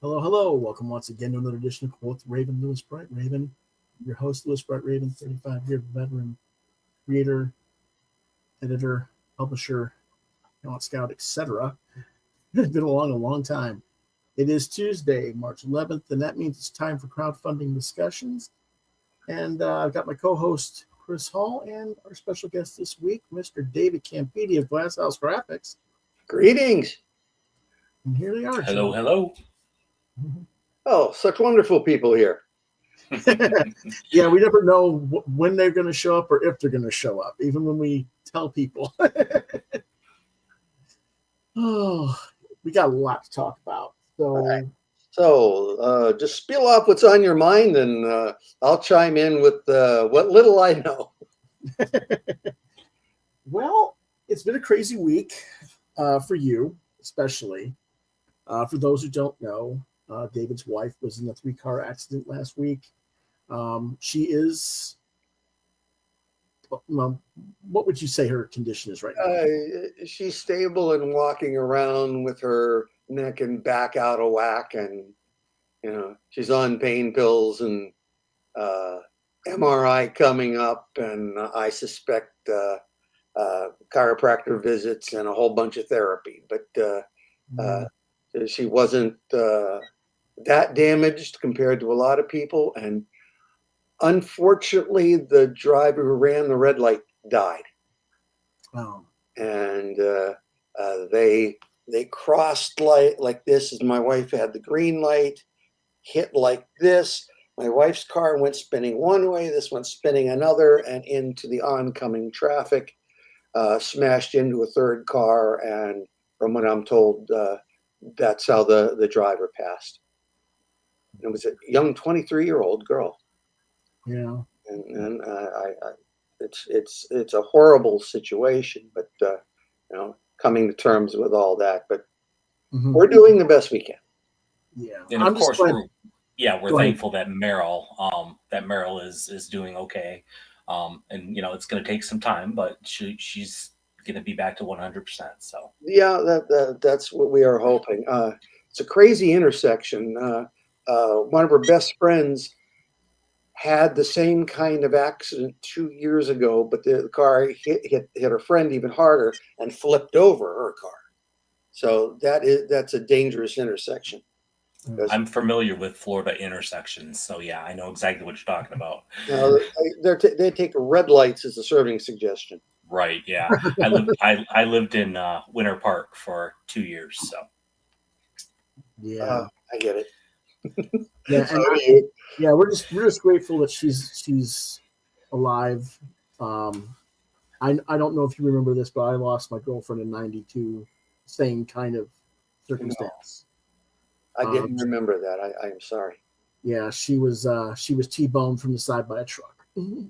Hello, hello. Welcome once again to another edition of Quoth Raven Lewis Bright Raven. Your host, Lewis Bright Raven, 35-year veteran, creator, editor, publisher, talent scout, etc. It's been along a long time. It is Tuesday, March 11th, and that means it's time for crowdfunding discussions. And I've got my co-host, Chris Hall, and our special guest this week, Mr. David Campiti of House Graphics. Greetings. And here they are. Hello, hello. Oh, such wonderful people here. Yeah, we never know when they're going to show up or if they're going to show up, even when we tell people. Oh, we got a lot to talk about. So just spiel off what's on your mind, and I'll chime in with what little I know. Well, it's been a crazy week for you, especially. For those who don't know, David's wife was in a 3-car accident last week. She is, well, what would you say her condition is right now? She's stable and walking around with her neck and back out of whack, and she's on pain pills and MRI coming up, and I suspect chiropractor visits and a whole bunch of therapy. But she wasn't that damaged compared to a lot of people, and unfortunately, the driver who ran the red light died. Oh. And they crossed like this as my wife had the green light, hit like this. My wife's car went spinning one way, this went spinning another, and into the oncoming traffic, smashed into a third car, and from what I'm told, that's how the driver passed. It was a young 23-year-old girl. Yeah. And it's a horrible situation, but coming to terms with all that. But we're doing the best we can. Yeah, and of course we're thankful that Meryl is doing okay. And it's going to take some time, but she's going to be back to 100%. So yeah, that's what we are hoping. It's a crazy intersection. One of her best friends had the same kind of accident 2 years ago, but the car hit her friend even harder and flipped over her car. So that's a dangerous intersection. I'm familiar with Florida intersections, so yeah, I know exactly what you're talking about. They take red lights as a serving suggestion. Right. Yeah, I lived in Winter Park for 2 years, so yeah, I get it. Yeah, So do you. Yeah, we're just grateful that she's alive. I don't know if you remember this, but I lost my girlfriend in '92, same kind of circumstance. I didn't remember that. I am sorry. Yeah, she was T-boned from the side by a truck. And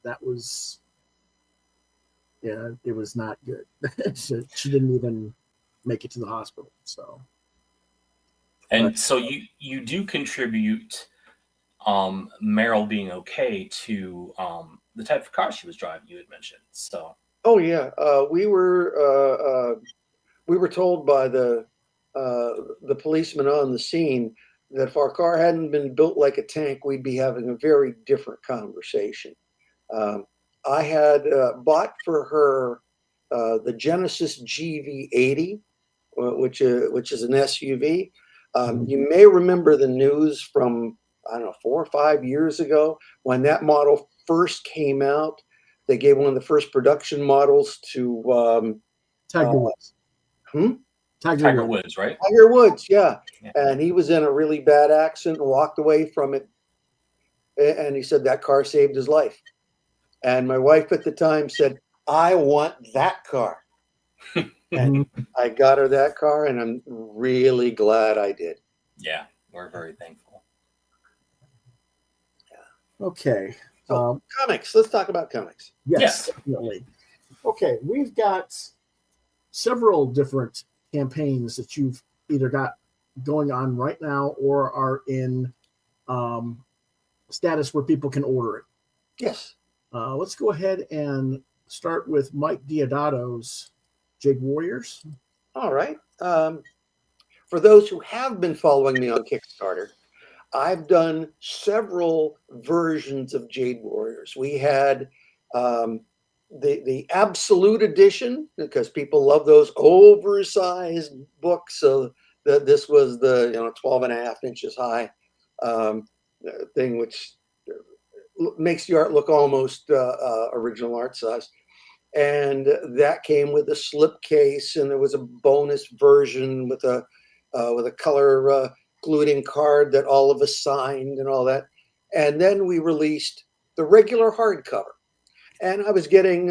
that was, it was not good. She didn't even make it to the hospital. So. And so you do contribute Meryl being okay to the type of car she was driving, you had mentioned. So yeah, we were told by the policeman on the scene that if our car hadn't been built like a tank, we'd be having a very different conversation. I had bought for her the Genesis GV80, which is an SUV. You may remember the news from, I don't know, 4 or 5 years ago when that model first came out. They gave one of the first production models to Tiger Woods. Tiger Woods, right? Tiger Woods, yeah. And he was in a really bad accident and walked away from it. And he said that car saved his life. And my wife at the time said, I want that car. And I got her that car, and I'm really glad I did. Yeah, we're very thankful. Yeah. Okay. So, comics. Let's talk about comics. Yes, definitely. Okay, we've got several different campaigns that you've either got going on right now or are in status where people can order it. Yes. Let's go ahead and start with Mike Diodato's Jake Warriors. All right. for those who have been following me on Kickstarter, I've done several versions of Jade Warriors. We had the Absolute Edition, because people love those oversized books. So this was the 12 and a half inches high thing, which makes the art look almost original art size. And that came with a slipcase, and there was a bonus version with a color glued-in card that all of us signed and all that. And then we released the regular hardcover. And I was getting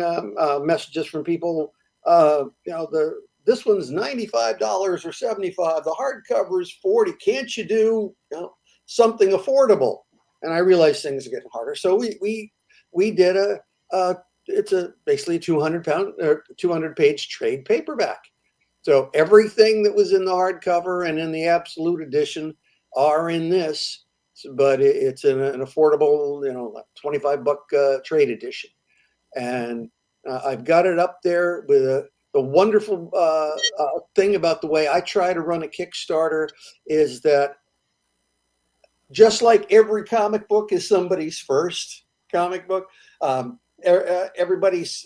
messages from people, this one's $95 or $75. The hardcover is $40. Can't you do something affordable? And I realized things are getting harder. So we did it's basically 200 page trade paperback. So everything that was in the hardcover and in the Absolute Edition are in this, but it's an affordable, $25 trade edition. And I've got it up there with the wonderful thing about the way I try to run a Kickstarter is that just like every comic book is somebody's first comic book, everybody's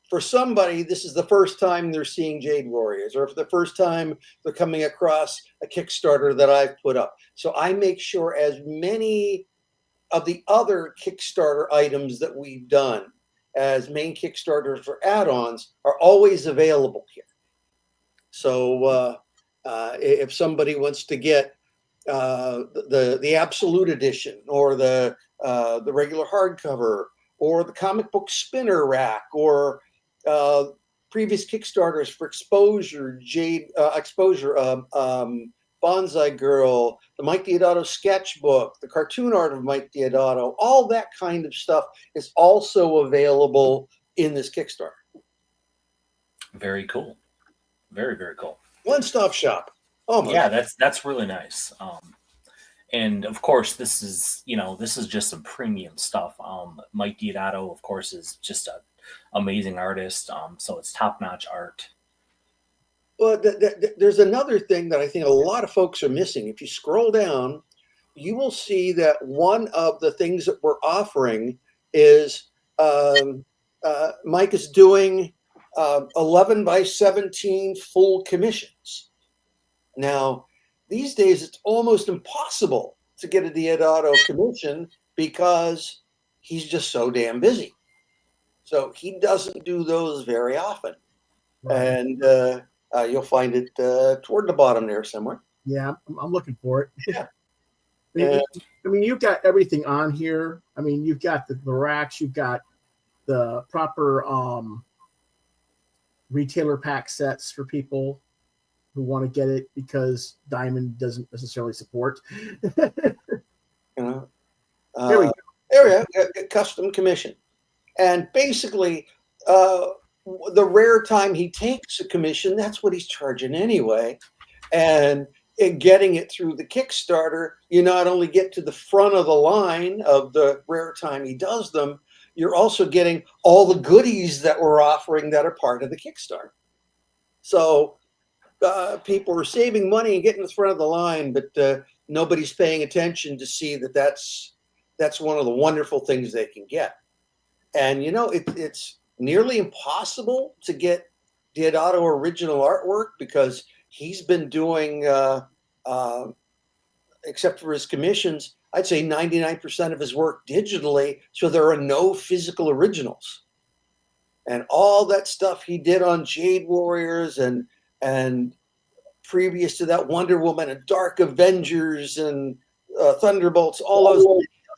for somebody, this is the first time they're seeing Jade Warriors, or for the first time they're coming across a Kickstarter that I've put up. So I make sure as many of the other Kickstarter items that we've done as main Kickstarters or add-ons are always available here. So if somebody wants to get the Absolute Edition, or the regular hardcover, or the comic book spinner rack, or previous Kickstarters for Exposure, Bonsai Girl, the Mike Deodato sketchbook, the cartoon art of Mike Deodato, all that kind of stuff is also available in this Kickstarter. Very cool. Very, very cool. One-stop shop. Almost. Yeah, that's really nice. And of course, this is just some premium stuff. Mike Deodato, of course, is just an amazing artist. So it's top-notch art. Well, there's another thing that I think a lot of folks are missing. If you scroll down, you will see that one of the things that we're offering is Mike is doing 11 by 17 full commissions. Now, these days, it's almost impossible to get a Deodato commission because he's just so damn busy. So he doesn't do those very often. Right. And you'll find it toward the bottom there somewhere. Yeah, I'm looking for it. Yeah. I mean, you've got everything on here. I mean, you've got the racks, you've got the proper retailer pack sets for people who want to get it because Diamond doesn't necessarily support. There we go. Custom commission. And basically, the rare time he takes a commission, that's what he's charging anyway. And in getting it through the Kickstarter, you not only get to the front of the line of the rare time he does them, you're also getting all the goodies that we're offering that are part of the Kickstarter. So people are saving money and getting to the front of the line, but nobody's paying attention to see that that's one of the wonderful things they can get. And, it's nearly impossible to get Deodato original artwork because he's been doing, except for his commissions, I'd say 99% of his work digitally. So there are no physical originals. And all that stuff he did on Jade Warriors and previous to that, Wonder Woman and Dark Avengers and Thunderbolts, all those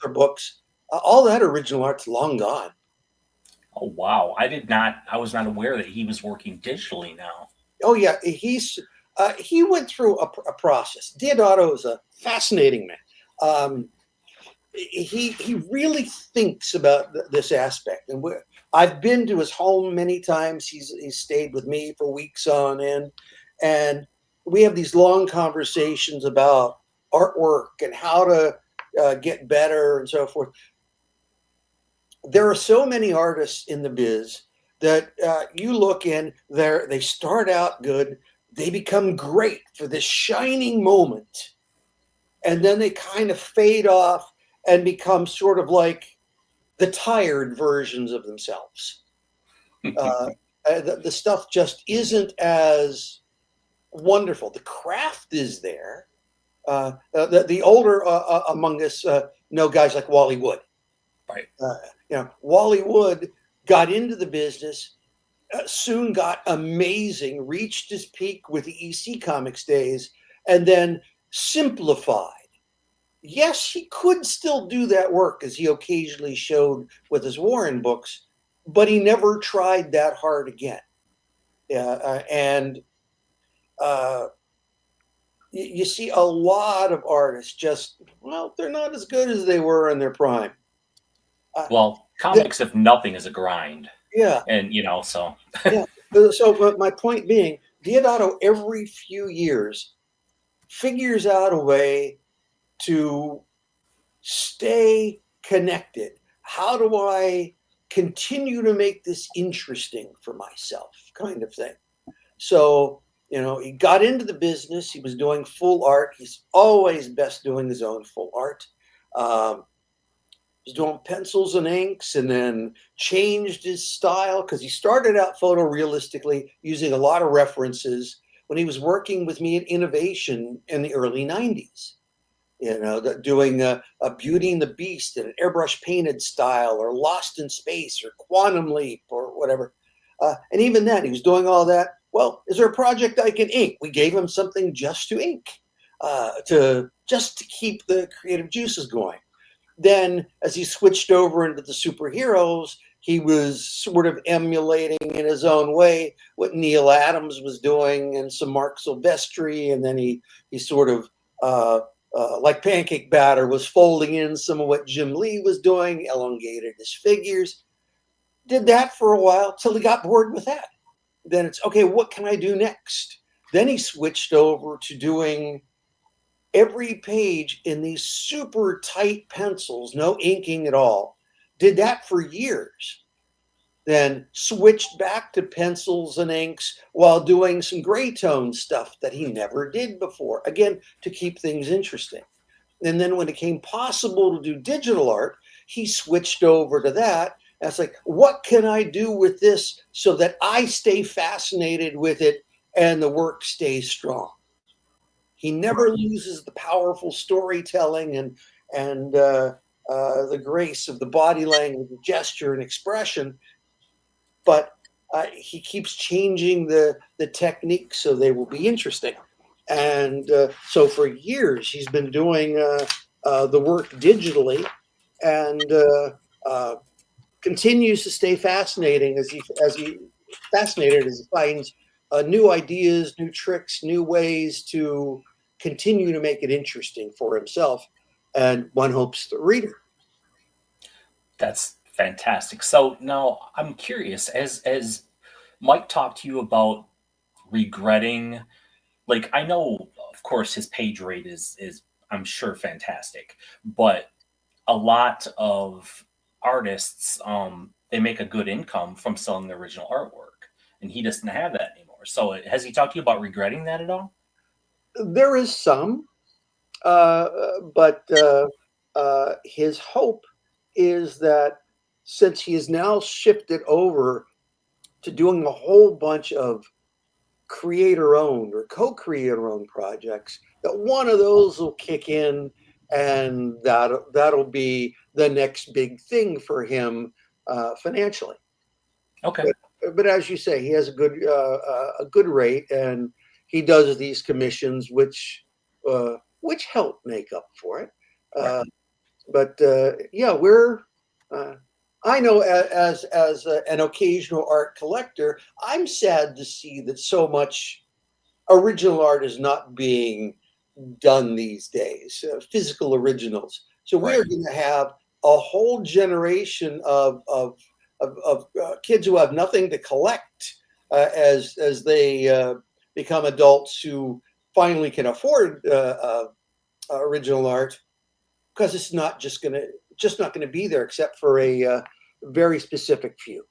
other books, all that original art's long gone. Oh, wow. I was not aware that he was working digitally now. Oh, yeah. He went through a process. Deodato is a fascinating man. He really thinks about this aspect. And I've been to his home many times. He's stayed with me for weeks on end. And we have these long conversations about artwork and how to get better and so forth. There are so many artists in the biz that you look in there, they start out good, they become great for this shining moment, and then they kind of fade off and become sort of like the tired versions of themselves. The stuff just isn't as wonderful. The craft is there. The older among us know guys like Wally Wood. Right. Wally Wood got into the business, soon got amazing, reached his peak with the EC Comics days, and then simplified. Yes, he could still do that work, as he occasionally showed with his Warren books, but he never tried that hard again. You see a lot of artists just, they're not as good as they were in their prime. Well, comics, if nothing, is a grind. Yeah. And, so. Yeah. So my point being, Deodato every few years figures out a way to stay connected. How do I continue to make this interesting for myself, kind of thing? So, he got into the business. He was doing full art. He's always best doing his own full art. He was doing pencils and inks, and then changed his style because he started out photorealistically, using a lot of references when he was working with me at Innovation in the early 90s. Doing a Beauty and the Beast in an airbrush painted style, or Lost in Space, or Quantum Leap, or whatever. And even then, he was doing all that. Well, is there a project I can ink? We gave him something just to ink, to keep the creative juices going. Then, as he switched over into the superheroes, he was sort of emulating in his own way what Neil Adams was doing, and some Mark Silvestri, and then he sort of like pancake batter, was folding in some of what Jim Lee was doing, elongated his figures. Did that for a while till he got bored with that. Then it's, okay, what can I do next? Then he switched over to doing every page in these super tight pencils, no inking at all. Did that for years. Then switched back to pencils and inks while doing some gray tone stuff that he never did before, again, to keep things interesting. And then when it became possible to do digital art, he switched over to that. And it's like, what can I do with this so that I stay fascinated with it and the work stays strong? He never loses the powerful storytelling and the grace of the body language, the gesture, and expression, but he keeps changing the techniques so they will be interesting. And so for years, he's been doing the work digitally, and continues to stay fascinating as he finds new ideas, new tricks, new ways to continue to make it interesting for himself, and one hopes the reader. That's fantastic. So now I'm curious, as Mike talked to you about regretting, like, I know, of course, his page rate is I'm sure fantastic, but a lot of artists, they make a good income from selling the original artwork, and he doesn't have that anymore. So has he talked to you about regretting that at all? There is some, but his hope is that since he has now shifted over to doing a whole bunch of creator-owned or co-creator-owned projects, that one of those will kick in, and that'll be the next big thing for him financially. Okay. But as you say, he has a good rate, and he does these commissions, which help make up for it. But yeah, we're. I know as an occasional art collector, I'm sad to see that so much original art is not being done these days, physical originals. So we are going to have a whole generation of kids who have nothing to collect as they become adults who finally can afford original art, because it's not just not going to be there except for a very specific few.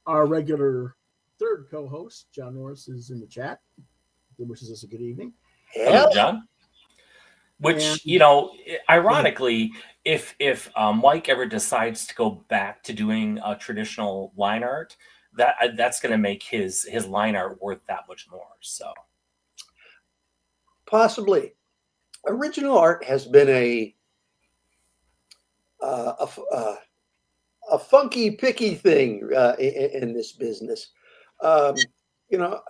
Our regular third co-host, John Norris, is in the chat. wishes us a good evening. Hello, Yeah. John. Which, And- you know, ironically, if Mike ever decides to go back to doing a traditional line art, that's going to make his line art worth that much more. So Possibly. Original art has been a funky, picky thing in this business. Um, you know,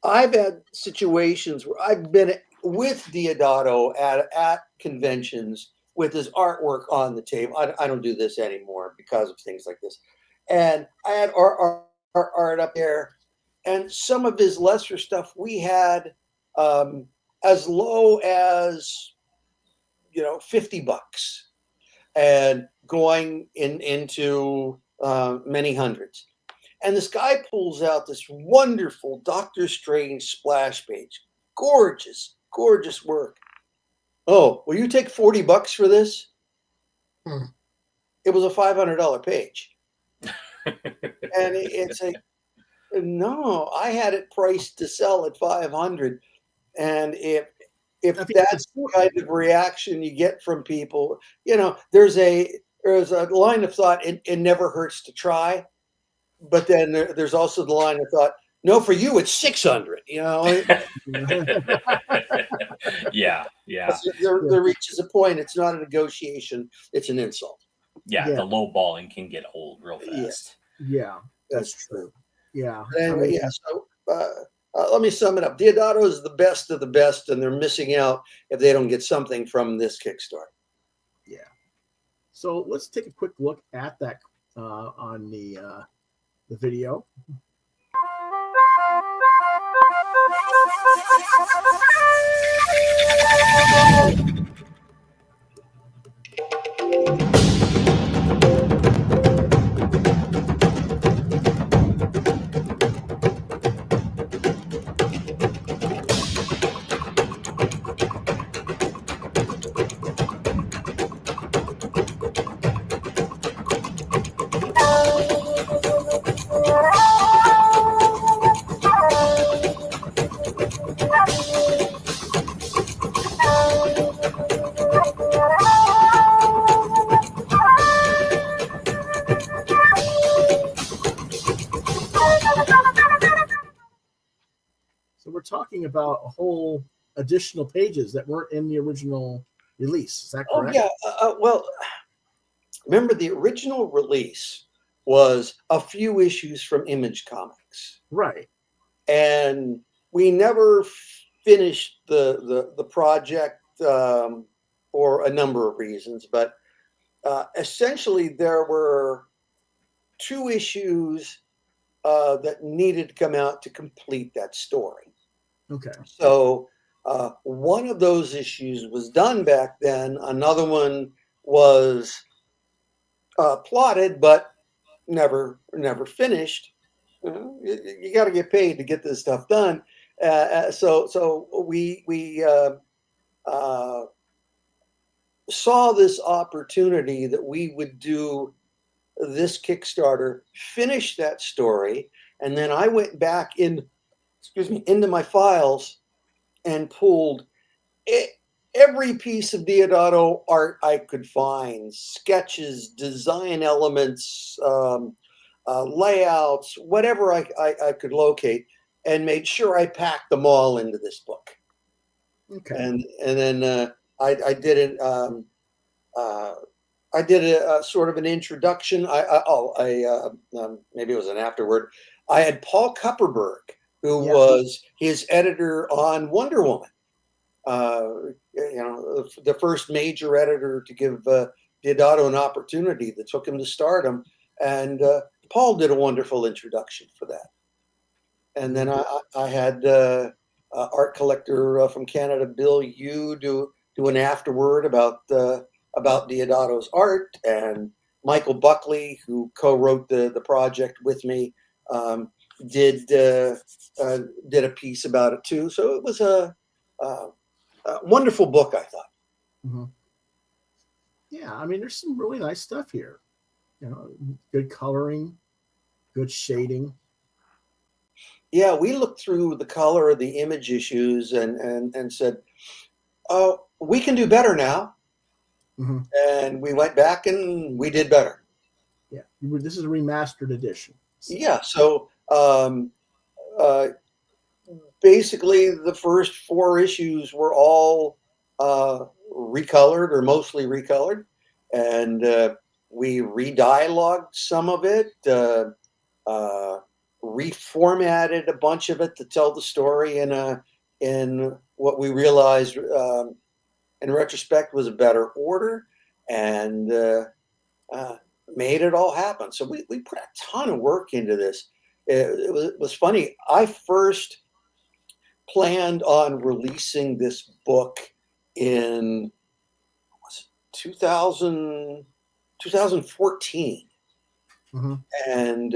I've had situations where I've been with Diodato at conventions with his artwork on the table. I don't do this anymore because of things like this. And I had art up there, and some of his lesser stuff we had as low as $50 and going into many hundreds. And this guy pulls out this wonderful Doctor Strange splash page. Gorgeous, gorgeous work. Oh, will you take $40 for this? It was a $500 page. And it's like, no, I had it priced to sell at 500. And if that's the kind of reaction you get from people, there's a line of thought, it never hurts to try. But then there's also the line of thought, no, for you, it's 600, yeah. There reaches a point, it's not a negotiation, it's an insult. Yeah, the low balling can get old real fast. Yeah, that's true. Yeah. Anyway, so let me sum it up. Diodato is the best of the best, and they're missing out if they don't get something from this Kickstarter. Yeah. So let's take a quick look at that on the video. So we're talking about a whole additional pages that weren't in the original release. Is that correct? Oh, yeah. Well, remember the original release was a few issues from Image Comics. Right. And we never finished the project for a number of reasons. But essentially, there were 2 issues that needed to come out to complete that story. Okay. So one of those issues was done back then. Another one was plotted, but never finished. You got to get paid to get this stuff done. So we saw this opportunity that we would do this Kickstarter, finish that story, and then I went back into my files and pulled every piece of Diodato art I could find, sketches, design elements, layouts, whatever I could locate, and made sure I packed them all into this book. Okay. And then I did it. I did a sort of an introduction. Maybe it was an afterword. I had Paul Kupperberg, who was his editor on Wonder Woman. The first major editor to give Diodato an opportunity that took him to stardom. And Paul did a wonderful introduction for that. And then I had art collector from Canada, Bill Yu, do an afterword about Diodato's art, and Michael Buckley, who co-wrote the project with me, did a piece about it too. So it was a wonderful book, I thought. Mm-hmm. Yeah, I mean, there's some really nice stuff here. Good coloring, good shading. yeah, we looked through the color of the image issues and said, oh, we can do better now. Mm-hmm. And we went back and we did better. Yeah, this is a remastered edition. So. Yeah, so basically the first 4 issues were all recolored or mostly recolored, and we re-dialogued some of it, reformatted a bunch of it to tell the story in what we realized in retrospect was a better order, and made it all happen. So we put a ton of work into this. It was funny. I first planned on releasing this book in 2014. Mm-hmm. And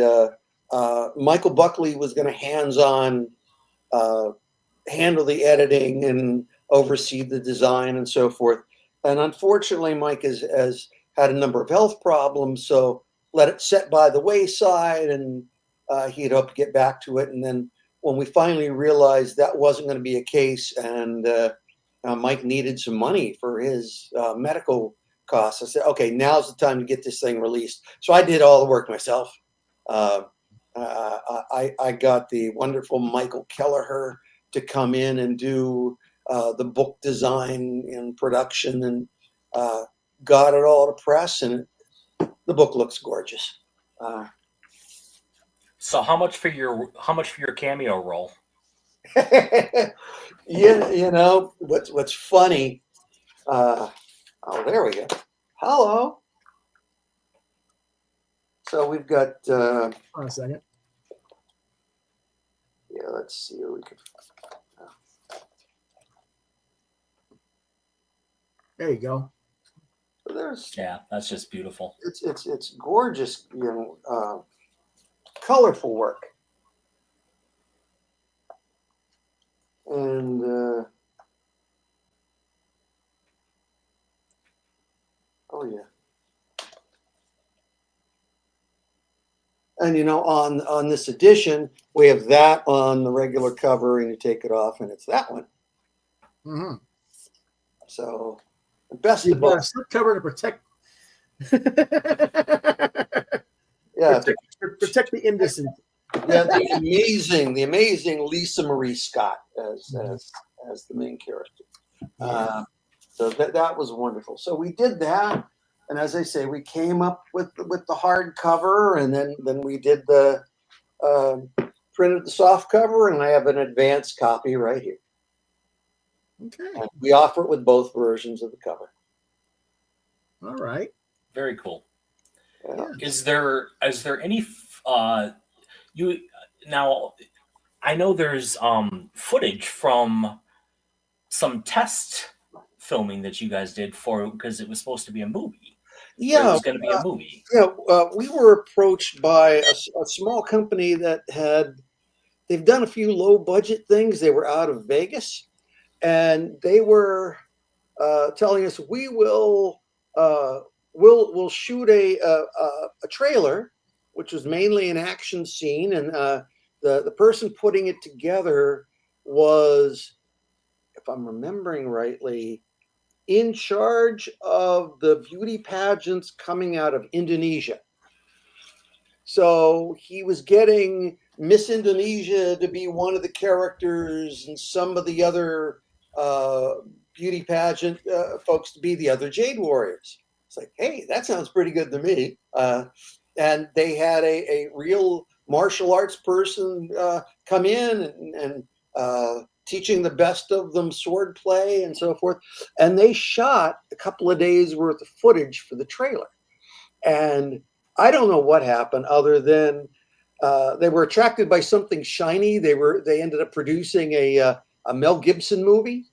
Michael Buckley was going to hands-on handle the editing and oversee the design and so forth. And unfortunately, Mike has had a number of health problems, so let it set by the wayside, and he'd hope to get back to it. And then when we finally realized that wasn't going to be a case, and Mike needed some money for his medical costs, I said, okay, now's the time to get this thing released. So I did all the work myself. I got the wonderful Michael Kelleher to come in and do the book design and production, and got it all to press, and the book looks gorgeous. So how much for your cameo role? you know what's funny? Oh, there we go. Hello. So we've got. Hold on a second. Yeah, let's see what we could. There you go. So there's. Yeah, that's just beautiful. It's gorgeous. Colorful work. And oh yeah. And on this edition, we have that on the regular cover, and you take it off, and it's that one. Mm-hmm. So, the best You've of got a both. slipcover to protect. Yeah, protect the innocent. yeah, the amazing Lisa Marie Scott as the main character. So that was wonderful. So we did that, and as I say, we came up with the hard cover, and then we did the printed the soft cover, and I have an advanced copy right here. Okay. And we offer it with both versions of the cover. All right. Very cool. Yeah. Is there any you now? I know there's footage from some test filming that you guys did because it was supposed to be a movie. Yeah, it was going to be a movie. Yeah, we were approached by a small company that they've done a few low budget things. They were out of Vegas, and they were telling us we'll shoot a trailer, which was mainly an action scene, and the person putting it together was, if I'm remembering rightly, in charge of the beauty pageants coming out of Indonesia. So he was getting Miss Indonesia to be one of the characters, and some of the other beauty pageant folks to be the other Jade Warriors. It's like, hey, that sounds pretty good to me. And they had a real martial arts person come in and teaching the best of them sword play and so forth. And they shot a couple of days worth of footage for the trailer. And I don't know what happened other than they were attracted by something shiny. They ended up producing a Mel Gibson movie.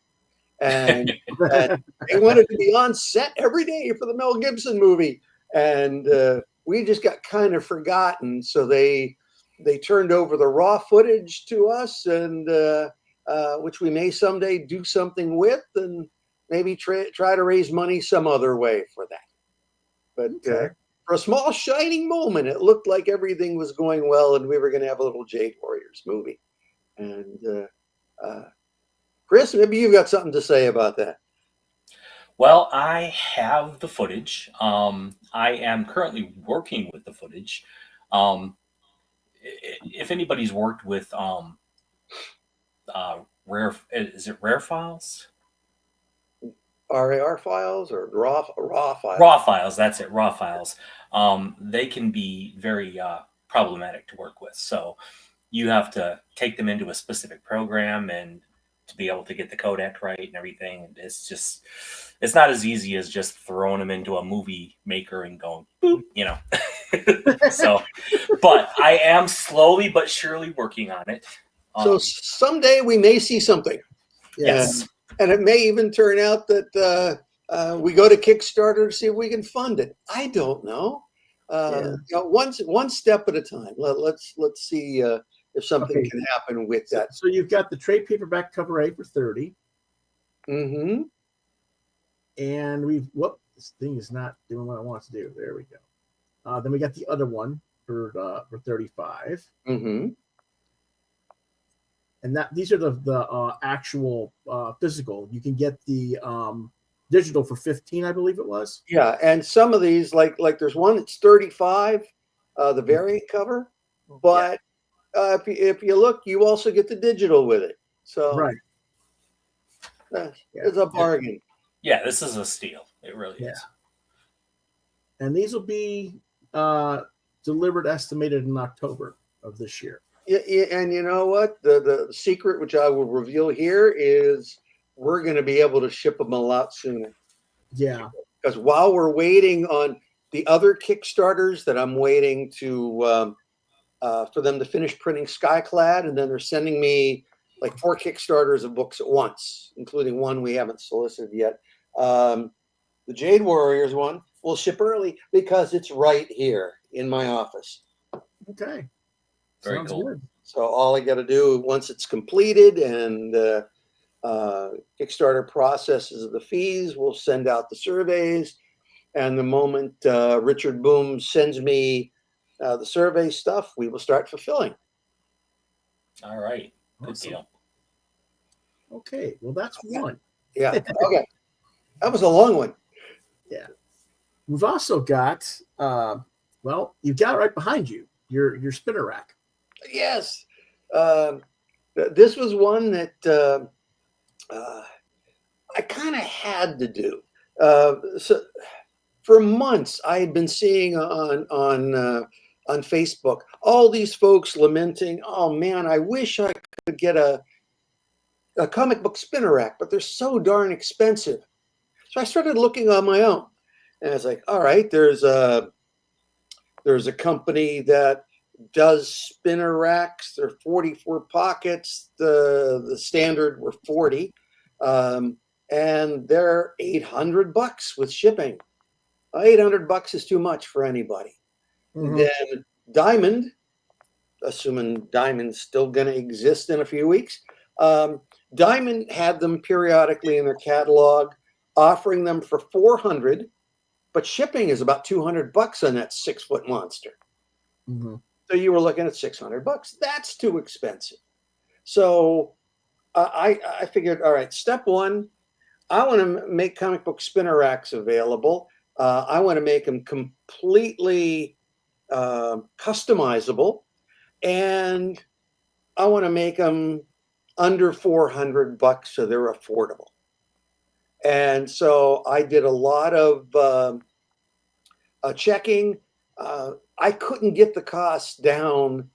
And they wanted to be on set every day for the Mel Gibson movie. And we just got kind of forgotten. So they turned over the raw footage to us, and which we may someday do something with, and maybe try to raise money some other way for that. But Okay. For a small shining moment, it looked like everything was going well, and we were going to have a little Jade Warriors movie. And Chris, maybe you've got something to say about that. Well, I have the footage. I am currently working with the footage. If anybody's worked with rare, is it rare files? RAR files or raw files? Raw files, that's it, raw files. They can be very problematic to work with. So you have to take them into a specific program and to be able to get the codec right and everything. It's not as easy as just throwing them into a movie maker and going, boop, you know. So, but I am slowly but surely working on it. So someday we may see something. Yes. And it may even turn out that we go to Kickstarter to see if we can fund it. I don't know. You know, one step at a time. Let's see if something can happen with that. So you've got the trade paperback cover A for 30. Mm-hmm. And this thing is not doing what I want it to do. There we go. Then we got the other one for 35. Mm-hmm. And these are the actual physical. You can get the digital for 15, I believe it was. Yeah, and some of these, like there's one that's 35, the variant cover, but if you look, you also get the digital with it. So right, it's a bargain. Yeah, this is a steal. It really is. And these will be delivered, estimated in October of this year. Yeah, and you know what? The secret, which I will reveal here, is we're going to be able to ship them a lot sooner. Yeah. Because while we're waiting on the other Kickstarters that I'm waiting to for them to finish printing Skyclad, and then they're sending me like 4 Kickstarters of books at once, including one we haven't solicited yet. The Jade Warriors one will ship early because it's right here in my office. Okay. Very Sounds cool. good. So all I got to do once it's completed and Kickstarter processes the fees, we'll send out the surveys. And the moment Richard Boom sends me the survey stuff, we will start fulfilling. All right. Good Awesome. deal. Okay. Well, that's one. Yeah. Okay. That was a long one. Yeah. We've also got, well, you've got it right behind you, your spinner rack. Yes. This was one that I kind of had to do. So for months, I had been seeing on Facebook all these folks lamenting, "Oh man, I wish I could get a comic book spinner rack, but they're so darn expensive." So I started looking on my own, and I was like, "All right, there's a company that does spinner racks. They're 44 pockets. The standard were 40, and they're $800 with shipping. $800 is too much for anybody." Mm-hmm. Then Diamond, assuming Diamond's still going to exist in a few weeks, Diamond had them periodically in their catalog, offering them for $400, but shipping is about $200 on that 6-foot monster. Mm-hmm. So you were looking at $600. That's too expensive. So I figured, all right, step one, I want to make comic book spinner racks available. I want to make them completely customizable, and I want to make them under $400 so they're affordable. And so I did a lot of checking. I couldn't get the costs down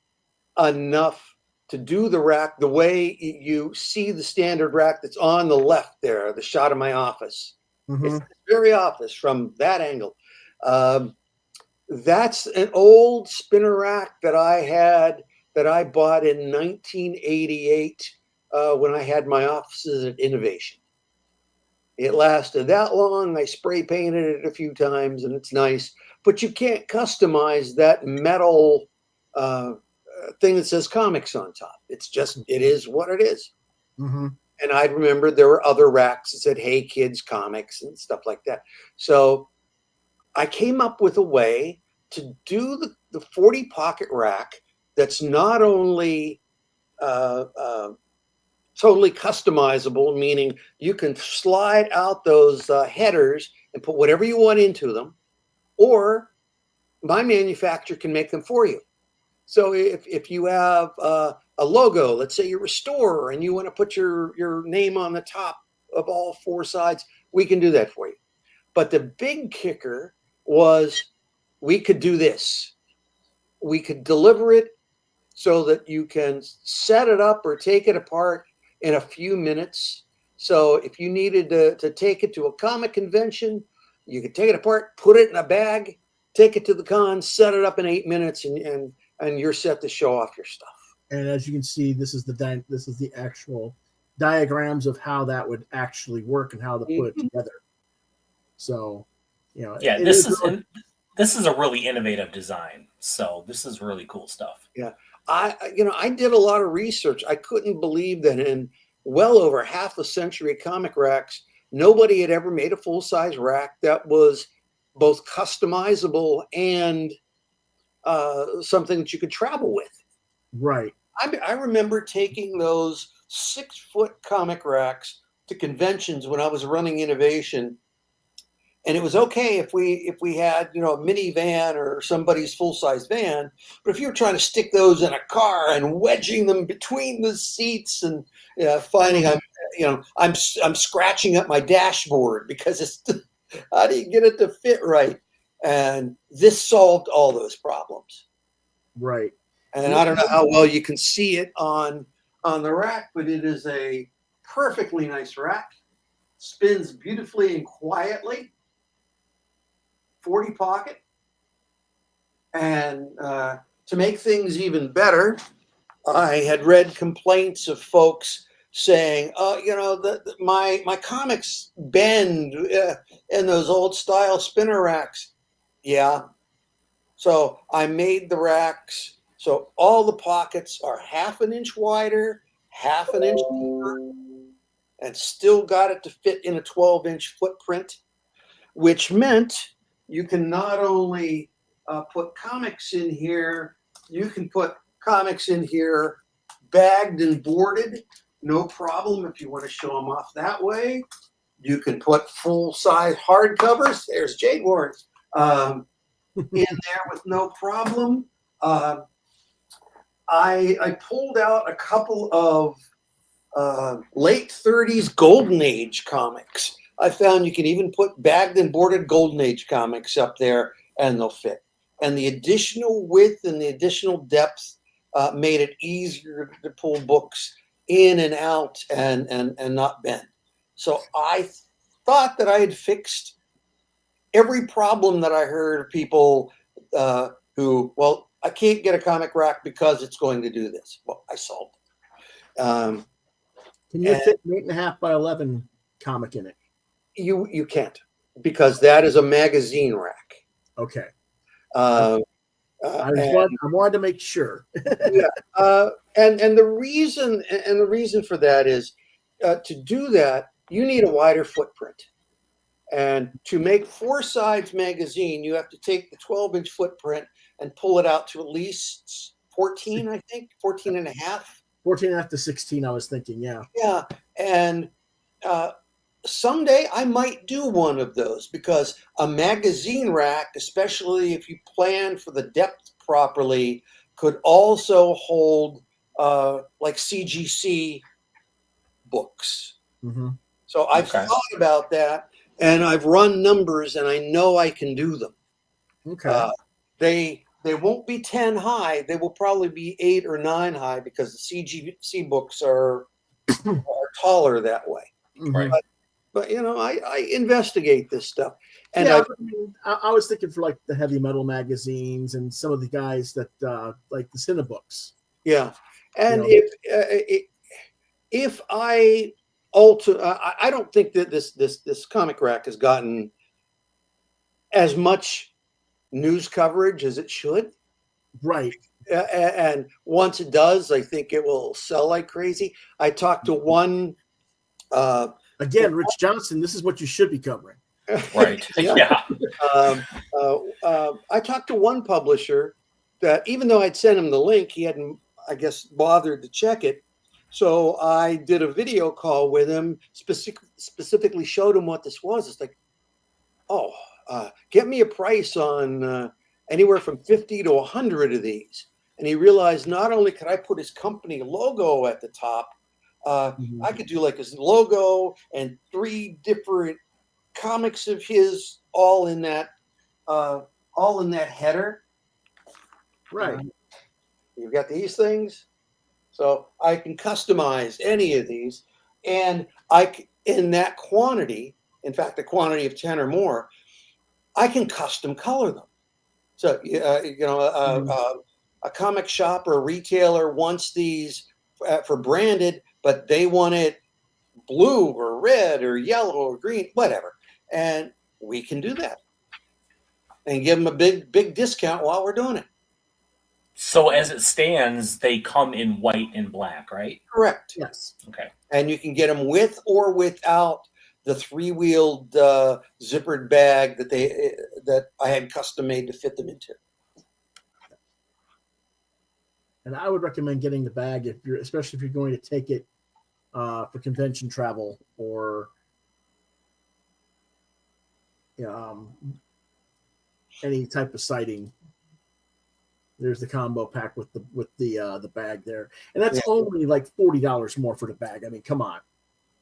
enough to do the rack the way you see the standard rack that's on the left there, the shot of my office. Mm-hmm. It's the very office from that angle. That's an old spinner rack that I bought in 1988 when I had my offices at Innovation. It lasted that long. I spray painted it a few times, and it's nice. But you can't customize that metal thing that says comics on top. It's just, it is what it is. Mm-hmm. And I remember there were other racks that said, "Hey Kids Comics" and stuff like that. So I came up with a way to do the 40 pocket rack that's not only totally customizable, meaning you can slide out those headers and put whatever you want into them, or my manufacturer can make them for you. So if you have a logo, let's say you're a store and you want to put your name on the top of all four sides, we can do that for you. But the big kicker was we could do this. We could deliver it so that you can set it up or take it apart in a few minutes. So if you needed to take it to a comic convention, you could take it apart, put it in a bag, take it to the con, set it up in 8 minutes, and you're set to show off your stuff. And as you can see, this is the actual diagrams of how that would actually work and how to put it together. So, yeah, this is a really innovative design. So this is really cool stuff. Yeah, I did a lot of research. I couldn't believe that in well over half a century of comic racks, nobody had ever made a full-size rack that was both customizable and something that you could travel with. Right. I remember taking those 6-foot comic racks to conventions when I was running innovation, and it was okay if we had a minivan or somebody's full-size van, but if you were trying to stick those in a car and wedging them between the seats and finding I'm scratching up my dashboard because I didn't get it to fit right, and this solved all those problems. Right. And I don't know how well you can see it on the rack, but it is a perfectly nice rack. Spins beautifully and quietly. 40 pocket. And to make things even better, I had read complaints of folks saying, my comics bend in those old style spinner racks. Yeah. So I made the racks so all the pockets are 1/2 inch wider, 1/2 inch deeper, and still got it to fit in a 12-inch footprint, which meant you can not only put comics in here, you can put comics in here bagged and boarded, no problem if you want to show them off that way. You can put full-size hardcovers, there's Jade Warrens, in there with no problem. I pulled out a couple of late 30s Golden Age comics. I found you can even put bagged and boarded Golden Age comics up there and they'll fit. And the additional width and the additional depth made it easier to pull books in and out and not bend. So I thought that I had fixed every problem that I heard of people who, well, I can't get a comic rack because it's going to do this. Well, I solved it. Can you fit an 8.5 by 11 comic in it? You can't, because that is a magazine rack. Okay. I wanted to make sure. Yeah. And the reason for that is to do that, you need a wider footprint. And to make 4 sides magazine, you have to take the 12-inch footprint and pull it out to at least 14, I think, 14 and a half. 14 and a half to 16, I was thinking, yeah. Yeah. And someday I might do one of those, because a magazine rack, especially if you plan for the depth properly, could also hold like CGC books. Mm-hmm. So I've thought about that, and I've run numbers, and I know I can do them. Okay. They won't be 10 high. They will probably be 8 or 9 high, because the CGC books are taller that way. Mm-hmm. But I investigate this stuff, and yeah, I was thinking for like the heavy metal magazines and some of the guys that like the Cinebooks. Yeah, and if I alter, I don't think that this comic rack has gotten as much news coverage as it should. Right. And once it does, I think it will sell like crazy. I talked to one. Again, Rich Johnson, this is what you should be covering. Right. Yeah. I talked to one publisher that, even though I'd sent him the link, he hadn't I guess, bothered to check it. So I did a video call with him, specifically showed him what this was. It's like, oh, get me a price on anywhere from 50 to 100 of these. And he realized not only could I put his company logo at the top, I could do like his logo and 3 different comics of his all in that header. Right. You've got these things. So I can customize any of these, and in that quantity, in fact, a quantity of 10 or more, I can custom color them. So, a comic shop or a retailer wants these for branded, but they want it blue or red or yellow or green, whatever. And we can do that and give them a big discount while we're doing it. So as it stands, they come in white and black, right? Correct. Yes. Okay. And you can get them with or without the 3-wheeled zippered bag that I had custom made to fit them into. And I would recommend getting the bag especially if you're going to take it for convention travel or any type of sighting. There's the combo pack with the bag there, and that's only like $40 more for the bag. I mean, come on.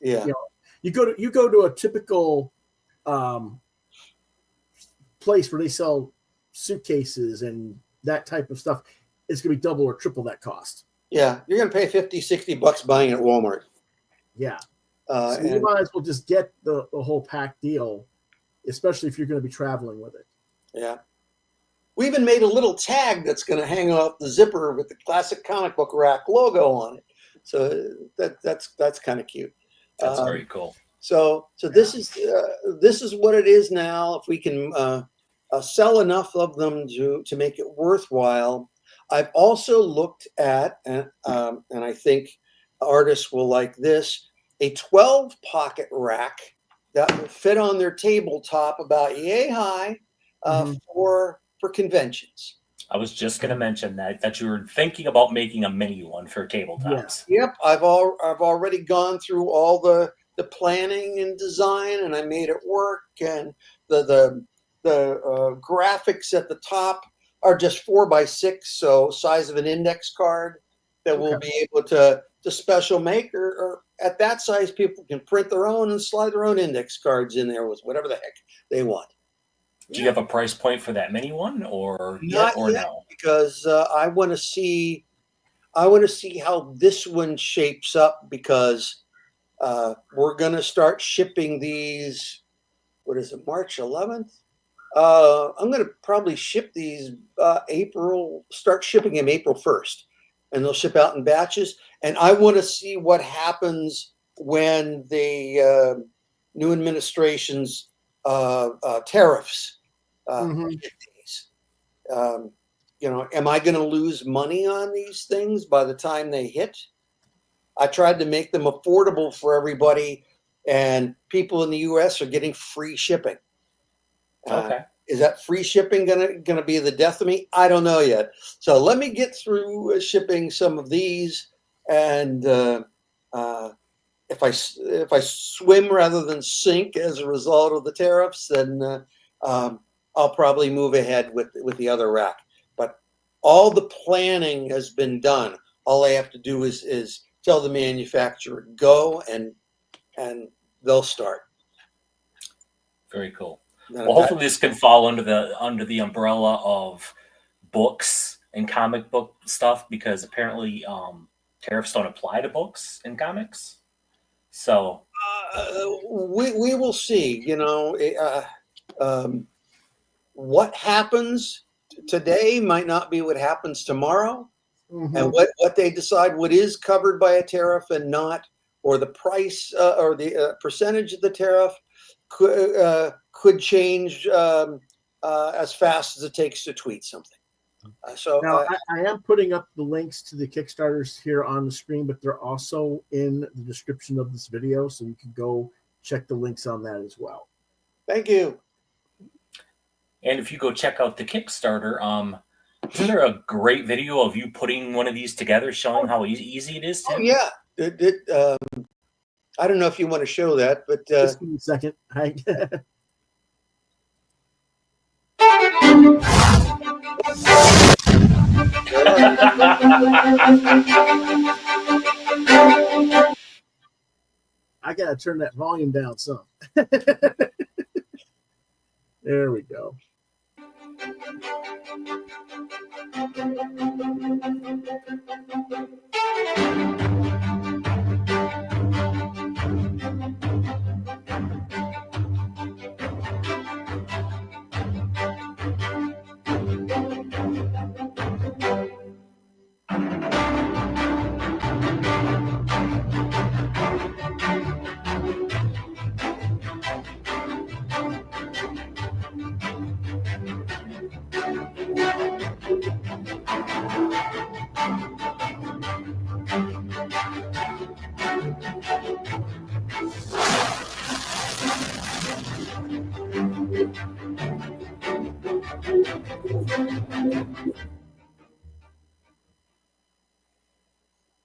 Yeah. You go to a typical place where they sell suitcases and that type of stuff. It's going to be double or triple that cost. Yeah, you're going to pay $50-$60 buying it at Walmart. Yeah. So you might as well just get the whole pack deal, especially if you're going to be traveling with it. Yeah. We even made a little tag that's going to hang off the zipper with the classic comic book rack logo on it. So that's kind of cute. That's very cool. So this is what it is now. If we can sell enough of them to make it worthwhile. I've also looked at, and I think artists will like this, a 12-pocket rack that will fit on their tabletop about yay high for conventions. I was just going to mention that you were thinking about making a mini one for tabletops. Yeah. Yep, I've already gone through all the planning and design, and I made it work. And the graphics at the top are just 4x6, so size of an index card that we'll be able to special make, or at that size, people can print their own and slide their own index cards in there with whatever the heck they want. Do you have a price point for that mini one, or Not yet, no? Because I want to see how this one shapes up, because we're going to start shipping these. What is it, March 11th? I'm going to probably ship these start shipping them April 1st, and they'll ship out in batches. And I want to see what happens when the new administration's tariffs hit these. Am I going to lose money on these things by the time they hit? I tried to make them affordable for everybody, and people in the U.S. are getting free shipping. Okay. Is that free shipping gonna be the death of me? I don't know yet. So let me get through shipping some of these, and if I swim rather than sink as a result of the tariffs, then I'll probably move ahead with the other rack. But all the planning has been done. All I have to do is tell the manufacturer go, and they'll start. Very cool. Well, hopefully this can fall under the umbrella of books and comic book stuff, because apparently tariffs don't apply to books and comics. So we will see. What happens today might not be what happens tomorrow, and what they decide what is covered by a tariff and not, or the price or the percentage of the tariff could change as fast as it takes to tweet something. So now I am putting up the links to the Kickstarters here on the screen, but they're also in the description of this video, so you can go check the links on that as well. Thank you. And if you go check out the Kickstarter, Isn't there a great video of you putting one of these together, showing how easy it is? Oh Too? yeah, I don't know if you want to show that, but Just give me a second. I gotta turn that volume down some. There we go.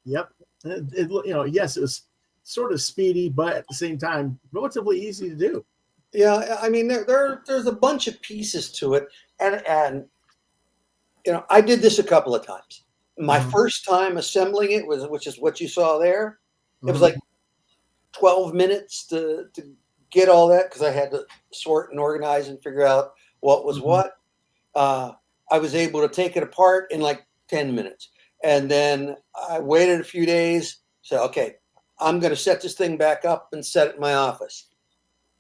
Yep. Yes, it was sort of speedy, but at the same time, relatively easy to do. yeah, I mean, there's a bunch of pieces to it, and I did this a couple of times. My first time assembling it which is what you saw there. It was like 12 minutes to get all that because I had to sort and organize and figure out what was what. I was able to take it apart in like 10 minutes. And then I waited a few days. So, okay, I'm going to set this thing back up and set it in my office.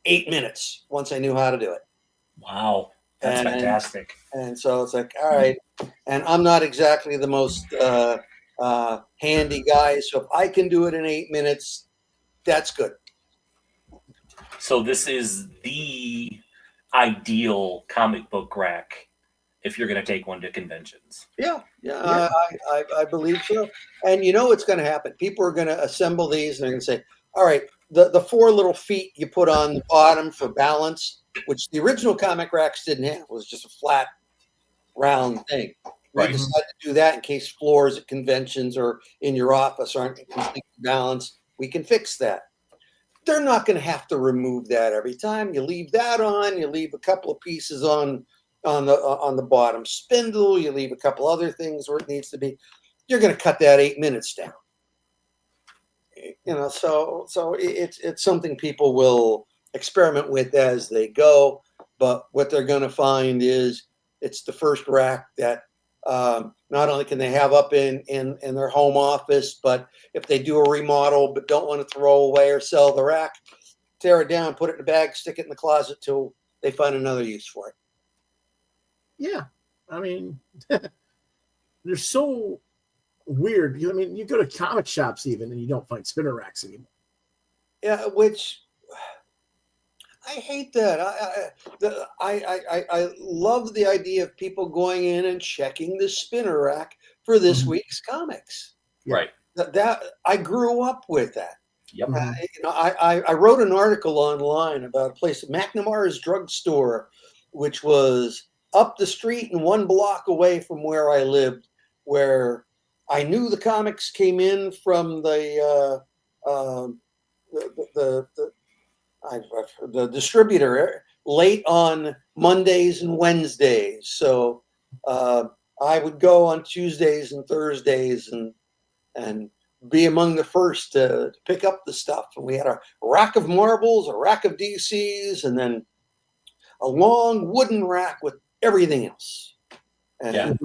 8 minutes once I knew how to do it. Wow. That's fantastic. And so it's like, all right. And I'm not exactly the most handy guy. So if I can do it in 8 minutes, that's good. So this is the ideal comic book rack if you're going to take one to conventions. Yeah. I believe so. And you know what's going to happen? People are going to assemble these and they're going to say, all right, the four little feet you put on the bottom for balance, which the original comic racks didn't have. It was just a flat, round thing. We decided to do that in case floors at conventions or in your office aren't completely balanced. We can fix that. They're not going to have to remove that every time. You leave that on. You leave a couple of pieces on the bottom spindle. You leave a couple other things where it needs to be. You're going to cut that 8 minutes down. So it's something people will experiment with as they go. But what they're going to find is it's the first rack that not only can they have up in their home office, but if they do a remodel but don't want to throw away or sell the rack, tear it down, put it in a bag, stick it in the closet till they find another use for it. Yeah. I mean, they're so weird. I mean, you go to comic shops even and you don't find spinner racks anymore. Yeah, which I hate that. I love the idea of people going in and checking the spinner rack for this week's comics. Right. That I grew up with that. Yep. I wrote an article online about a place, McNamara's Drugstore, which was up the street and 1 block away from where I lived, where I knew the comics came in from the distributor late on Mondays and Wednesdays. So I would go on Tuesdays and Thursdays and be among the first to pick up the stuff. And we had a rack of marbles, a rack of DCs, and then a long wooden rack with everything else. And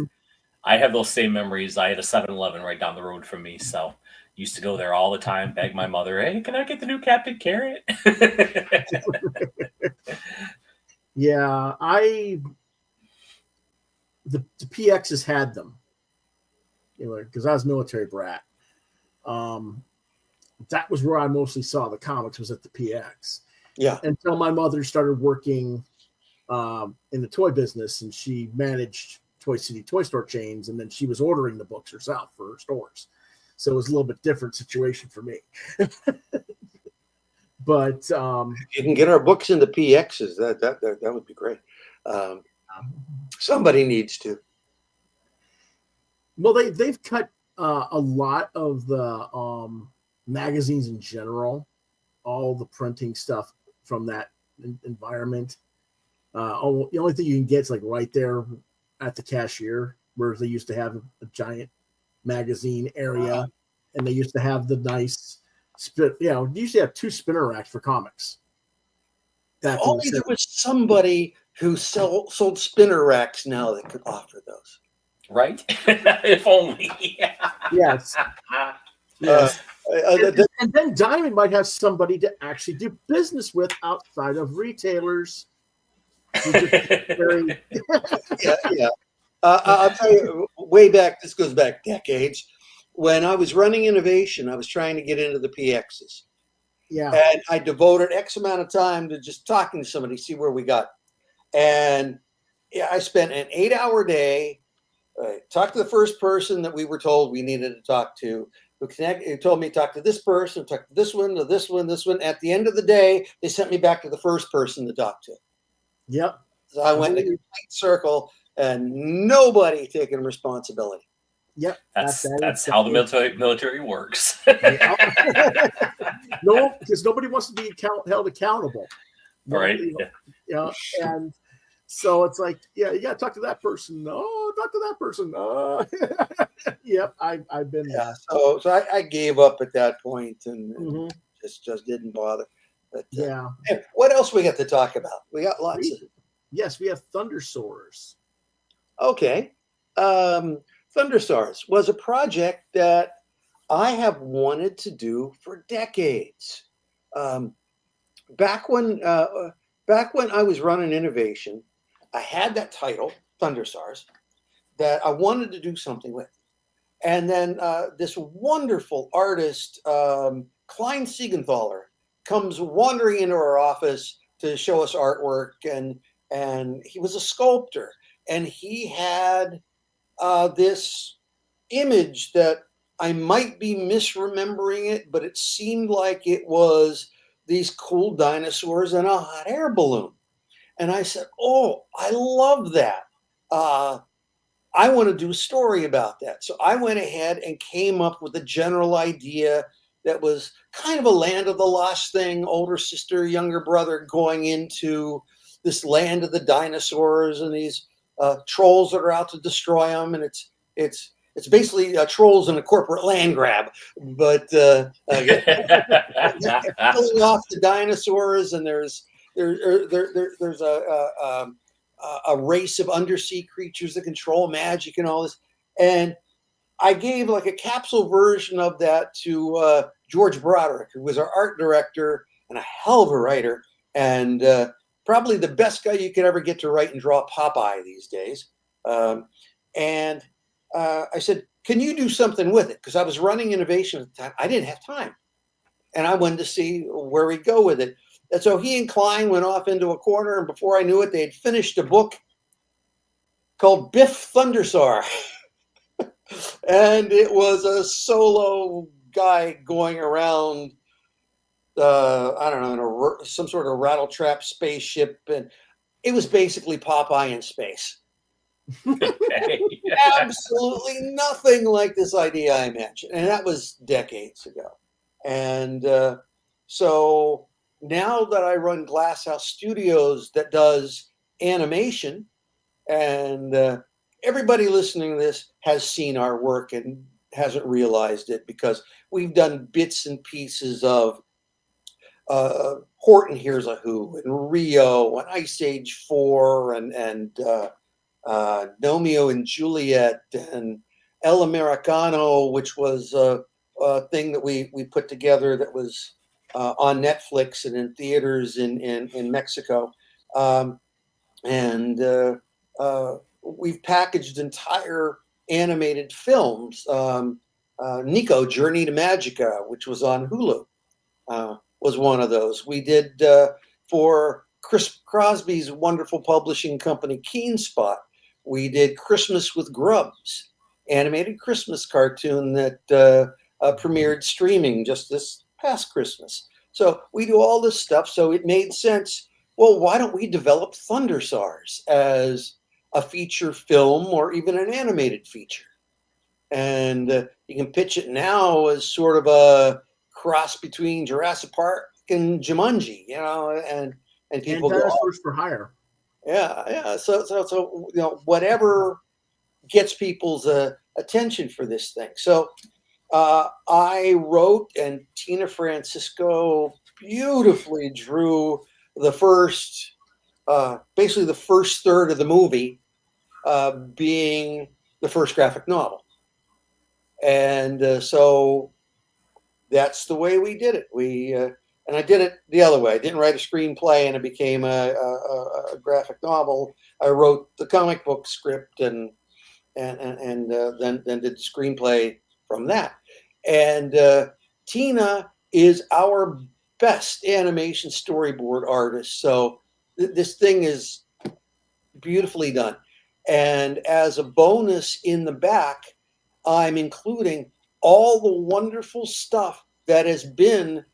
I have those same memories. I had a 7-Eleven right down the road from me, so used to go there all the time, beg my mother, hey, can I get the new Captain Carrot? Yeah, the PXs had them, because I was a military brat. That was where I mostly saw the comics, was at the PX. Yeah. Until my mother started working in the toy business, and she managed Toy City toy store chains, and then she was ordering the books herself for her stores. So it was a little bit different situation for me. But you can get our books in the PXs. That would be great. Somebody needs to. Well, they've cut a lot of the magazines in general, all the printing stuff from that environment. The only thing you can get is like right there at the cashier, where they used to have a giant magazine area, and they used to have the nice you used to have 2 spinner racks for comics. If only there was somebody who sold spinner racks now that could offer those. Right? If only. Yes. Yes. And then Diamond might have somebody to actually do business with outside of retailers. Very... yeah. I'll tell you, way back, this goes back decades, when I was running innovation, I was trying to get into the PXs. Yeah. And I devoted X amount of time to just talking to somebody, see where we got. And I spent an 8-hour day, talked to the first person that we were told we needed to talk to, who told me to talk to this person, talk to this one, to this one, this one. At the end of the day, they sent me back to the first person to talk to. Yep. So I went in a complete circle and nobody taking responsibility. Yep. That's how the military works. No, because nobody wants to be held accountable. Right. Yeah. And so it's like, yeah, you got to talk to that person. No, talk to that person. Yep. I've been there. So I gave up at that point and just didn't bother. But hey, what else we got to talk about? We got lots of. Yes, we have Thundersaurs. Okay. Thundersaurs was a project that I have wanted to do for decades. Back when I was running innovation, I had that title, Thundersaurs, that I wanted to do something with. And then this wonderful artist, Klein Siegenthaler, comes wandering into our office to show us artwork, and he was a sculptor, and he had this image that I might be misremembering it, but it seemed like it was these cool dinosaurs in a hot air balloon. And I said, oh, I love that. I want to do a story about that. So I went ahead and came up with a general idea that was kind of a Land of the Lost thing, older sister, younger brother going into this land of the dinosaurs and these trolls that are out to destroy them. And it's basically trolls in a corporate land grab, but killing off the dinosaurs, and there's a race of undersea creatures that control magic and all this. And I gave like a capsule version of that to George Broderick, who was our art director and a hell of a writer, and probably the best guy you could ever get to write and draw Popeye these days. And I said, can you do something with it? Because I was running innovation at the time. I didn't have time. And I wanted to see where we'd go with it. And so he and Klein went off into a corner, and before I knew it, they had finished a book called Biff Thundersaur. And it was a solo guy going around, I don't know, in some sort of rattletrap spaceship. And it was basically Popeye in space. Okay. Absolutely nothing like this idea I imagined. And that was decades ago. And so now that I run Glasshouse Studios that does animation, and everybody listening to this has seen our work and hasn't realized it, because we've done bits and pieces of Horton Hears a Who and Rio and Ice Age 4 and Romeo and Juliet and El Americano, which was a thing that we put together that was on Netflix and in theaters in Mexico. We've packaged entire animated films. Nico, Journey to Magica, which was on Hulu, was one of those. We did for Chris Crosby's wonderful publishing company, Keenspot. We did Christmas with Grubs, animated Christmas cartoon that premiered streaming just this past Christmas. So we do all this stuff. So it made sense. Well, why don't we develop Thundersaurs as a feature film or even an animated feature? and you can pitch it now as sort of a cross between Jurassic Park and Jumanji, you know, and people And go, Dinosaurs for Hire. yeah. So you know, whatever gets people's attention for this thing. So I wrote, and Tina Francisco beautifully drew the first, basically the first third of the movie, being the first graphic novel. And so that's the way we did it. And I did it the other way. I didn't write a screenplay and it became a graphic novel. I wrote the comic book script and then did the screenplay from that. And Tina is our best animation storyboard artist. So this thing is beautifully done. And as a bonus in the back, I'm including all the wonderful stuff that has been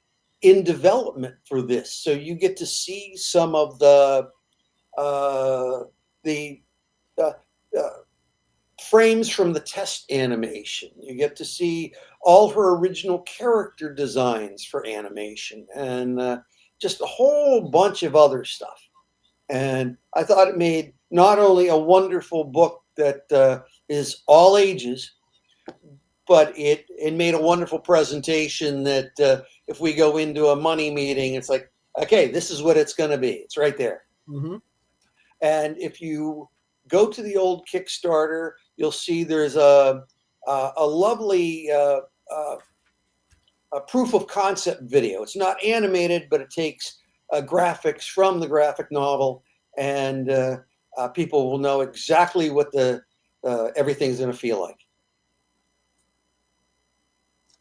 in development for this. So you get to see some of the uh, frames from the test animation. You get to see all her original character designs for animation and just a whole bunch of other stuff. And I thought it made not only a wonderful book that is all ages, but it made a wonderful presentation that if we go into a money meeting, it's like, okay, this is what it's going to be. It's right there. Mm-hmm. And if you go to the old Kickstarter, you'll see there's a lovely a proof of concept video. It's not animated, but it takes graphics from the graphic novel, and people will know exactly what the everything's going to feel like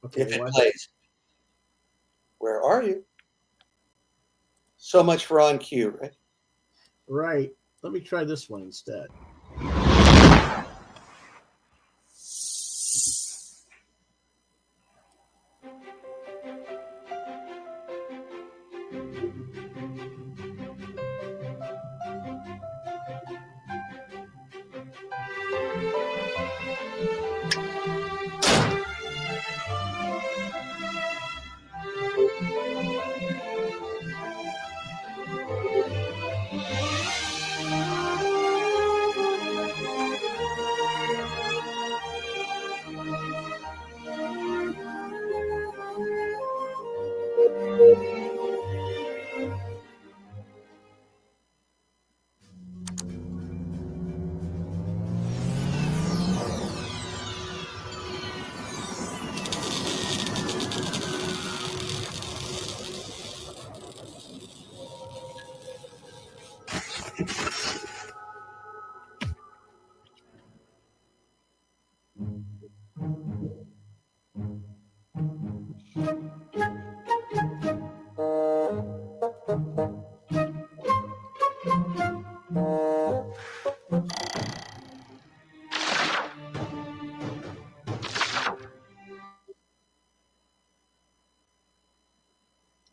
Okay, if it plays. Where are you? So much for On Cue, right? Right. Let me try this one instead.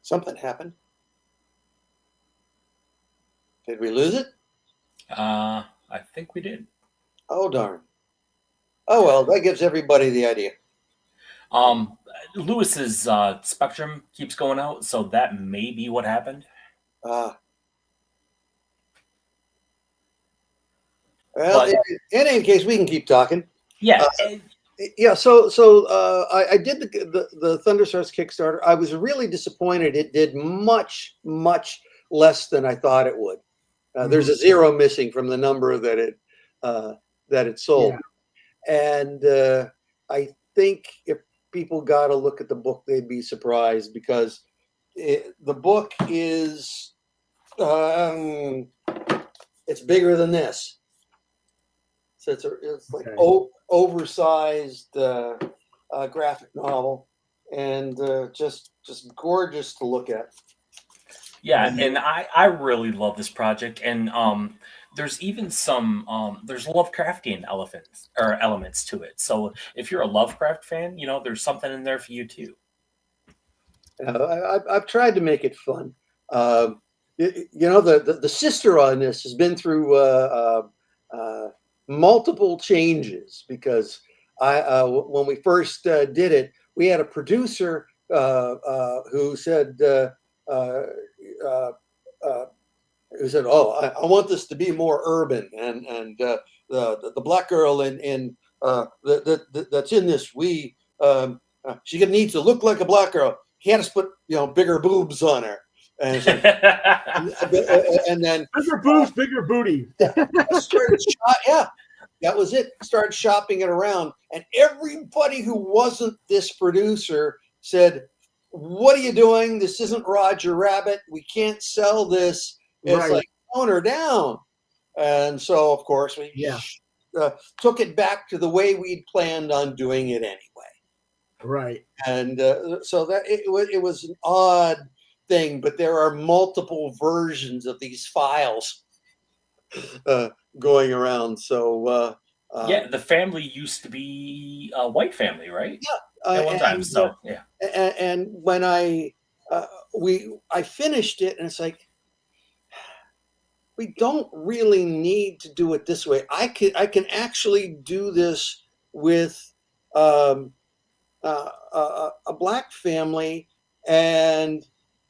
Something happened. Did we lose it? I think we did. Oh, darn. Oh, well, that gives everybody the idea. Lewis's spectrum keeps going out, so that may be what happened. Well, But- in any case, we can keep talking. Yeah. Yeah, so I did the Thunderstars Kickstarter. I was really disappointed. It did much less than I thought it would. There's a zero missing from the number that it sold, and I think if people got to look at the book, they'd be surprised because the book is it's bigger than this. So it's like oversized graphic novel, and just gorgeous to look at. Yeah, and I really love this project, and there's even some there's Lovecraftian elements to it. So if you're a Lovecraft fan, you know there's something in there for you too. I've tried to make it fun. You know, the sister on this has been through multiple changes because when we first did it, we had a producer who said, "Oh, I want this to be more urban, and the black girl that's in this, she needs to look like a black girl. He had us put bigger boobs on her." And it's like, and then bigger boobs, bigger booty. Yeah, that was it. Started shopping it around, and everybody who wasn't this producer said, "What are you doing? This isn't Roger Rabbit. We can't sell this." And It's like, tone her down. And so, of course, we took it back to the way we'd planned on doing it anyway. Right. And so that it was an odd thing, but there are multiple versions of these files going around. So yeah, the family used to be a white family, right? Yeah, at one time. So yeah. And when I finished it, and it's like, we don't really need to do it this way. I can actually do this with a black family, and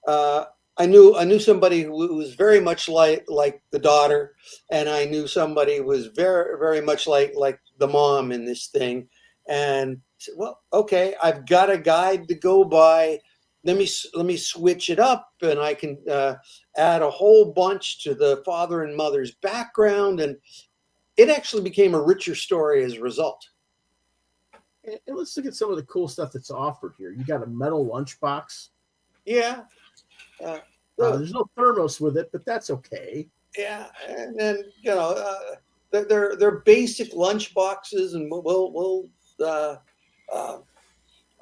I knew somebody who was very much like the daughter, and I knew somebody who was very, very much like the mom in this thing. And I said, well, okay, I've got a guide to go by. Let me switch it up, and I can add a whole bunch to the father and mother's background, and it actually became a richer story as a result. And let's look at some of the cool stuff that's offered here. You got a metal lunchbox. Yeah. There's no thermos with it, but that's okay. Yeah, and then they're basic lunch boxes, and we'll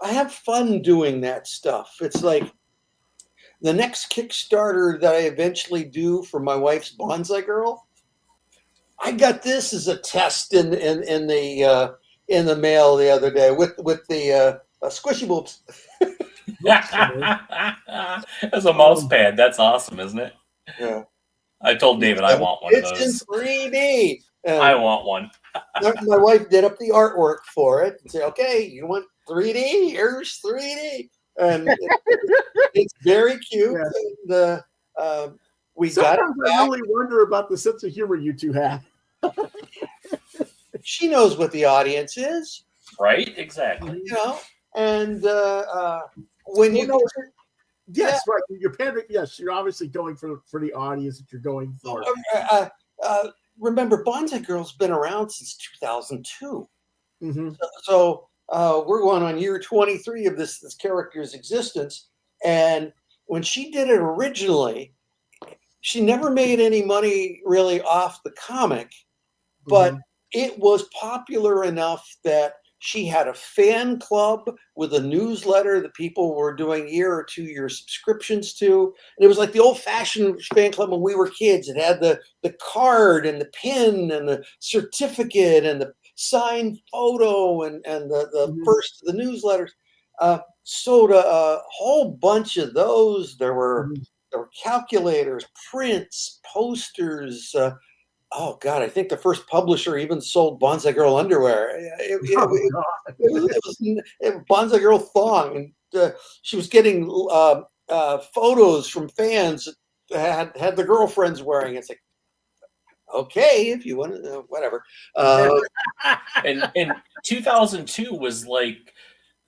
I have fun doing that stuff. It's like the next Kickstarter that I eventually do for my wife's Bonsai Girl. I got this as a test in the mail the other day with the squishy boobs. As a mouse pad, that's awesome, isn't it? Yeah. I told David I want one of those. It's in 3D. I want one. My wife did up the artwork for it and said, "Okay, you want 3D? Here's 3D," and it's very cute. Yeah. And we Sometimes got it. I really wonder about the sense of humor you two have. She knows what the audience is, right? Exactly. And when you know, yes, right. You're pandering. Yes, you're obviously going for the audience that you're going for. Remember, Bonsai Girl's been around since 2002. Mm-hmm. So we're going on year 23 of this character's existence. And when she did it originally, she never made any money really off the comic, but it was popular enough that she had a fan club with a newsletter that people were doing year or 2 year subscriptions to. And it was like the old-fashioned fan club when we were kids. It had the card and the pin and the certificate and the signed photo and the first of the newsletters. Sold a whole bunch of those. There were calculators, prints, posters. Oh God! I think the first publisher even sold Bonsai Girl underwear. It was Bonsai Girl thong, and she was getting photos from fans that had the girlfriends wearing it. It's like, okay, if you want to, whatever. And 2002 was like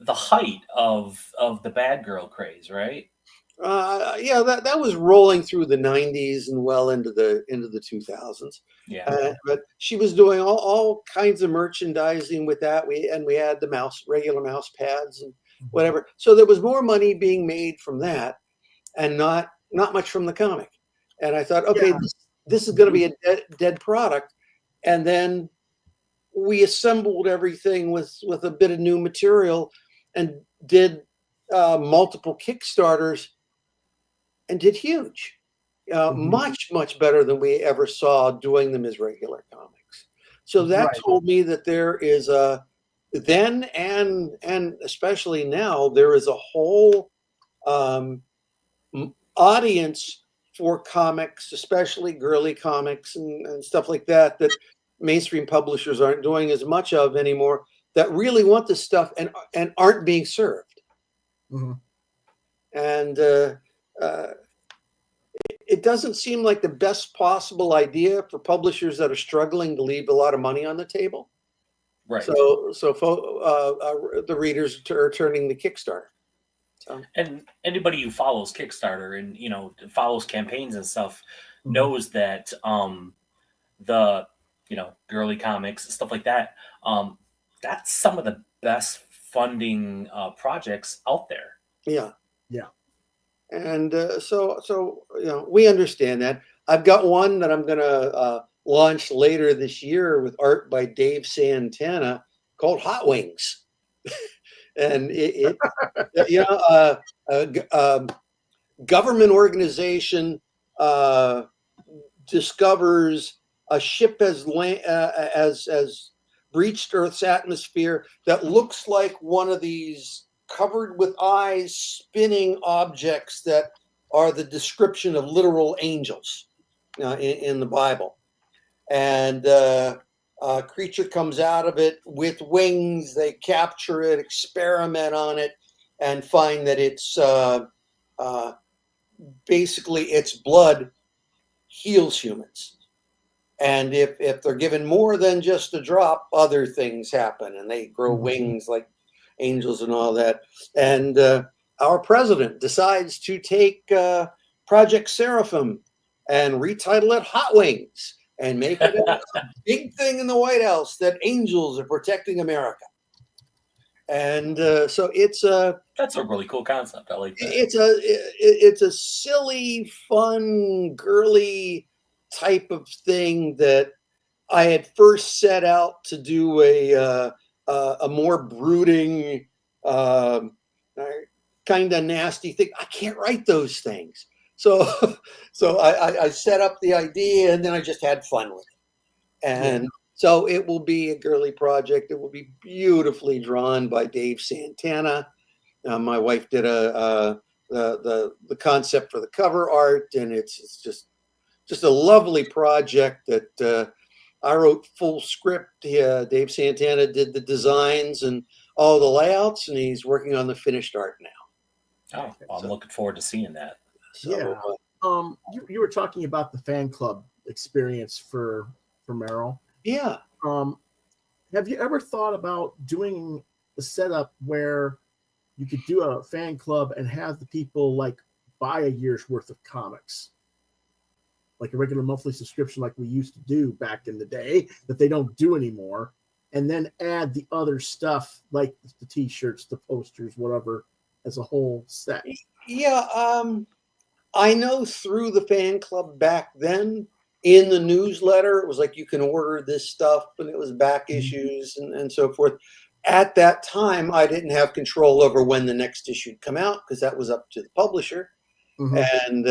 the height of the bad girl craze, right? Yeah, that was rolling through the 90s and well into the 2000s. Yeah, but she was doing all kinds of merchandising with that. We had the regular mouse pads and whatever. So there was more money being made from that, and not much from the comic. And I thought, okay, this is going to be a dead product. And then we assembled everything with a bit of new material, and did multiple Kickstarters. And did huge, much better than we ever saw doing them as regular comics. So that told me that there is then and especially now, there is a whole audience for comics, especially girly comics and stuff like that mainstream publishers aren't doing as much of anymore. that really want this stuff and aren't being served. Mm-hmm. And it doesn't seem like the best possible idea for publishers that are struggling to leave a lot of money on the table. Right. So the readers are turning to Kickstarter. So. And anybody who follows Kickstarter and follows campaigns and stuff knows that the girly comics, stuff like that, that's some of the best funding projects out there. Yeah. And so we understand that. I've got one that I'm going to launch later this year with art by Dave Santana called Hot Wings. And government organization discovers a ship has breached Earth's atmosphere that looks like one of these covered with eyes spinning objects that are the description of literal angels in the Bible. And a creature comes out of it with wings. They capture it, experiment on it, and find that it's basically its blood heals humans. And if they're given more than just a drop, other things happen, and they grow wings like angels and all that. And our president decides to take Project Seraphim and retitle it Hot Wings and make it a big thing in the White House that angels are protecting America. And so that's a really cool concept. I like that. It's a silly, fun, girly type of thing that I had first set out to do a more brooding, kind of nasty thing. I can't write those things. So I set up the idea and then I just had fun with it. And so it will be a girly project. It will be beautifully drawn by Dave Santana. My wife did the concept for the cover art, and it's just a lovely project that I wrote full script. Dave Santana did the designs and all the layouts, and he's working on the finished art now. Oh, well, I'm looking forward to seeing that. So, you were talking about the fan club experience for Merrill. Yeah. Have you ever thought about doing a setup where you could do a fan club and have the people like buy a year's worth of comics, like a regular monthly subscription, like we used to do back in the day that they don't do anymore, and then add the other stuff like the T-shirts, the posters, whatever, as a whole set? Yeah. I know through the fan club back then, in the newsletter, it was like you can order this stuff, and it was back issues and so forth. At that time, I didn't have control over when the next issue would come out because that was up to the publisher. And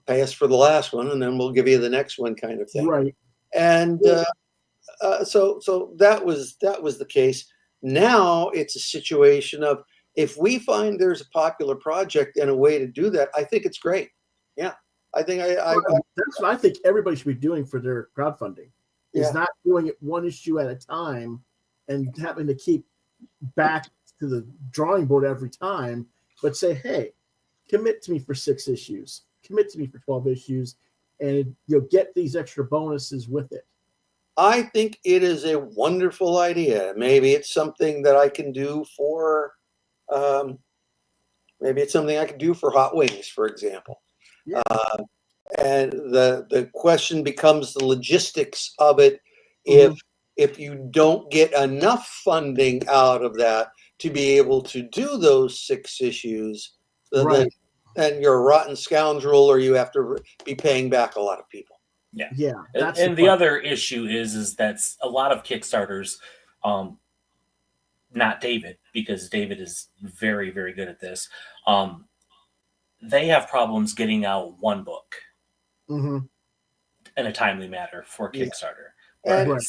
pay us for the last one, and then we'll give you the next one, kind of thing. Right. And so that was the case. Now it's a situation of, if we find there's a popular project and a way to do that, I think it's great. Yeah. I think that's what I think everybody should be doing for their crowdfunding. Is not doing it one issue at a time and having to keep back to the drawing board every time, but say, hey, commit to me for 6 issues, commit to me for 12 issues, and you'll get these extra bonuses with it. I think it is a wonderful idea. Maybe it's something that I can do for Hot Wings, for example. Yeah. And the question becomes the logistics of it. If you don't get enough funding out of that to be able to do those 6 issues, then you're a rotten scoundrel, or you have to be paying back a lot of people. Yeah. And the other issue is that a lot of Kickstarters, not David, because David is very, very good at this. They have problems getting out one book in a timely manner for Kickstarter. And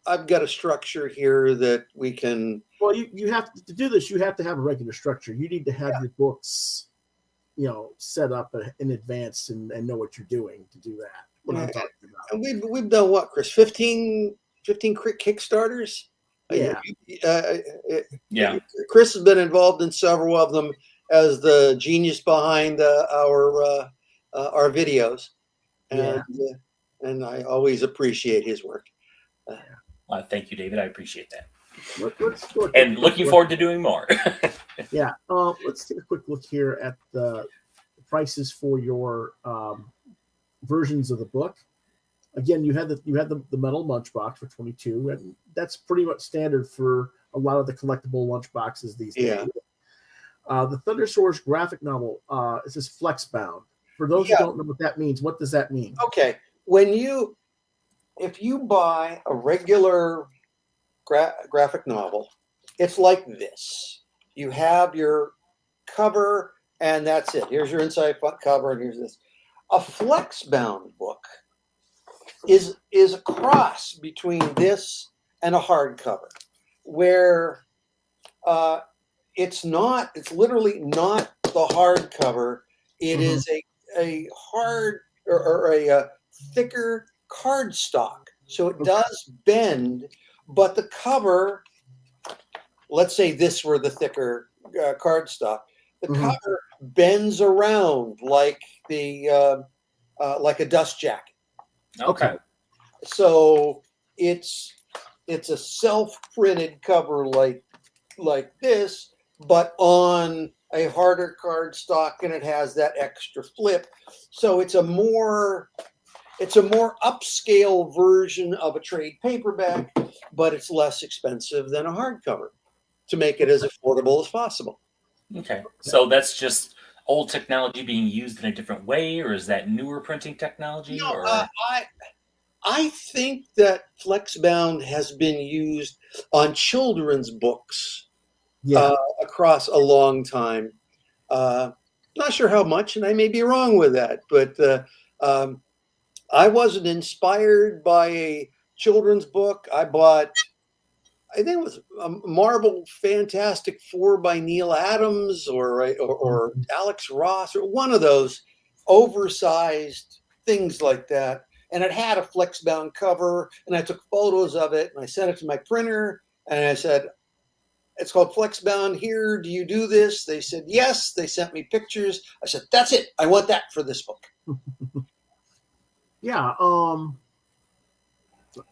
I've got a structure here that we can. Well, you have to do this. You have to have a regular structure. You need to have your books, set up in advance and know what you're doing to do that. What I'm talking about. And we've done what, Chris? 15 15 Kickstarters. Yeah. Yeah. Chris has been involved in several of them as the genius behind our videos, and and I always appreciate his work. Thank you, David. I appreciate that. Let's go and looking forward to doing more. Yeah. Let's take a quick look here at the prices for your versions of the book. Again, you had the metal lunchbox for $22, and that's pretty much standard for a lot of the collectible lunchboxes these days. The Thunder Source graphic novel is this flex bound. For those who don't know what that means, what does that mean? Okay, if you buy a regular graphic novel, it's like this. You have your cover, and that's it. Here's your inside cover, and here's this. A flex bound book is a cross between this and a hardcover, where it's literally not the hardcover. It is a hard or a thicker cardstock, so it does bend, but the cover, let's say this were the thicker cardstock, the cover bends around like a dust jacket. Okay. So it's a self-printed cover like this, but on a harder cardstock, and it has that extra flip. So it's a more upscale version of a trade paperback, but it's less expensive than a hardcover to make it as affordable as possible. Okay. So that's just old technology being used in a different way, or is that newer printing technology? No, or I think that FlexBound has been used on children's books across a long time. Not sure how much, and I may be wrong with that, but I wasn't inspired by a children's book. I bought, I think it was a Marvel Fantastic Four by Neil Adams or Alex Ross, or one of those oversized things like that. And it had a FlexBound cover, and I took photos of it, and I sent it to my printer, and I said, it's called FlexBound here. Do you do this? They said, yes. They sent me pictures. I said, that's it. I want that for this book. Yeah.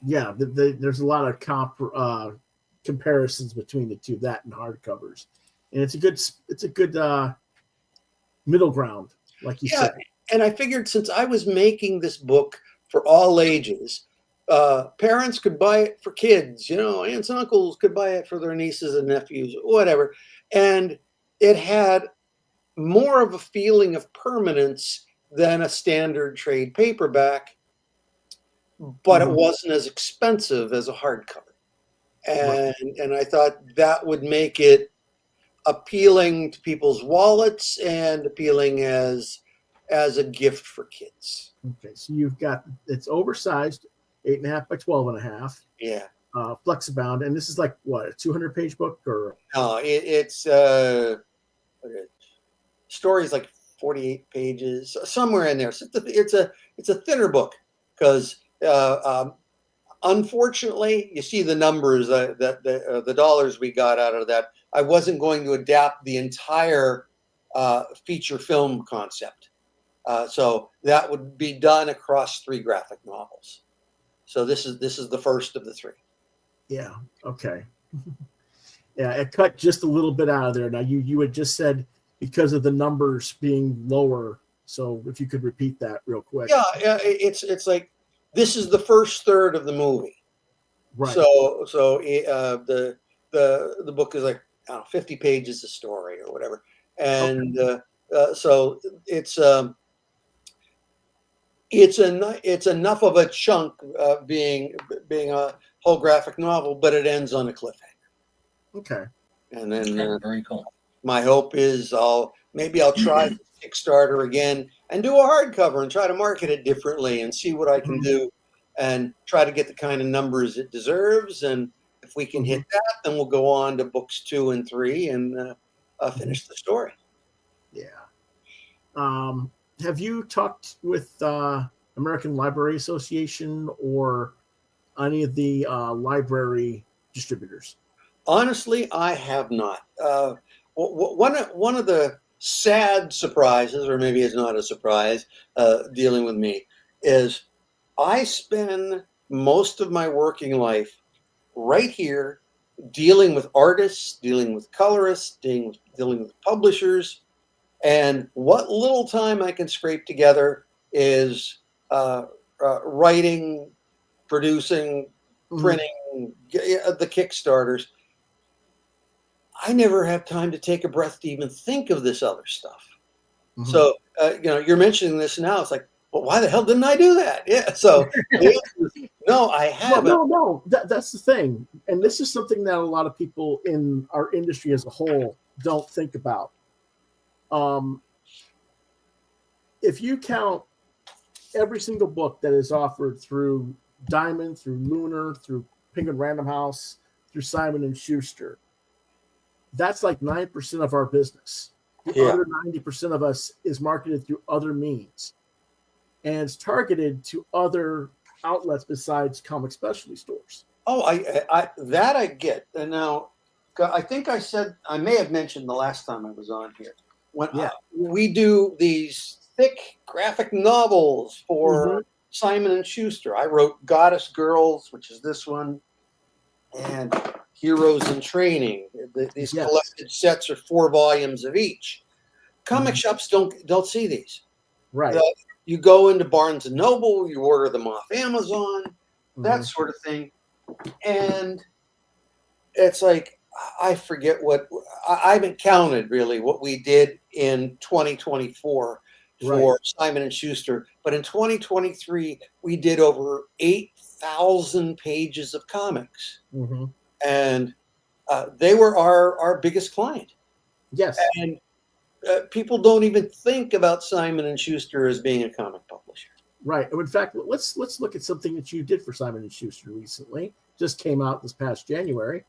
There's a lot of comparisons between the two, that and hardcovers, and it's a good middle ground, like you said. And I figured, since I was making this book for all ages, parents could buy it for kids, aunts and uncles could buy it for their nieces and nephews, whatever, and it had more of a feeling of permanence than a standard trade paperback, but it wasn't as expensive as a hardcover. And I thought that would make it appealing to people's wallets and appealing as a gift for kids. Okay, so it's oversized, 8.5 by 12.5. Yeah. FlexBound, and this is like what, a 200-page book, or? No, it's stories like 48 pages, somewhere in there. So it's a thinner book because unfortunately, you see the numbers that the dollars we got out of that. I wasn't going to adapt the entire feature film concept, so that would be done across 3 graphic novels. So this is the first of the 3. Yeah. Okay. Yeah, it cut just a little bit out of there. Now you had just said because of the numbers being lower. So if you could repeat that real quick. Yeah, it's like this is the first third of the movie. Right. So the book is like, I don't know, 50 pages of story or whatever, and so it's enough of a chunk being a whole graphic novel, but it ends on a cliffhanger. Okay. And then very cool. My hope is I'll try Kickstarter again and do a hardcover and try to market it differently and see what I can do and try to get the kind of numbers it deserves. And if we can hit that, then we'll go on to books 2 and 3 and finish the story. Yeah. Have you talked with American Library Association or any of the library distributors? Honestly, I have not. One of the sad surprises, or maybe it's not a surprise, dealing with me, is I spend most of my working life right here dealing with artists, dealing with colorists, dealing with publishers, and what little time I can scrape together is writing, producing, printing, the Kickstarters. I never have time to take a breath to even think of this other stuff. So, you're mentioning this now. It's like, well, why the hell didn't I do that? Yeah. So, no, I haven't. No. That's the thing. And this is something that a lot of people in our industry as a whole don't think about. If you count every single book that is offered through Diamond, through Lunar, through Penguin Random House, through Simon and Schuster, that's like 9% of our business. The other 90% of us is marketed through other means, and it's targeted to other outlets besides comic specialty stores. Oh, I get. And now, I think I may have mentioned the last time I was on here, when we do these thick graphic novels for Simon and Schuster. I wrote Goddess Girls, which is this one, and Heroes in Training. These collected sets are 4 volumes of each. Comic shops don't see these. Right. You go into Barnes and Noble, you order them off Amazon, that sort of thing, and it's like, I forget I haven't counted really what we did in 2024 for Simon and Schuster, but in 2023 we did over 8,000 pages of comics, and they were our biggest client. Yes, and people don't even think about Simon and Schuster as being a comic publisher. Right. In fact, let's look at something that you did for Simon and Schuster recently. Just came out this past January,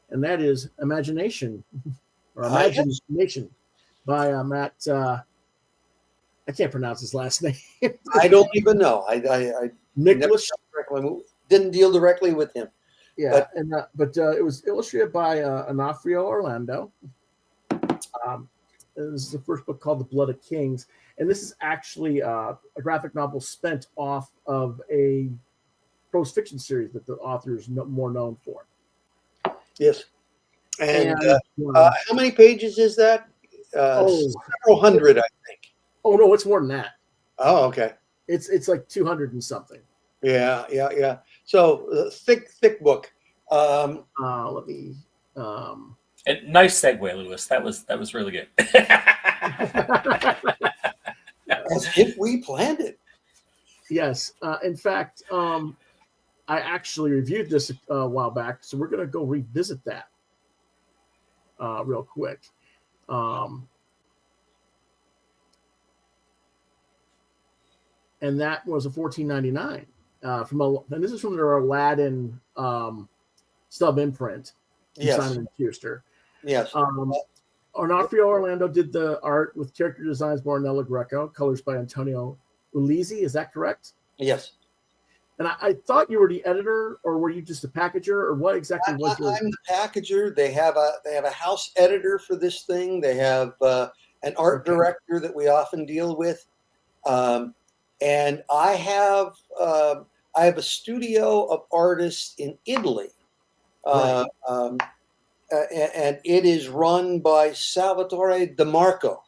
and that is Imagination, or Imagination, by Matt. I can't pronounce his last name. I don't even know. I Nicholas didn't deal directly with him. Yeah, but it was illustrated by Onofrio Orlando. This is the first book called The Blood of Kings, and this is actually a graphic novel spent off of a prose fiction series that the author is more known for. Yes. And how many pages is that? Several hundred, I think. Oh no, it's more than that. Oh, okay. It's like 200 and something. Yeah. So thick book. Let me. And nice segue, Lewis. That was really good. As if we planned it. Yes. In fact, I actually reviewed this a while back, so we're going to go revisit that real quick. And that was a $14.99 and this is from their Aladdin stub imprint. Yes. Simon and Schuster. Yes. Onofrio Orlando did the art with character designs by Ornella Greco, colors by Antonio Ulizzi. Is that correct? Yes. And I thought you were the editor, or were you just a packager, or what exactly was it? I'm the packager. They have a house editor for this thing. They have an art director that we often deal with, and I have a studio of artists in Italy. And it is run by Salvatore DeMarco,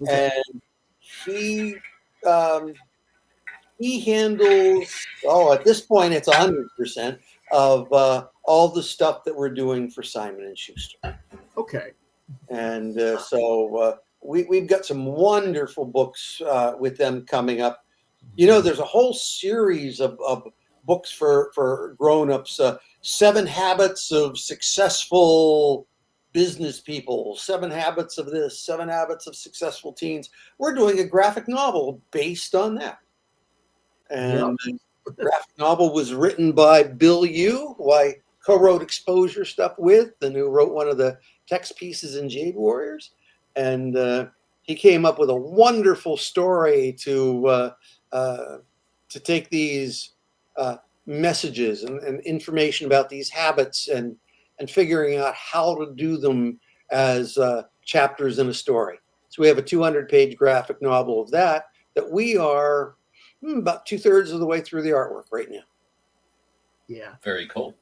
and he handles, at this point it's 100% of all the stuff that we're doing for Simon and Schuster. Okay. And so we've got some wonderful books with them coming up. There's a whole series of books for grown-ups, 7 Habits of Successful Business People, 7 Habits of this, 7 Habits of Successful Teens. We're doing a graphic novel based on that. And the graphic novel was written by Bill Yu, who I co-wrote exposure stuff with, and who wrote one of the text pieces in Jade Warriors. And he came up with a wonderful story to take these messages and information about these habits and figuring out how to do them as chapters in a story. So we have a 200-page graphic novel of that we are about 2/3 of the way through the artwork right now. Yeah. Very cool.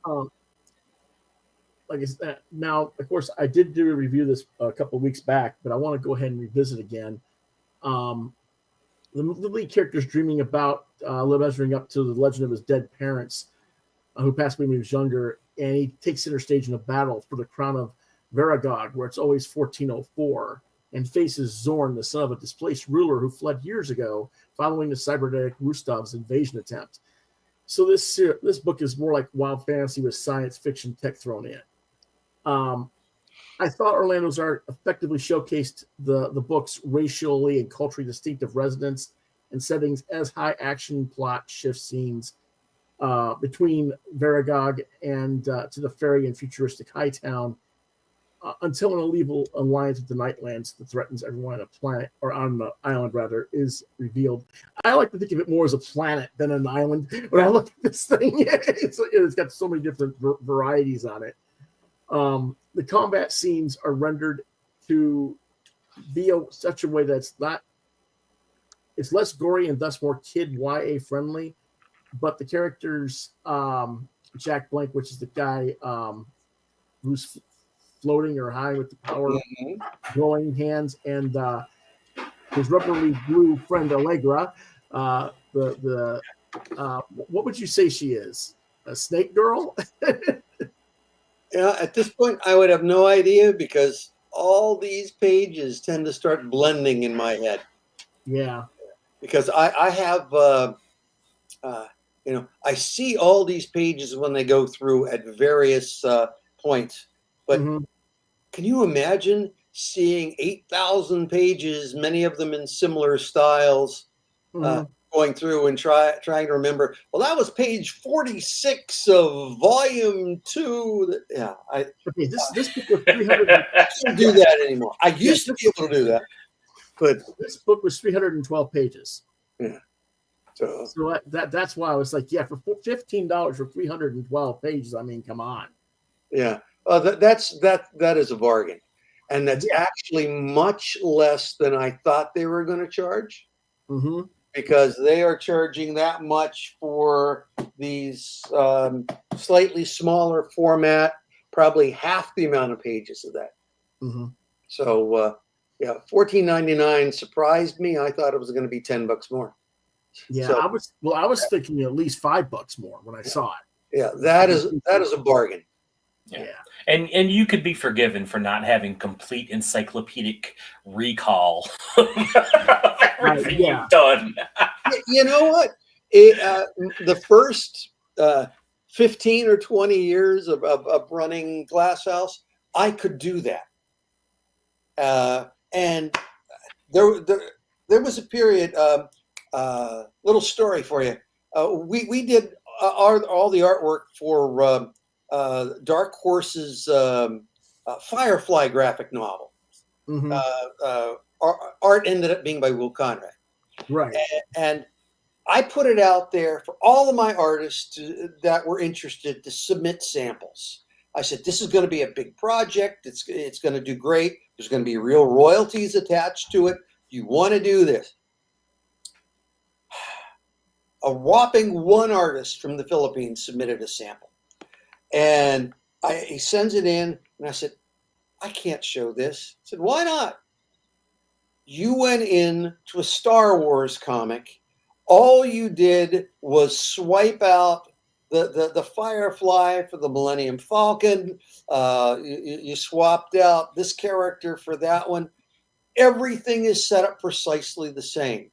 Like I said, now, of course, I did do a review this a couple of weeks back, but I want to go ahead and revisit again. The lead character is dreaming about measuring up to the legend of his dead parents, who passed away when he was younger, and he takes center stage in a battle for the crown of Veragog, where it's always 1404, and faces Zorn, the son of a displaced ruler who fled years ago following the cybernetic Rustav's invasion attempt. So this book is more like wild fantasy with science fiction tech thrown in. I thought Orlando's art effectively showcased the book's racially and culturally distinctive residents and settings as high action plot shift scenes between Veragog and to the fairy and futuristic Hightown until an evil alliance with the Nightlands that threatens everyone on a planet, or on the island rather, is revealed. I like to think of it more as a planet than an island. When I look at this thing, it's got so many different varieties on it. The combat scenes are rendered to be such a way that it's less gory and thus more kid YA friendly. But the characters, Jack Blank, which is the guy who's floating or high with the power glowing hands, and his rubbery blue friend Allegra, what would you say she is? A snake girl? Yeah, at this point, I would have no idea because all these pages tend to start blending in my head. Yeah. Because I have, I see all these pages when they go through at various points. But can you imagine seeing 8,000 pages, many of them in similar styles, going through and trying to remember, well, that was page 46 of volume 2. Yeah, this book was 300. I can't do that anymore. I used to be able to do that, but this book was 312 pages. Yeah. So that's why I was like, yeah, for $15 for 312 pages. I mean, come on. Yeah, that is a bargain, and that's actually much less than I thought they were going to charge. Because they are charging that much for these slightly smaller format, probably half the amount of pages of that. So, yeah, $14.99 surprised me. I thought it was going to be $10 more. Yeah, so, I was thinking at least $5 more when I saw it. Yeah, that is a bargain. Yeah. And you could be forgiven for not having complete encyclopedic recall of everything you've done. You know what? The first 15 or 20 years of running Glass House, I could do that. And there was a period, little story for you. We did all the artwork for Dark Horse's Firefly graphic novel. Art ended up being by Will Conrad. Right. And I put it out there for all of my artists that were interested to submit samples. I said, this is going to be a big project. It's going to do great. There's going to be real royalties attached to it. You want to do this. A whopping one artist from the Philippines submitted a sample. And he sends it in, and I said, I can't show this. I said, why not? You went in to a Star Wars comic. All you did was swipe out the Firefly for the Millennium Falcon. You swapped out this character for that one. Everything is set up precisely the same.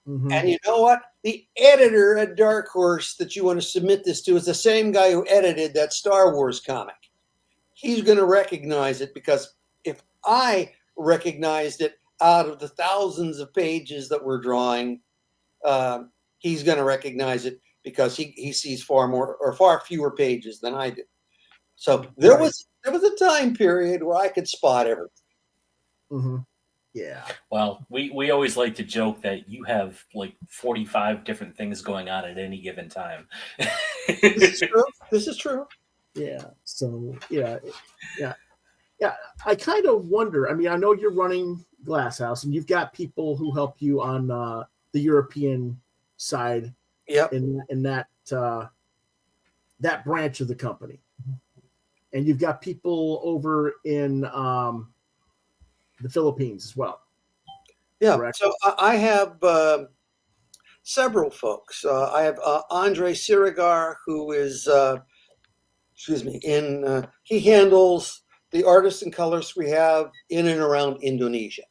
And you know what? The editor at Dark Horse that you want to submit this to is the same guy who edited that Star Wars comic. He's going to recognize it because if I recognized it out of the thousands of pages that we're drawing, he's going to recognize it because he sees far fewer pages than I do. So there was a time period where I could spot everything. Yeah. Well, we always like to joke that you have like 45 different things going on at any given time. This is true. This is true. Yeah. So yeah. Yeah. I kind of wonder. I mean, I know you're running Glass House, and you've got people who help you on the European side Yep. in that that branch of the company, and you've got people over in the Philippines as well. Yeah. Correct. So I have several folks. I have Andre Sirigar, who is, excuse me, he handles the artists and colors we have in and around Indonesia.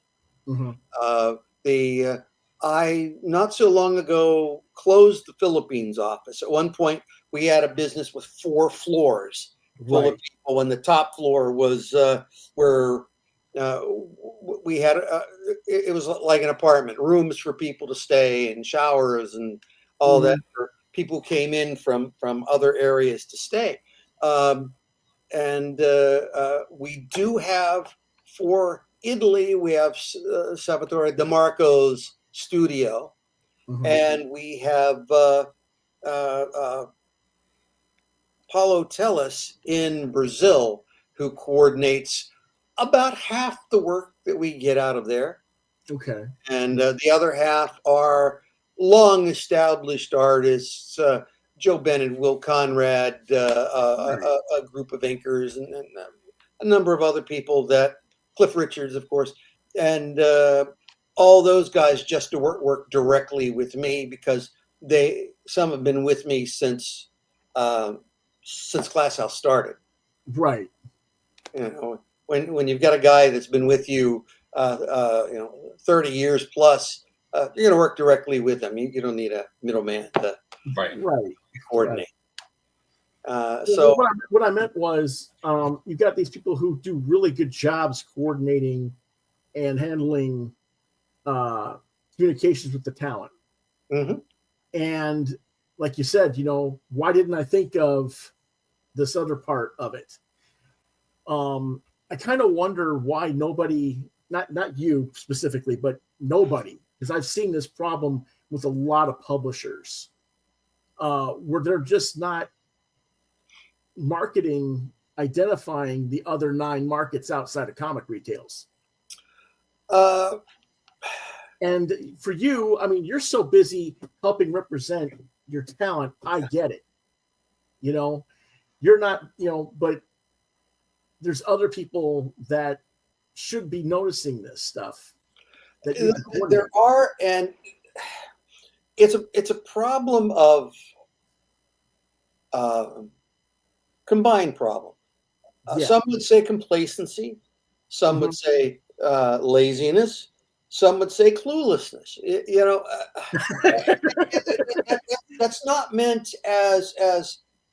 Mm-hmm. I not so long ago closed the Philippines office. At one point, we had a business with 4 floors full of people, and the top floor was where we had. It was like an apartment, rooms for people to stay, and showers, and all that for people who came in from other areas to stay. And we do have for Italy, we have Salvatore De Marco's studio, and we have Paulo Tellis in Brazil, who coordinates about half the work that we get out of there. Okay. And the other half are long established artists, Joe Bennett, Will Conrad, a group of inkers, and a number of other people, that Cliff Richards, of course, and all those guys just to work directly with me, because some have been with me since Glass House started. Right. You know, when you've got a guy that's been with you, 30 years plus, you're going to work directly with them. You don't need a middleman to coordinate. So what I meant was, you've got these people who do really good jobs coordinating and handling communications with the talent. Mm-hmm. And like you said, why didn't I think of this other part of it? I kind of wonder why nobody, not you specifically, but nobody, because I've seen this problem with a lot of publishers, where they're just not identifying the other 9 markets outside of comic retails. And for you, I mean, you're so busy helping represent your talent. I get it. You're not, but there's other people that should be noticing this stuff. There are, and it's a problem of combined problem. Some would say complacency. Some would say laziness. Some would say cluelessness. That's not meant as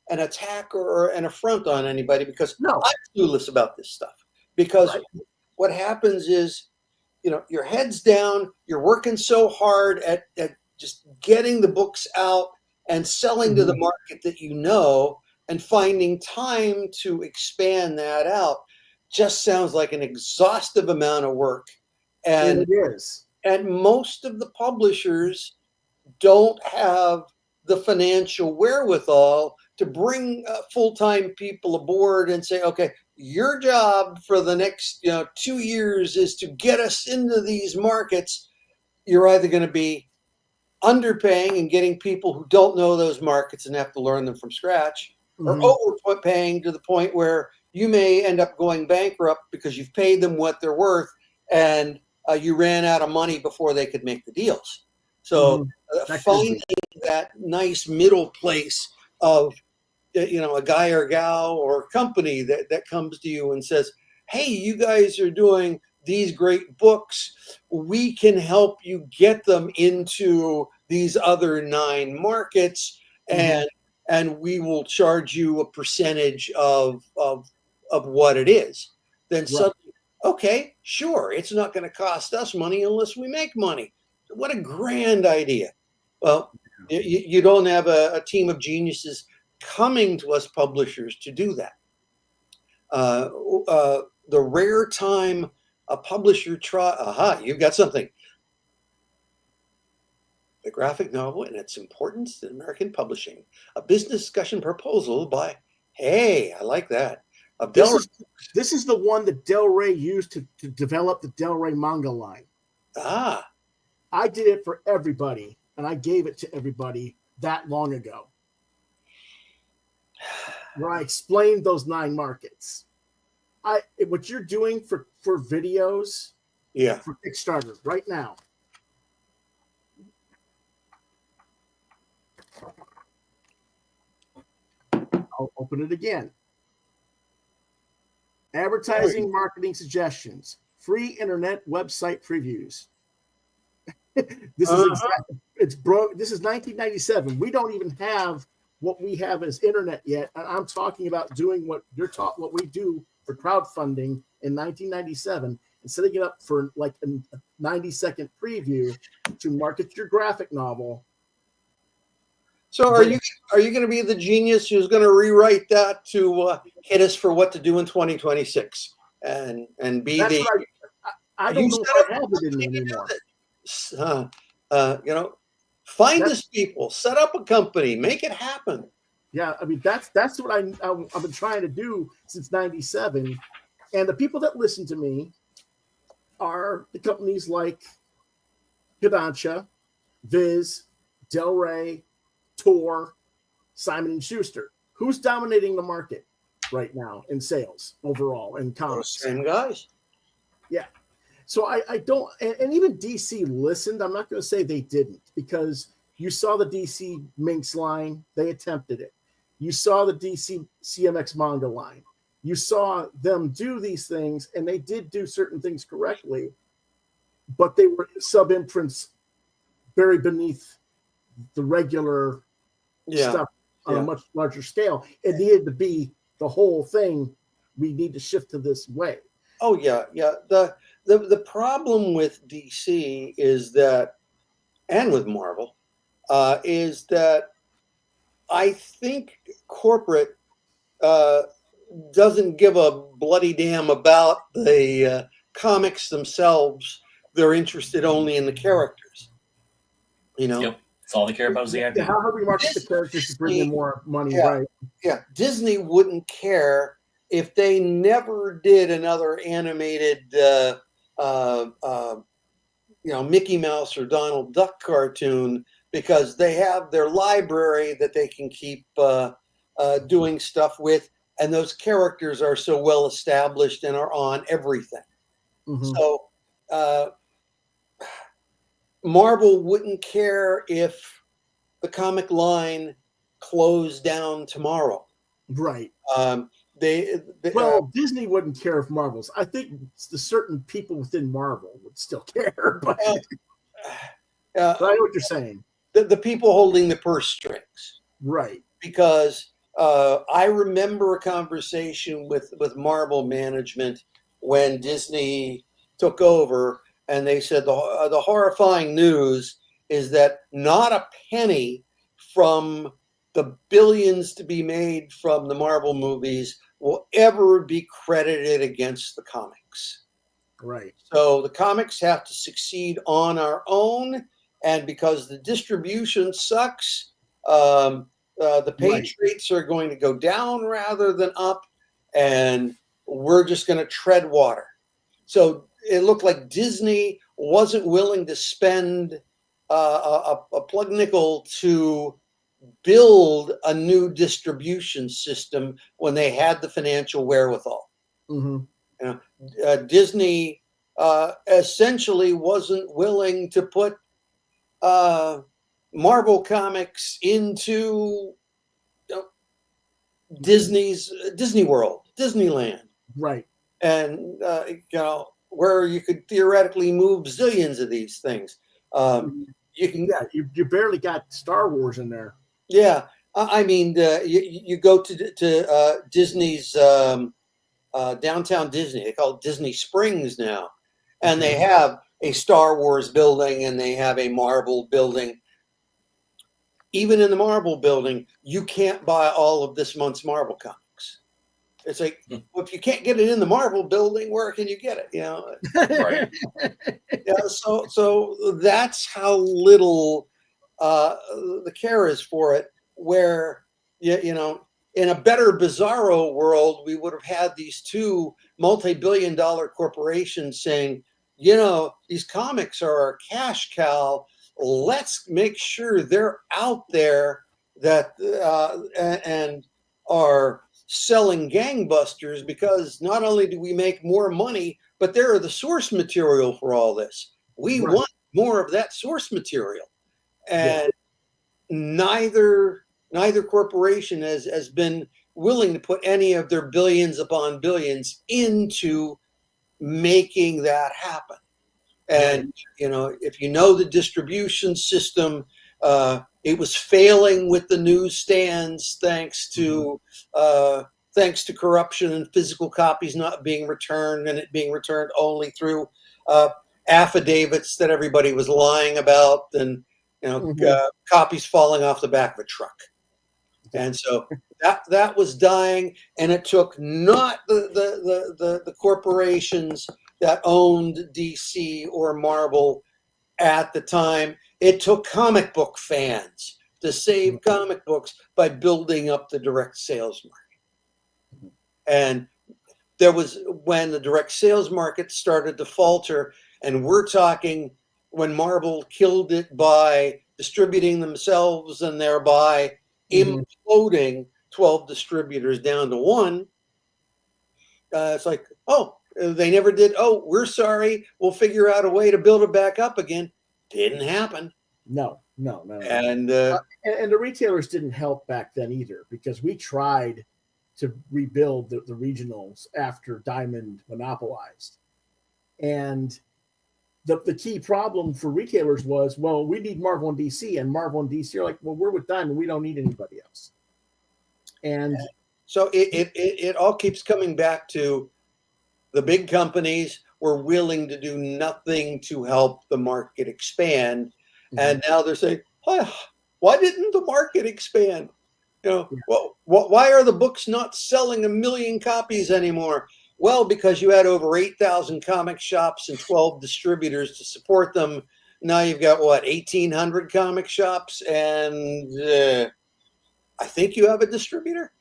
an attack or an affront on anybody, because I'm clueless about this stuff. Because what happens is, your head's down, you're working so hard at just getting the books out and selling to the market that and finding time to expand that out just sounds like an exhaustive amount of work. And it is. And most of the publishers don't have the financial wherewithal to bring full-time people aboard and say, okay, your job for the next 2 years is to get us into these markets. You're either going to be underpaying and getting people who don't know those markets and have to learn them from scratch, or overpaying to the point where you may end up going bankrupt because you've paid them what they're worth, and you ran out of money before they could make the deals. So finding that nice middle place of, a guy or gal or company that comes to you and says, hey, you guys are doing these great books. We can help you get them into these other 9 markets, and we will charge you a percentage of what it is. Then suddenly, okay, sure, it's not going to cost us money unless we make money. What a grand idea. Well, you don't have a team of geniuses coming to us publishers to do that. The rare time a publisher try. Aha, you've got something. The graphic novel and its importance in American publishing. A business discussion proposal by, hey, I like that. Of This is the one that Del Rey used to develop the Del Rey manga line. Ah. I did it for everybody, and I gave it to everybody that long ago, where I explained those 9 markets. What you're doing for videos, yeah, for Kickstarter right now. I'll open it again. Advertising, marketing suggestions, free internet website previews. This is exactly, it's broke. This is 1997. We don't even have what we have as internet yet. And I'm talking about doing what you're taught, what we do for crowdfunding in 1997, and setting it up for like a 90-second preview to market your graphic novel. So are you going to be the genius who's going to rewrite that to hit us for what to do in 2026 and be That's the? what I don't know if I have it in me anymore. Find us people, set up a company, make it happen. Yeah, I mean that's what I've been trying to do since '97, and the people that listen to me are the companies like Kodansha, Viz, Del Rey, Tor, Simon & Schuster. Who's dominating the market right now in sales overall in comics? Same guys. Yeah. So I don't, and even DC listened. I'm not going to say they didn't, because you saw the DC Minx line. They attempted it. You saw the DC CMX manga line. You saw them do these things, and they did do certain things correctly, but they were sub-imprints buried beneath the regular stuff on a much larger scale. It needed to be the whole thing. We need to shift to this way. Oh yeah. The problem with DC is that, and with Marvel, is that I think corporate doesn't give a bloody damn about the comics themselves. They're interested only in the characters. You know. Yep. That's all they care about is the IP. How we market the characters to bring in more money, right? Yeah. Disney wouldn't care if they never did another animated, Mickey Mouse or Donald Duck cartoon, because they have their library that they can keep doing stuff with, and those characters are so well established and are on everything. Mm-hmm. So Marvel wouldn't care if the comic line closed down tomorrow. Right. Well, Disney wouldn't care if Marvel's. I think the certain people within Marvel would still care, but I know what you're saying. The people holding the purse strings, right? Because I remember a conversation with Marvel management when Disney took over, and they said the horrifying news is that not a penny from the billions to be made from the Marvel movies will ever be credited against the comics. Right. So the comics have to succeed on our own, and because the distribution sucks, the page rates are going to go down rather than up, and we're just going to tread water. So it looked like Disney wasn't willing to spend a plug nickel to build a new distribution system when they had the financial wherewithal. Mm-hmm. Disney essentially wasn't willing to put Marvel Comics into Disney World, Disneyland, right? And where you could theoretically move zillions of these things. You barely got Star Wars in there. Yeah, I mean, you go to Disney's downtown Disney. They call it Disney Springs now, and they have a Star Wars building and they have a Marvel building. Even in the Marvel building, you can't buy all of this month's Marvel comics. It's like, well, if you can't get it in the Marvel building, where can you get it? You know, Right. yeah. So that's how little the care is for it. Where you know, in a better Bizarro world, we would have had these two multi-billion-dollar corporations saying, you know, these comics are our cash cow. Let's make sure they're out there that and are selling gangbusters, because not only do we make more money, but they're the source material for all this. We Right. want more of that source material, Yeah. and neither corporation has been willing to put any of their billions upon billions into making that happen. And you know, if you know the distribution system, it was failing with the newsstands thanks to corruption and physical copies not being returned, and it being returned only through affidavits that everybody was lying about, and you know, copies falling off the back of a truck. And so that was dying, and it took not the corporations that owned DC or Marvel at the time. It took comic book fans to save comic books by building up the direct sales market. And there was when the direct sales market started to falter, and we're talking when Marvel killed it by distributing themselves and thereby imploding 12 distributors down to one. It's like, oh, they never did. Oh, we're sorry. We'll figure out a way to build it back up again. Didn't happen. No. And And the retailers didn't help back then either, because we tried to rebuild the regionals after Diamond monopolized. And the key problem for retailers was, well, we need Marvel and DC, and Marvel and DC are like, well, we're with Diamond. We don't need anybody else. And so it all keeps coming back to the big companies were willing to do nothing to help the market expand. And now they're saying, oh, why didn't the market expand? You know, well, why are the books not selling 1 million copies anymore? Well, because you had over 8,000 comic shops and 12 distributors to support them. Now you've got, what, 1,800 comic shops, and I think you have a distributor.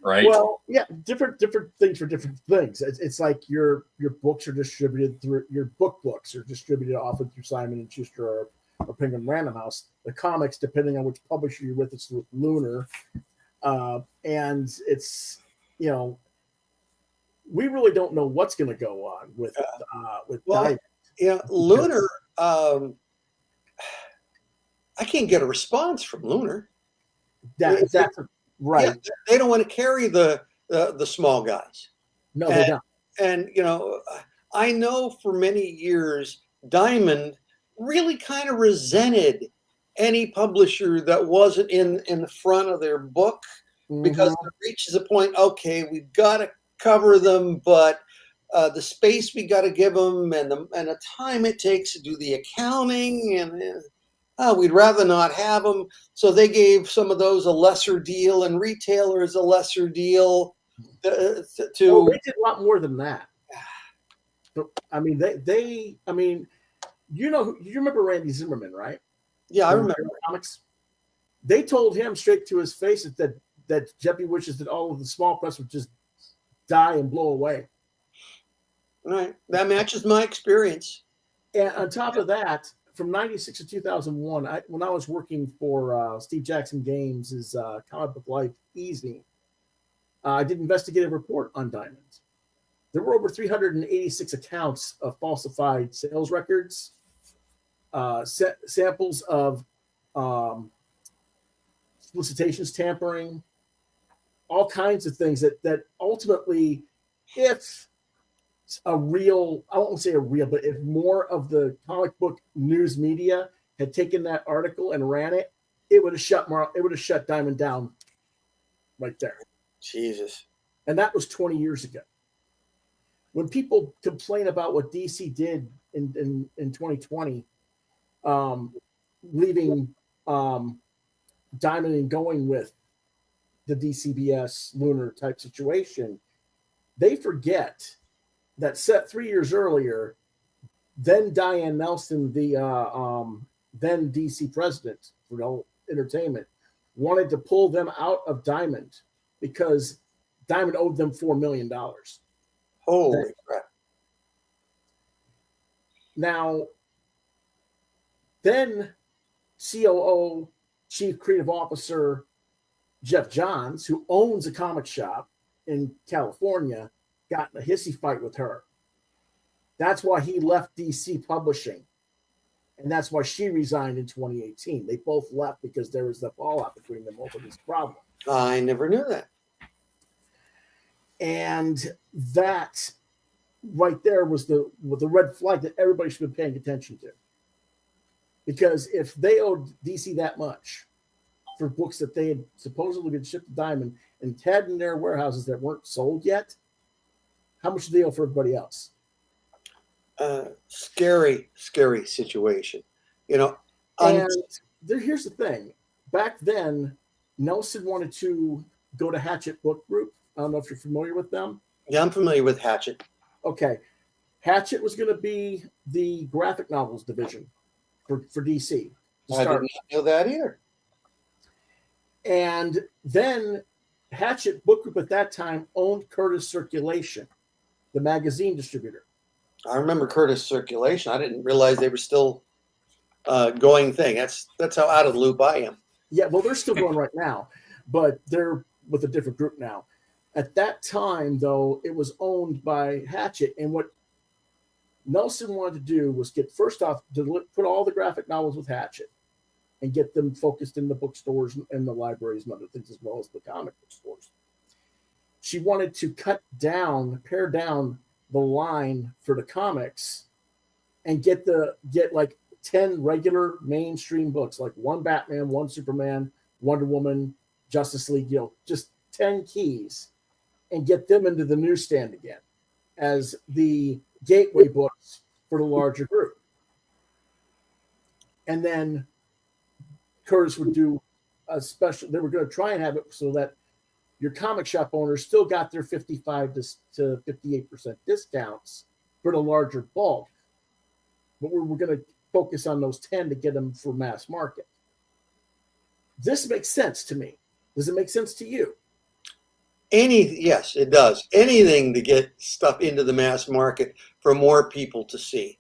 Right. Well, yeah, different things for different things. It's like your books are distributed through your books are distributed often through Simon and Schuster or Penguin Random House. The comics, depending on which publisher you're with, it's with Lunar, and it's, you know, we really don't know what's going to go on with Diamond. Yeah, Lunar. I can't get a response from Lunar. That's right. Yeah, they don't want to carry the small guys. No, they don't. And you know, I know for many years Diamond really kind of resented any publisher that wasn't in the front of their book, because it reaches a point, okay, we've got to cover them, but the space we got to give them, and the time it takes to do the accounting, and we'd rather not have them. So they gave some of those a lesser deal, and retailers a lesser deal. Well, they did a lot more than that. I mean, you remember Randy Zimmerman, right? Yeah, I remember. Comics. They told him straight to his face that Jeppy wishes that all of the small press would just die and blow away. All right, that matches my experience. And on top of that, from 96 to 2001, when I was working for Steve Jackson Games' Comic Book Life easy, I did an investigative report on Diamond. There were over 386 accounts of falsified sales records, samples of solicitations tampering, all kinds of things that ultimately, if I won't say a real, but if more of the comic book news media had taken that article and ran it, it would have shut Diamond down right there. Jesus. And that was 20 years ago. When people complain about what DC did in 2020, leaving Diamond and going with the DCBS Lunar type situation, they forget that set 3 years earlier, then Diane Nelson, the then DC president for entertainment, wanted to pull them out of Diamond because Diamond owed them $4 million. Holy crap. Now, then COO, Chief Creative Officer Jeff Johns, who owns a comic shop in California, got in a hissy fight with her. That's why he left DC Publishing. And that's why she resigned in 2018. They both left because there was the fallout between them over this problem. I never knew that. And that right there was the red flag that everybody should be paying attention to. Because if they owed DC that much for books that they had supposedly been shipped to Diamond and had in their warehouses that weren't sold yet, how much do they owe for everybody else? Scary situation. And here's the thing. Back then, Nelson wanted to go to Hachette Book Group. I don't know if you're familiar with them. Yeah, I'm familiar with Hachette. Okay. Hachette was going to be the graphic novels division for DC. I didn't know that either. And then Hachette Book Group at that time owned Curtis Circulation, the magazine distributor. I remember Curtis Circulation. I didn't realize they were still going thing. That's how out of the loop I am. Yeah, well, they're still going right now, but they're with a different group now. At that time, though, it was owned by Hachette, and what Nelson wanted to do was first off, put all the graphic novels with Hachette and get them focused in the bookstores and the libraries and other things, as well as the comic book stores. She wanted to pare down the line for the comics and get like 10 regular mainstream books, like one Batman, one Superman, Wonder Woman, Justice League, just 10 keys, and get them into the newsstand again as the gateway books for the larger group. And then Curtis would do a special, they were going to try and have it so that your comic shop owners still got their 55 to 58% discounts for the larger bulk. But we're going to focus on those 10 to get them for mass market. This makes sense to me. Does it make sense to you? Yes, it does. Anything to get stuff into the mass market for more people to see,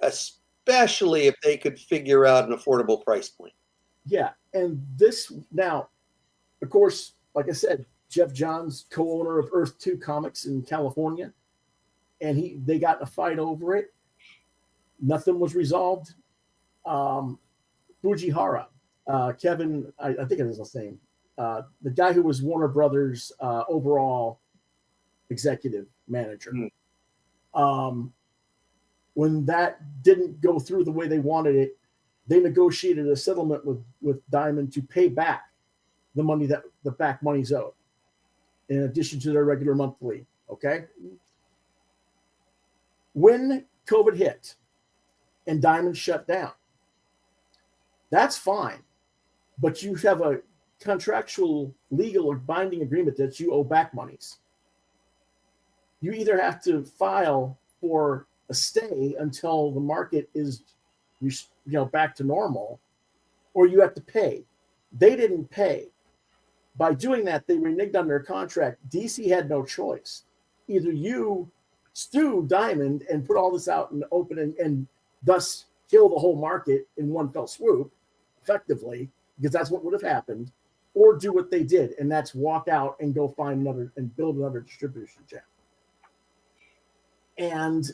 especially if they could figure out an affordable price point. Yeah, and this now, of course, like I said, Jeff Johns, co-owner of Earth 2 Comics in California, and they got in a fight over it. Nothing was resolved. Fujihara, Kevin, I think it is his name. The guy who was Warner Brothers overall executive manager. When that didn't go through the way they wanted it, they negotiated a settlement with Diamond to pay back the money that the back money's owed, in addition to their regular monthly. Okay. When COVID hit and Diamond shut down, that's fine, but you have a contractual, legal, or binding agreement that you owe back monies. You either have to file for a stay until the market is, back to normal, or you have to pay. They didn't pay. By doing that, they reneged on their contract. DC had no choice. Either you sue Diamond and put all this out in the open and thus kill the whole market in one fell swoop, effectively, because that's what would have happened, or do what they did, and that's walk out and go find another and build another distribution channel. And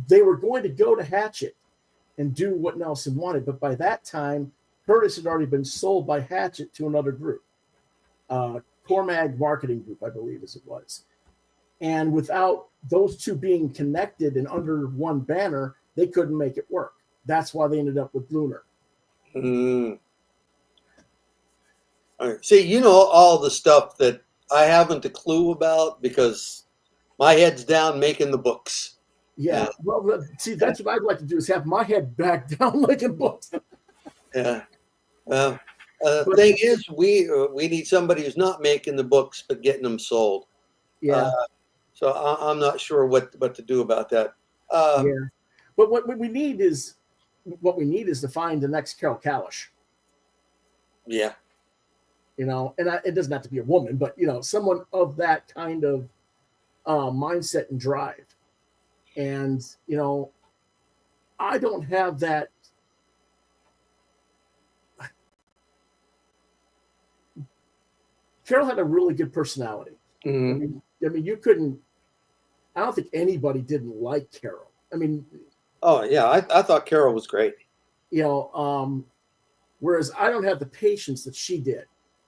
they were going to go to Hachette and do what Nelson wanted, but by that time, Curtis had already been sold by Hachette to another group, Cormag Marketing Group, I believe, as it was. And without those two being connected and under one banner, they couldn't make it work. That's why they ended up with Lunar. All right. See, all the stuff that I haven't a clue about because my head's down making the books. Yeah. Well, see, that's what I'd like to do, is have my head back down making books. Yeah. Well, But- thing is, we need somebody who's not making the books but getting them sold. Yeah, So I'm not sure what to do about that. yeah. But what we need is to find the next Carol Kalish. Yeah. You know, and it doesn't have to be a woman, but you know, someone of that kind of mindset and drive. And you know, I don't have that. Carol had a really good personality. Mhm. I mean, you couldn't. I don't think anybody didn't like Carol. I mean, Oh yeah, I thought Carol was great. you know, whereas I don't have the patience that she did.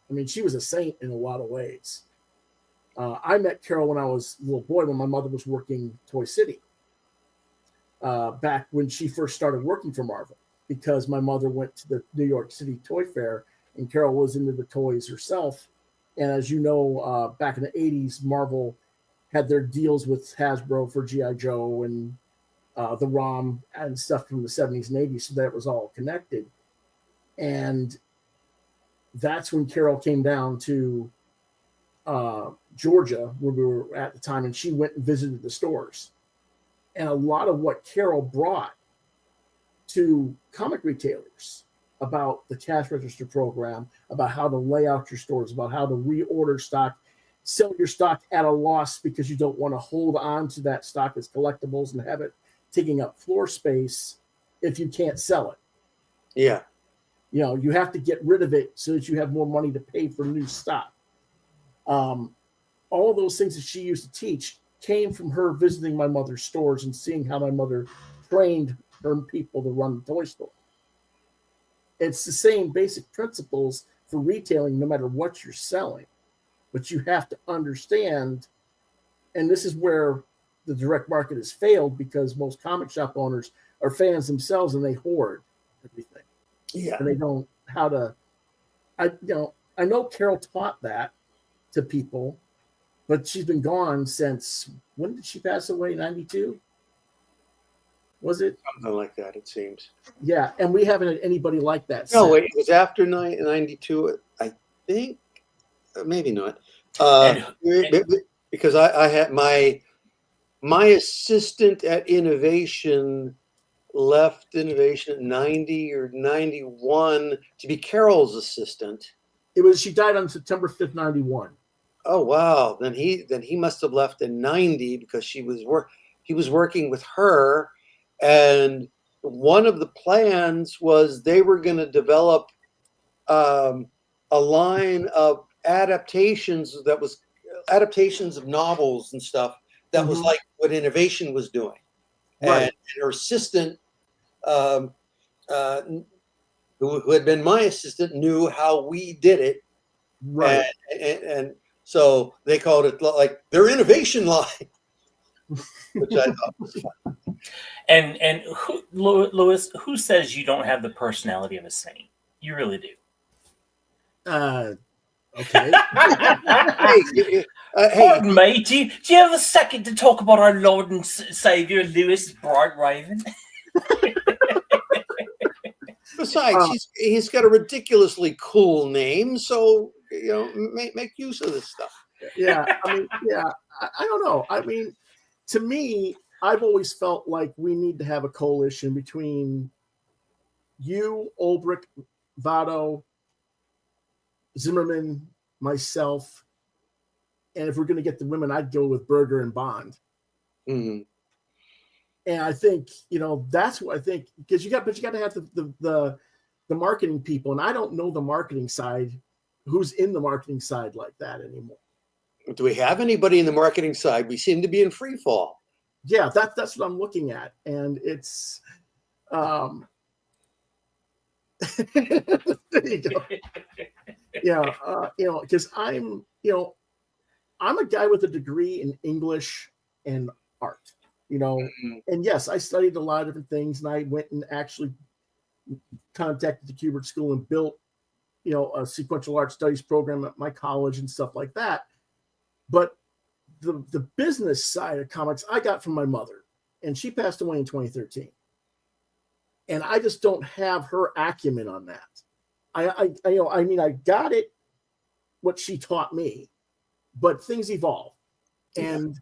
I mean, she was a saint in a lot of ways. I met Carol when I was a little boy, when my mother was working Toy City, back when she first started working for Marvel, because my mother went to the New York City Toy Fair and Carol was into the toys herself. And as you know, back in the 80s, Marvel had their deals with Hasbro for G.I. Joe and the ROM and stuff from the 70s and 80s, so that was all connected. And that's when Carol came down to Georgia, where we were at the time, and she went and visited the stores. And a lot of what Carol brought to comic retailers about the cash register program, about how to lay out your stores, about how to reorder stock, sell your stock at a loss because you don't want to hold on to that stock as collectibles and have it taking up floor space if you can't sell it. Yeah. You know, you have to get rid of it so that you have more money to pay for new stock. All those things that she used to teach came from her visiting my mother's stores and seeing how my mother trained her people to run the toy store. It's the same basic principles for retailing, no matter what you're selling. But you have to understand, and this is where the direct market has failed, because most comic shop owners are fans themselves and they hoard everything. Yeah. And they don't how to. I know Carol taught that to people, but she's been gone since, when did she pass away? 92? Was it? Something like that, it seems. Yeah, and we haven't had anybody like that. No, since. wait, it was after 92, I think. Maybe not. Because I had my assistant at Innovation left Innovation at 90 or 91 to be Carol's assistant. She died on September 5th, 91. Oh wow! Then he must have left in 90, because he was working with her, and one of the plans was they were going to develop a line of adaptations of novels and stuff that was like what Innovation was doing. Right. And her assistant, who had been my assistant, knew how we did it. Right. And so they called it like their innovation line, which I thought was fun. And Louis, who says you don't have the personality of a saint? You really do. Okay. Hey, Pardon me, do you have a second to talk about our Lord and Savior, Louis Bright Raven? besides, he's got a ridiculously cool name, so make use of this stuff. Yeah, I mean, I don't know. I mean, to me, I've always felt like we need to have a coalition between you, Ulbrich, Votto, Zimmerman, myself, and if we're going to get the women, I'd go with Berger and Bond. Mm-hmm. And I think that's what I think, because you got to have the marketing people, and I don't know the marketing side. Who's in the marketing side like that anymore? Do we have anybody in the marketing side? We seem to be in free fall. Yeah, that's what I'm looking at, and it's there you go. Yeah, because I'm a guy with a degree in English and art, and yes, I studied a lot of different things, and I went and actually contacted the Kubert School and built a sequential art studies program at my college and stuff like that. But the business side of comics I got from my mother, and she passed away in 2013. And I just don't have her acumen on that. I mean, I got it, what she taught me, but things evolve. And,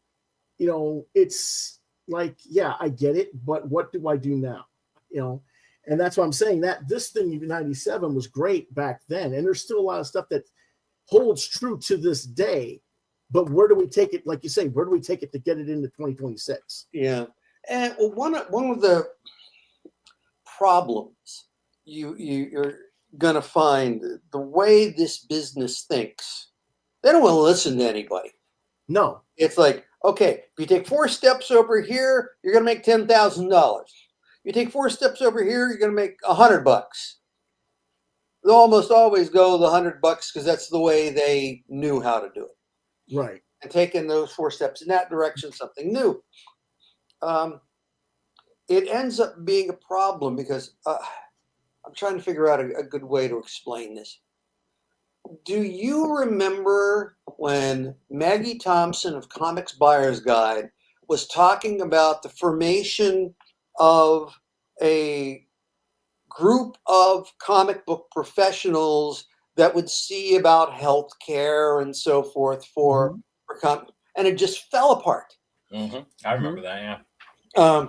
it's like, yeah, I get it, but what do I do now? And that's why I'm saying that this thing in 97 was great back then. And there's still a lot of stuff that holds true to this day. But where do we take it? Like you say, where do we take it to get it into 2026? Yeah. And one of the problems you're going to find, the way this business thinks, they don't want to listen to anybody. No. It's like, okay, if you take 4 steps over here, you're going to make $10,000. You take 4 steps over here, you're going to make $100. They'll almost always go the $100 because that's the way they knew how to do it. Right. And taking those 4 steps in that direction, something new. It ends up being a problem because I'm trying to figure out a good way to explain this. Do you remember when Maggie Thompson of Comics Buyer's Guide was talking about the formation of a group of comic book professionals that would see about healthcare and so forth for and it just fell apart. I remember that. Yeah.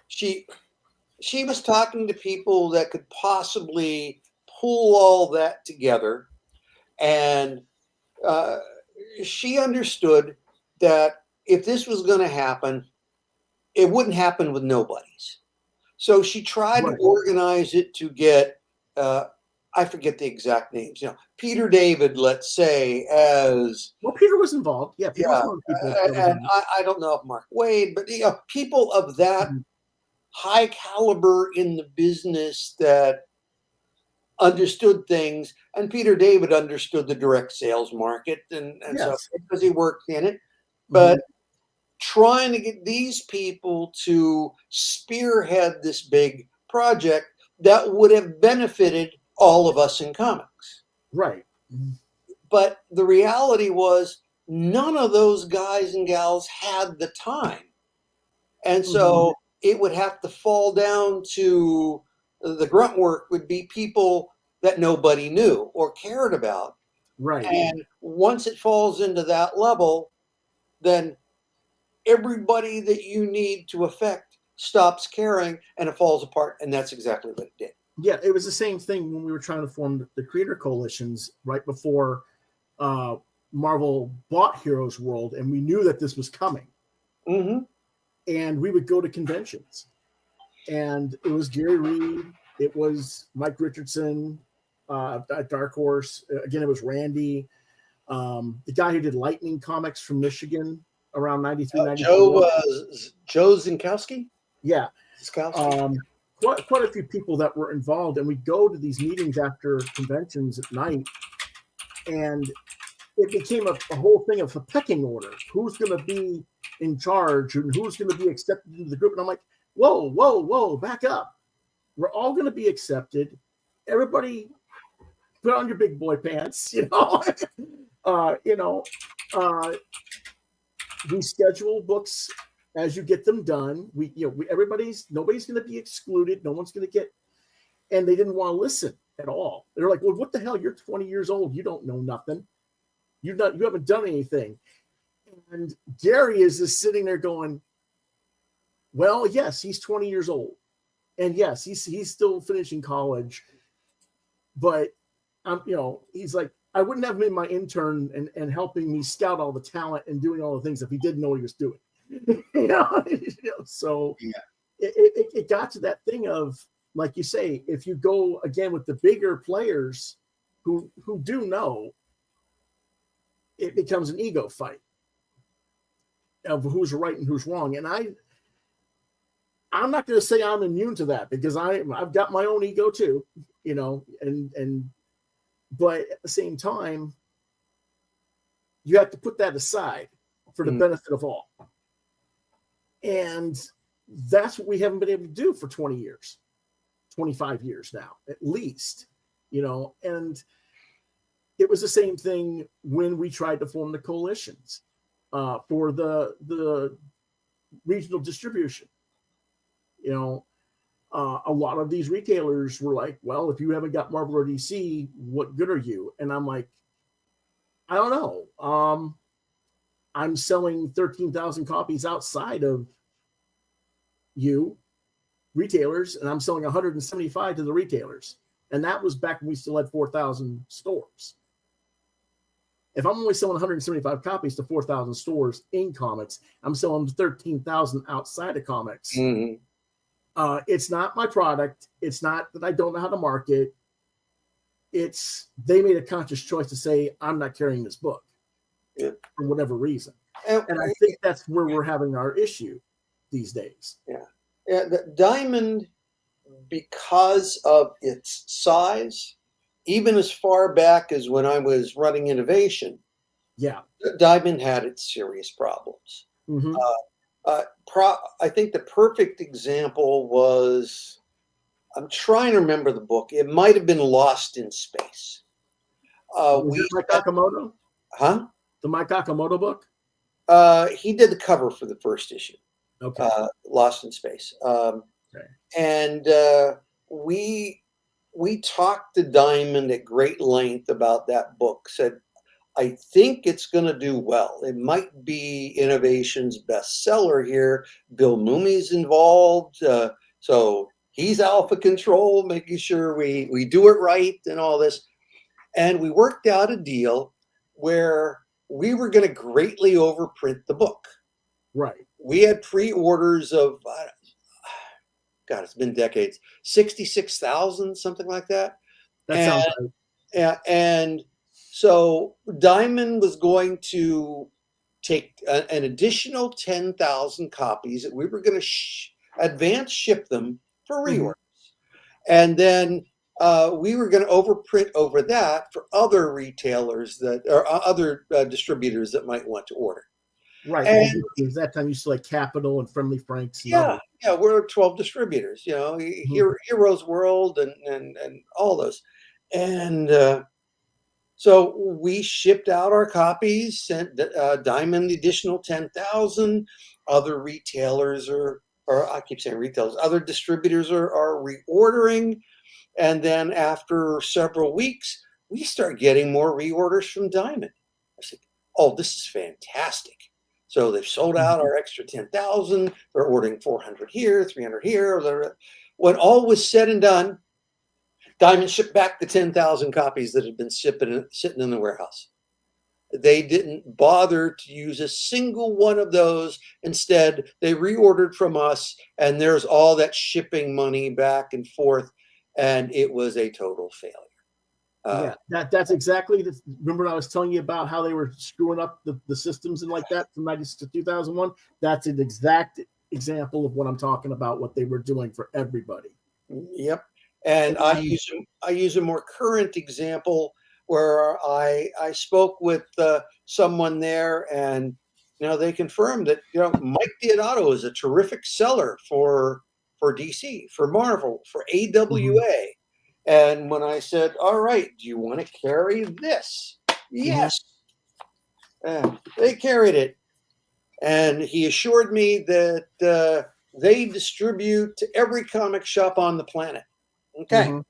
She was talking to people that could possibly pull all that together, and she understood that if this was going to happen, it wouldn't happen with nobodies. So she tried to organize it to get, I forget the exact names, Peter David, let's say, as... Well, Peter was involved. Yeah, Peter was one of the people. And I don't know if Mark Wade, but people of that high caliber in the business that understood things, and Peter David understood the direct sales market, and so because he worked in it, but trying to get these people to spearhead this big project that would have benefited all of us in comics. Right. But the reality was none of those guys and gals had the time. And so it would have to fall down to the grunt work would be people that nobody knew or cared about. Right. And once it falls into that level, then everybody that you need to affect stops caring and it falls apart. And that's exactly what it did. Yeah, it was the same thing when we were trying to form the creator coalitions right before Marvel bought Heroes World, and we knew that this was coming. And we would go to conventions, and it was Gary Reed, it was Mike Richardson, Dark Horse. Again, it was Randy, the guy who did Lightning Comics from Michigan around 93, 94. Joe Zinkowski? Yeah. Zinkowski. Quite a few people that were involved, and we'd go to these meetings after conventions at night, and it became a whole thing of a pecking order. Who's going to be in charge and who's going to be accepted into the group? And I'm like, whoa, back up. We're all going to be accepted. Everybody put on your big boy pants, we schedule books as you get them done. Nobody's going to be excluded. No one's going to get, and they didn't want to listen at all. They're like, well, what the hell? You're 20 years old. You don't know nothing. You haven't done anything. And Gary is just sitting there going, well, yes, he's 20 years old. And yes, he's still finishing college. But he's like, I wouldn't have been my intern and helping me scout all the talent and doing all the things if he didn't know what he was doing. So it got to that thing of, like you say, if you go again with the bigger players who do know, it becomes an ego fight of who's right and who's wrong. And I'm not going to say I'm immune to that, because I've got my own ego too, but at the same time, you have to put that aside for the benefit of all. And that's what we haven't been able to do for 20 years, 25 years now, at least, and it was the same thing when we tried to form the coalitions for the regional distribution. a lot of these retailers were like, well, if you haven't got Marvel or DC, what good are you? And I'm like, I don't know. I'm selling 13,000 copies outside of you retailers, and I'm selling 175 to the retailers. And that was back when we still had 4,000 stores. If I'm only selling 175 copies to 4,000 stores in comics, I'm selling 13,000 outside of comics. Mm-hmm. It's not my product. It's not that I don't know how to market. It's they made a conscious choice to say, I'm not carrying this book for whatever reason. And I think that's where we're having our issue these days. Yeah. The Diamond, because of its size, even as far back as when I was running innovation, Diamond had its serious problems. Mm-hmm. I think the perfect example was, I'm trying to remember the book. It might have been Lost in Space. Was it Mike Akamoto? Huh? The Mike Akamoto book? He did the cover for the first issue. Okay. Lost in Space. Okay. And we talked to Diamond at great length about that book. Said, I think it's going to do well. It might be Innovation's bestseller here. Bill Mooney's involved, so he's alpha control, making sure we do it right and all this. And we worked out a deal where we were going to greatly overprint the book. Right. We had pre-orders of, God, it's been decades, 66,000, something like that. That sounds right. Yeah, and so Diamond was going to take an additional 10,000 copies that we were going to advance ship them for reorders. Mm-hmm. And then we were going to overprint over that for other retailers that or other distributors that might want to order. Right. And that time you used to like Capital and Friendly Franks. And we're 12 distributors, Heroes World and all those. And so we shipped out our copies, sent Diamond the additional 10,000. Other retailers or I keep saying retailers, other distributors are reordering. And then after several weeks, we start getting more reorders from Diamond. I said, oh, this is fantastic. So they've sold out our extra 10,000. They're ordering 400 here, 300 here. When all was said and done, Diamond shipped back the 10,000 copies that had been sitting in the warehouse. They didn't bother to use a single one of those. Instead, they reordered from us, and there's all that shipping money back and forth, and it was a total failure. That's exactly. Remember when I was telling you about how they were screwing up the systems and like that from 90 to 2001? That's an exact example of what I'm talking about, what they were doing for everybody. Yep. And I use a more current example where I spoke with someone there, and they confirmed that Mike Deodato is a terrific seller for DC, for Marvel, for AWA. Mm-hmm. And when I said, "All right, do you want to carry this?" Yes, they carried it, and he assured me that they distribute to every comic shop on the planet. Okay. Mm-hmm.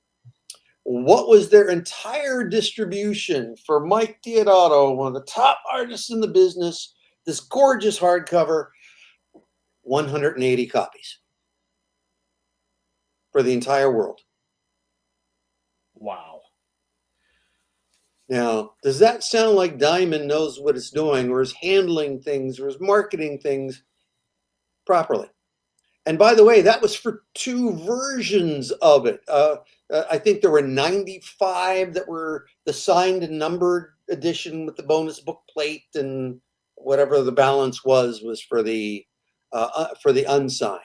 What was their entire distribution for Mike Deodato, one of the top artists in the business, this gorgeous hardcover? 180 copies for the entire world. Wow. Now, does that sound like Diamond knows what it's doing, or is handling things, or is marketing things properly? And by the way, that was for 2 versions of it. I think there were 95 that were the signed and numbered edition with the bonus book plate, and whatever the balance was for the unsigned.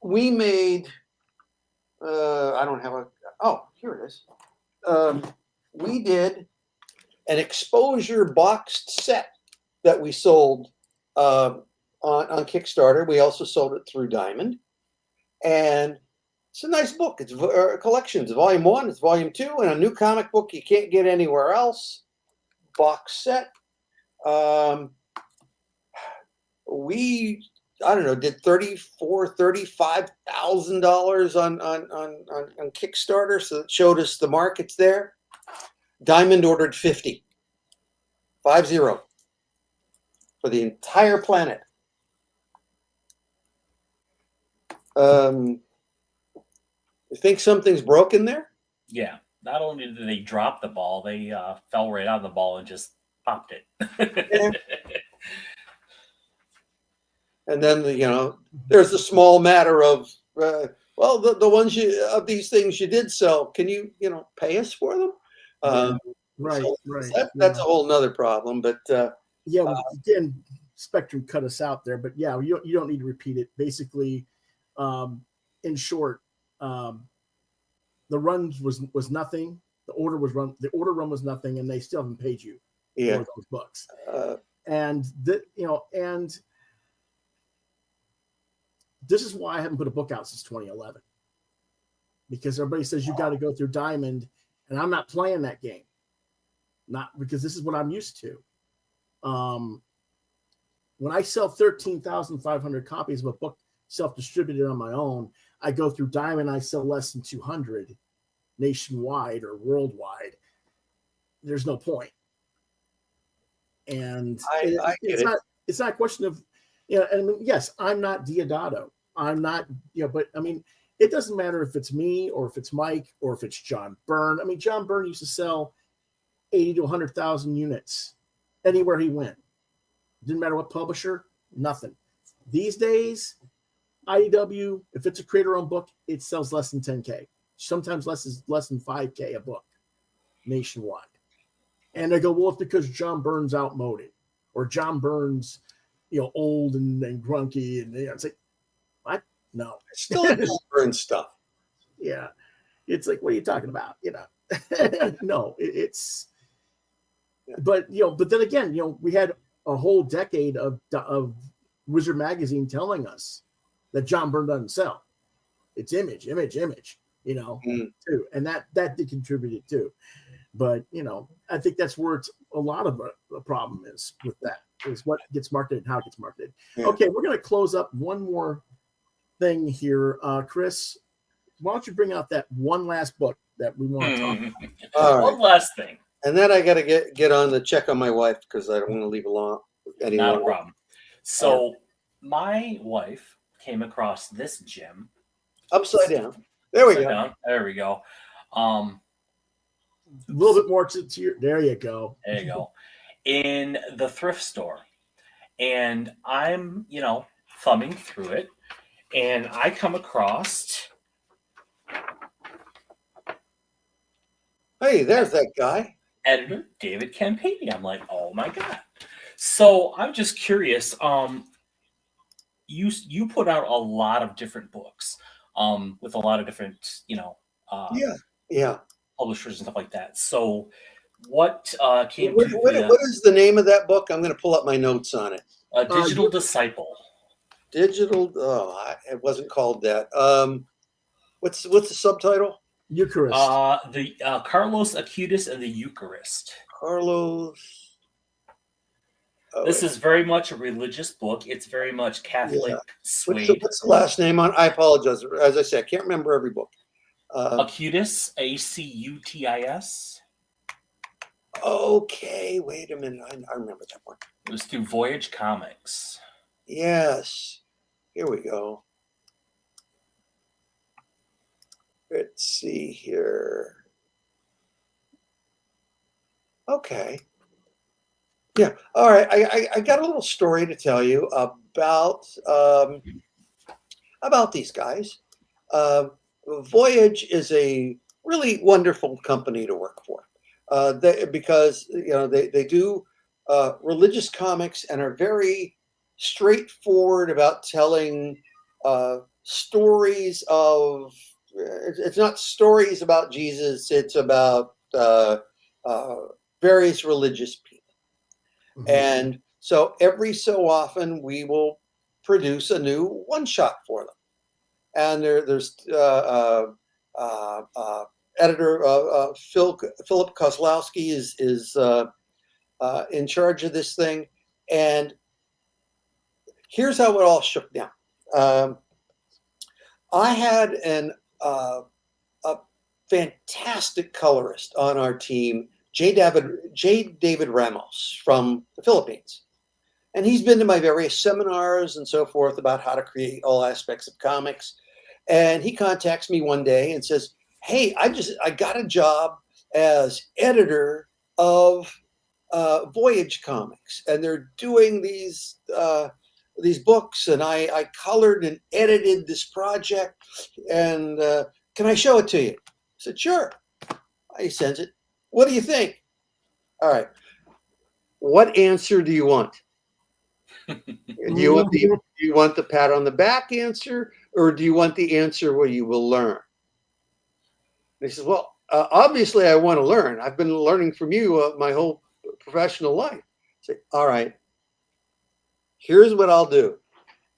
We made. I don't have a. Oh, here it is. We did an exposure boxed set that we sold. On Kickstarter. We also sold it through Diamond, and it's a nice book. It's a collection. It's volume 1, it's volume 2, and a new comic book you can't get anywhere else. Box set. We I don't know, did $35,000 on Kickstarter, so it showed us the markets there. Diamond ordered 50 for the entire planet. You think something's broken there? Yeah. Not only did they drop the ball, they fell right out of the ball and just popped it. Yeah. And then, there's the small matter of, well, the ones of these things you did sell, can you, pay us for them? Right, So right. That's a whole nother problem. But again, Spectrum cut us out there, but yeah, you don't need to repeat it. Basically, in short, the run was nothing. The order run was nothing, and they still haven't paid you for those books. And this is why I haven't put a book out since 2011, because everybody says you got to go through Diamond, and I'm not playing that game. Not because this is what I'm used to. When I sell 13,500 copies of a book self-distributed on my own, I go through Diamond. I sell less than 200 nationwide or worldwide. There's no point. And it's not a question of, I mean, yes, I'm not Diodato. I'm not, but I mean, it doesn't matter if it's me or if it's Mike or if it's John Byrne. I mean, John Byrne used to sell 80 to 100,000 units anywhere he went. Didn't matter what publisher, nothing. These days, IDW, if it's a creator-owned book, it sells less than 10K. Sometimes less than 5K a book nationwide. And they go, well, it's because John Byrne's outmoded or John Byrne's, old and grunky. And it's like, what? No. It's still John Byrne stuff. Yeah. It's like, what are you talking about? No, it's, but then again, we had a whole decade of Wizard Magazine telling us that John Byrne doesn't sell. It's image, too. And that did contribute too. But, I think that's where a lot of the problem is with that, is what gets marketed and how it gets marketed. Yeah. Okay, we're going to close up one more thing here. Chris, why don't you bring out that one last book that we want to talk about? One last thing. And then I got to get on the check on my wife because I don't want to leave alone any Not longer. a problem. So my wife came across this gem. Upside down. There we go. Down. There we go. A little bit more to your. There you go. There you go. In the thrift store, and I'm thumbing through it, and I come across. Hey, there's that guy. Editor David Campiti. I'm like, oh my god. So I'm just curious. You put out a lot of different books, with a lot of different, publishers and stuff like that. So what came what is the name of that book? I'm going to pull up my notes on it. Digital Disciple. Digital. It wasn't called that. What's the subtitle? Eucharist. The Carlos Acutis and the Eucharist. Carlos. This is very much a religious book. It's very much Catholic swayed. What's the last name on? I apologize. As I said, I can't remember every book. Acutis, Acutis. Okay, wait a minute. I remember that one. It was through Voyage Comics. Yes. Here we go. Let's see here. Okay. Yeah. All right. I got a little story to tell you about these guys. Voyage is a really wonderful company to work for, because they do religious comics and are very straightforward about telling stories of. It's not stories about Jesus. It's about various religious people. Mm-hmm. And so every so often we will produce a new one-shot for them. And there's editor Philip Kozlowski is in charge of this thing. And here's how it all shook down. I had a fantastic colorist on our team, J. David Ramos from the Philippines. And he's been to my various seminars and so forth about how to create all aspects of comics. And he contacts me one day and says, hey, I got a job as editor of Voyage Comics, and they're doing these books, and I colored and edited this project, and can I show it to you? I said, sure. He sends it. What do you think? All right. What answer do you want? Do you want the pat on the back answer, or do you want the answer where you will learn? And he says, well, obviously I want to learn. I've been learning from you my whole professional life. I say, all right, here's what I'll do.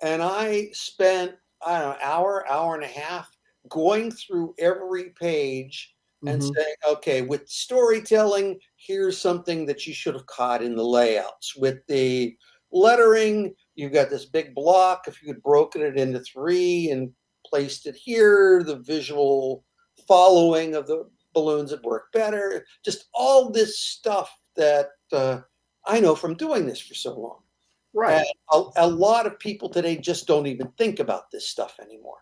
And I spent, I don't know, hour and a half going through every page and saying, okay, with storytelling, here's something that you should have caught in the layouts. With the lettering, you've got this big block. If you had broken it into 3 and placed it here, the visual following of the balloons would work better. Just all this stuff that I know from doing this for so long. Right. And a lot of people today just don't even think about this stuff anymore,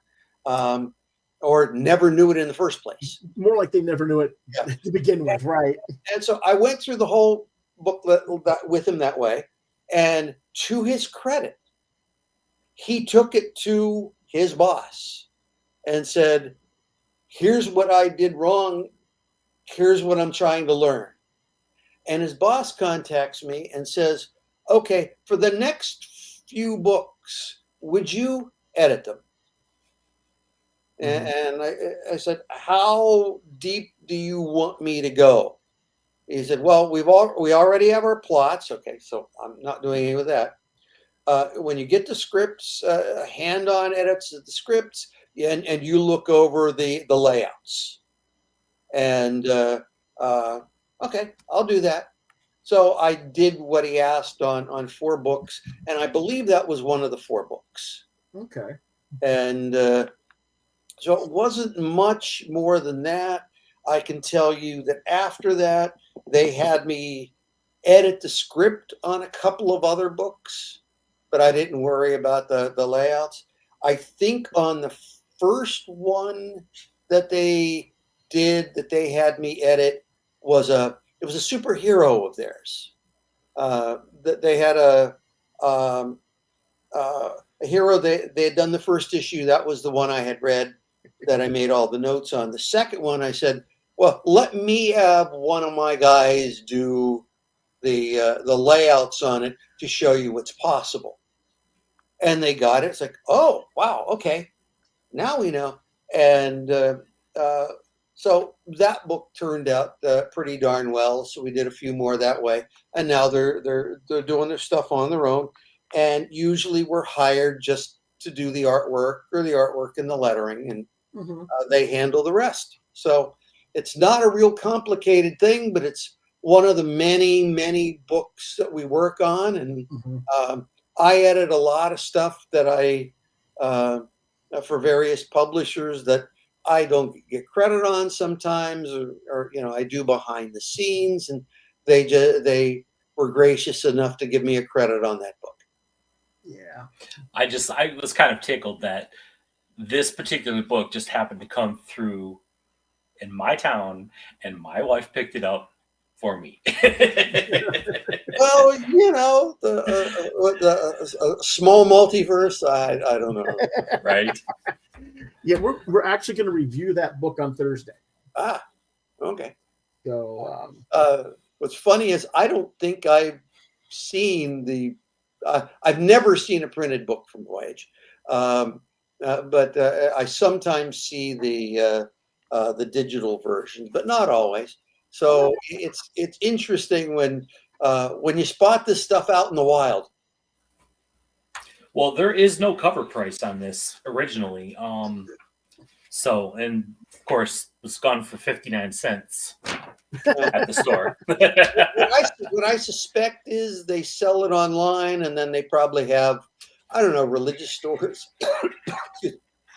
or never knew it in the first place. More like they never knew it to begin with, right? And so I went through the whole booklet with him that way. And to his credit, he took it to his boss and said, here's what I did wrong. Here's what I'm trying to learn. And his boss contacts me and says, okay, for the next few books, would you edit them? And I said, how deep do you want me to go? He said, well, we already have our plots. Okay, so I'm not doing any with that. When you get the scripts, hand-on edits of the scripts, and you look over the layouts. And okay, I'll do that. So I did what he asked on 4 books, and I believe that was one of the 4 books. Okay. And so it wasn't much more than that. I can tell you that after that, they had me edit the script on a couple of other books, but I didn't worry about the layouts. I think on the first one that they did, that they had me edit, was a superhero of theirs. That they had a hero. They had done the first issue. That was the one I had read, that I made all the notes on. The second one, I said, well, let me have one of my guys do the layouts on it to show you what's possible. And they got it. It's like, oh, wow, okay, now we know. And so that book turned out pretty darn well. So we did a few more that way, and now they're doing their stuff on their own. And usually we're hired just to do the artwork and the lettering, and they handle the rest. So it's not a real complicated thing, but it's one of the many books that we work on. And I edit a lot of stuff that I for various publishers that I don't get credit on sometimes, or I do behind the scenes, and they were gracious enough to give me a credit on that book. Yeah. I was kind of tickled that this particular book just happened to come through in my town, and my wife picked it up for me. Well, the small multiverse, I don't know. Right? Yeah, we're actually going to review that book on Thursday. Ah, okay. So what's funny is I don't think I've seen I've never seen a printed book from Voyage, but I sometimes see the digital versions, but not always. So it's interesting when you spot this stuff out in the wild. Well, there is no cover price on this originally. So, and of course, it's gone for 59 cents at the store. What I suspect is they sell it online, and then they probably have I don't know, religious stores,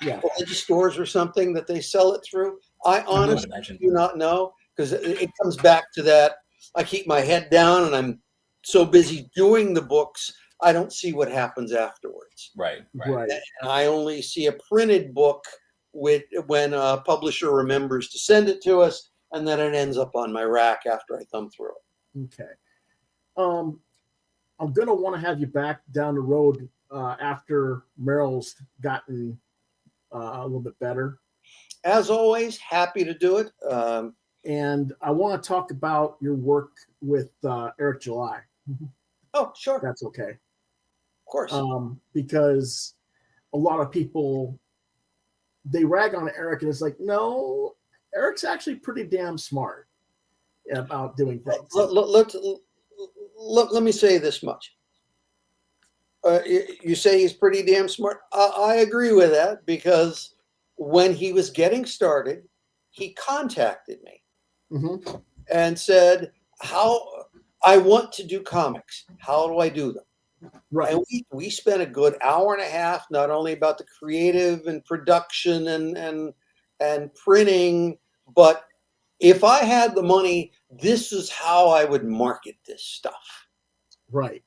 Yeah. religious stores or something that they sell it through. I I would honestly imagine. do not know, because it comes back to that. I keep my head down and I'm so busy doing the books, I don't see what happens afterwards. Right. Right. And I only see a printed book when a publisher remembers to send it to us, and then it ends up on my rack after I thumb through it. Okay. I'm gonna want to have you back down the road after Merrill's gotten a little bit better. As always, happy to do it. And I want to talk about your work with Eric July. Oh, sure. That's okay. Of course. Because a lot of people, they rag on Eric and it's like, no, Eric's actually pretty damn smart about doing things. Let me say this much. You say he's pretty damn smart. I agree with that, because when he was getting started, he contacted me and said, "How I want to do comics. How do I do them?" Right. And we spent a good hour and a half, not only about the creative and production and printing, but if I had the money, this is how I would market this stuff. Right.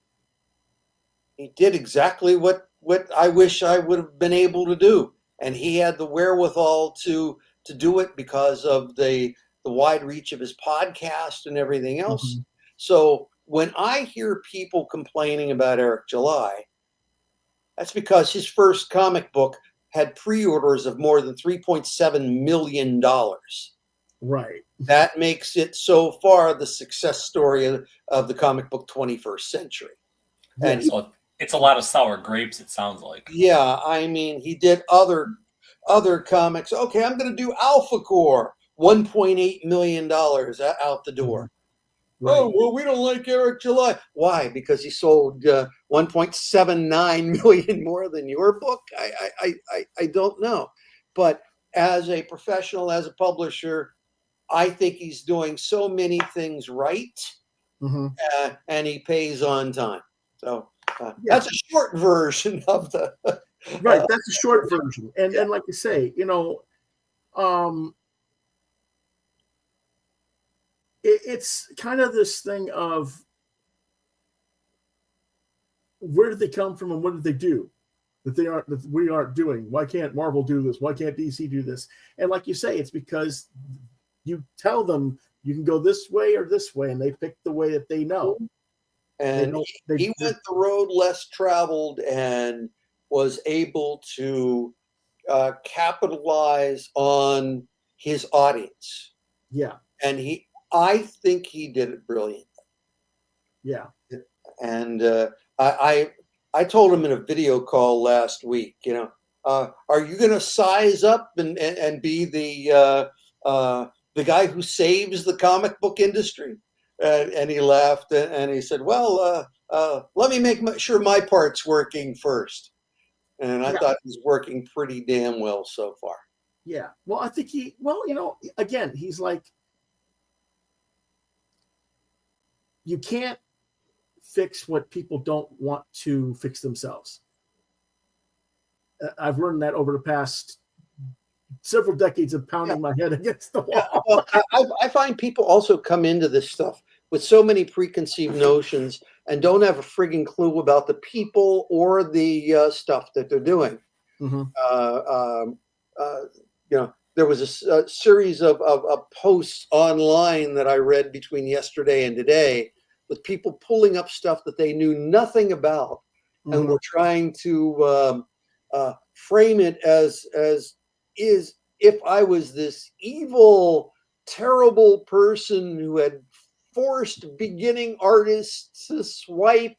He did exactly what I wish I would have been able to do. And he had the wherewithal to do it because of the wide reach of his podcast and everything else. So when I hear people complaining about Eric July, that's because his first comic book had pre-orders of more than $3.7 million. Right. That makes it so far the success story of the comic book 21st century. And So it's a lot of sour grapes, it sounds like. yeah, I mean, he did other comics. Okay, I'm going to do Alpha Core, $1.8 million out the door. Right. Oh, well, we don't like Eric July. Why? Because he sold 1.79 million more than your book? I don't know. But as a professional, as a publisher, I think he's doing so many things right, and he pays on time. So that's a short version of the. Right, that's a short version, and like you say, it's kind of this thing of where did they come from and what did they do that we aren't doing? Why can't Marvel do this? Why can't DC do this? And like you say, it's because you tell them you can go this way or this way, and they pick the way that they know. And he went the road less traveled and was able to capitalize on his audience. Yeah. And I think he did it brilliantly. Yeah. And I told him in a video call last week, are you going to size up and be the guy who saves the comic book industry? And he laughed and he said, well, let me make sure my part's working first. And I thought he's working pretty damn well so far. Yeah. Well, I think again, he's like, you can't fix what people don't want to fix themselves. I've learned that over the past several decades of pounding my head against the wall. Well, I find people also come into this stuff with so many preconceived notions and don't have a frigging clue about the people or the stuff that they're doing. There was a series of posts online that I read between yesterday and today with people pulling up stuff that they knew nothing about and were trying to frame it as is if I was this evil, terrible person who had forced beginning artists to swipe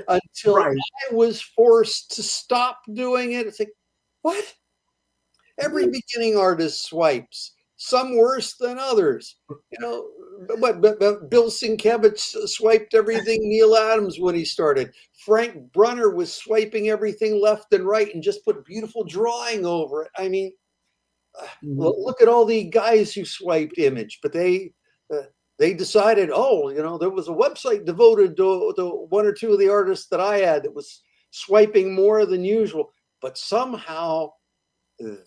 until I was forced to stop doing it. It's like, what? Every beginning artist swipes, some worse than others. But Bill Sienkiewicz swiped everything Neil Adams when he started. Frank Brunner was swiping everything left and right and just put beautiful drawing over it. I mean, look at all the guys who swiped Image, but they decided, there was a website devoted to one or two of the artists that I had that was swiping more than usual. But somehow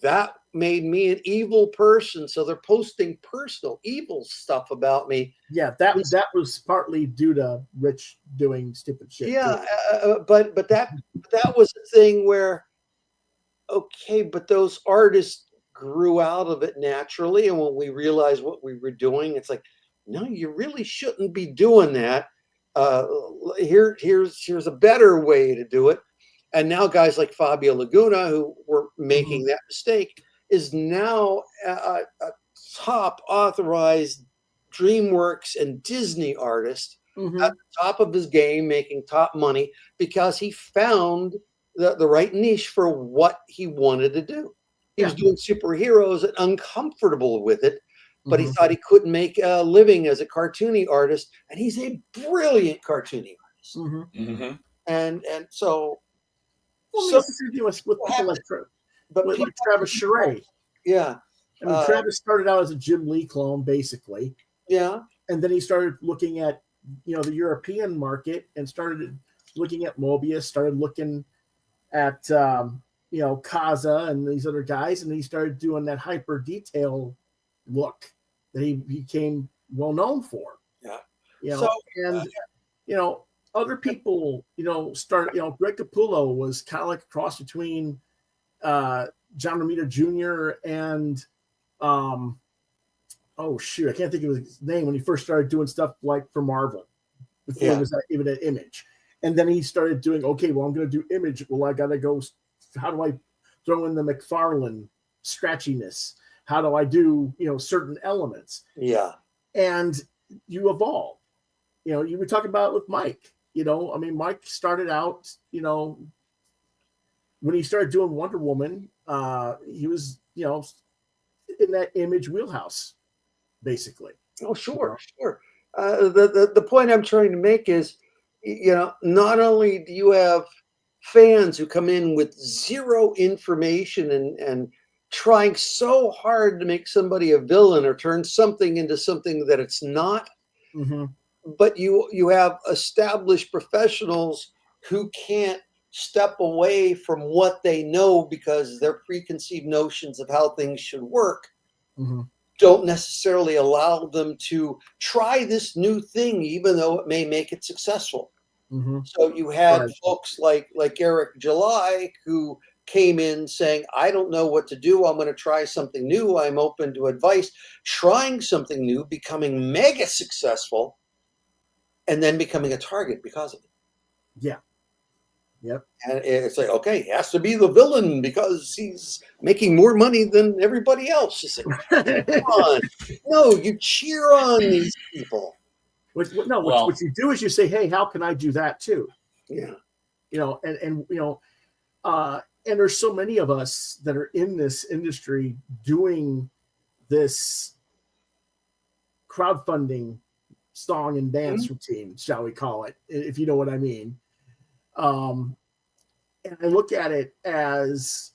that made me an evil person. So they're posting personal evil stuff about me. Yeah, that was partly due to Rich doing stupid shit. Yeah, but that was a thing where, okay, but those artists grew out of it naturally, and when we realized what we were doing, it's like, no, you really shouldn't be doing that. Here's a better way to do it. And now guys like Fabio Laguna, who were making that mistake, is now a top authorized DreamWorks and Disney artist at the top of his game, making top money because he found the right niche for what he wanted to do. He was doing superheroes and uncomfortable with it, but he thought he couldn't make a living as a cartoony artist, and he's a brilliant cartoony artist. And so, with people like Travis Charest. Yeah. I mean, Travis started out as a Jim Lee clone, basically. Yeah. And then he started looking at, the European market and started looking at Mobius, started looking at, Kaza and these other guys. And he started doing that hyper detail look that he became well known for. Yeah. Other people, Greg Capullo was kind of like a cross between John Romita Jr. and oh shoot, I can't think of his name when he first started doing stuff like for Marvel before it was even an Image. And then he started doing, okay, well, I'm going to do Image. Well, I got to go, how do I throw in the McFarlane scratchiness? How do I do, certain elements? Yeah. And you evolve. You were talking about it with Mike. Mike started out, when he started doing Wonder Woman, he was, in that Image wheelhouse, basically. Oh, sure. The point I'm trying to make is, not only do you have fans who come in with zero information and trying so hard to make somebody a villain or turn something into something that it's not, but you have established professionals who can't step away from what they know because their preconceived notions of how things should work don't necessarily allow them to try this new thing, even though it may make it successful. So you had folks like Eric July who came in saying, I don't know what to do. I'm going to try something new. I'm open to advice. Trying something new, becoming mega successful, and then becoming a target because of it. Yeah. Yep. And it's like, okay, he has to be the villain because he's making more money than everybody else. It's like, come on. No, you cheer on these people. What you do is you say, hey, how can I do that too? Yeah. And there's so many of us that are in this industry doing this crowdfunding song and dance routine, shall we call it, if you know what I mean. And I look at it as,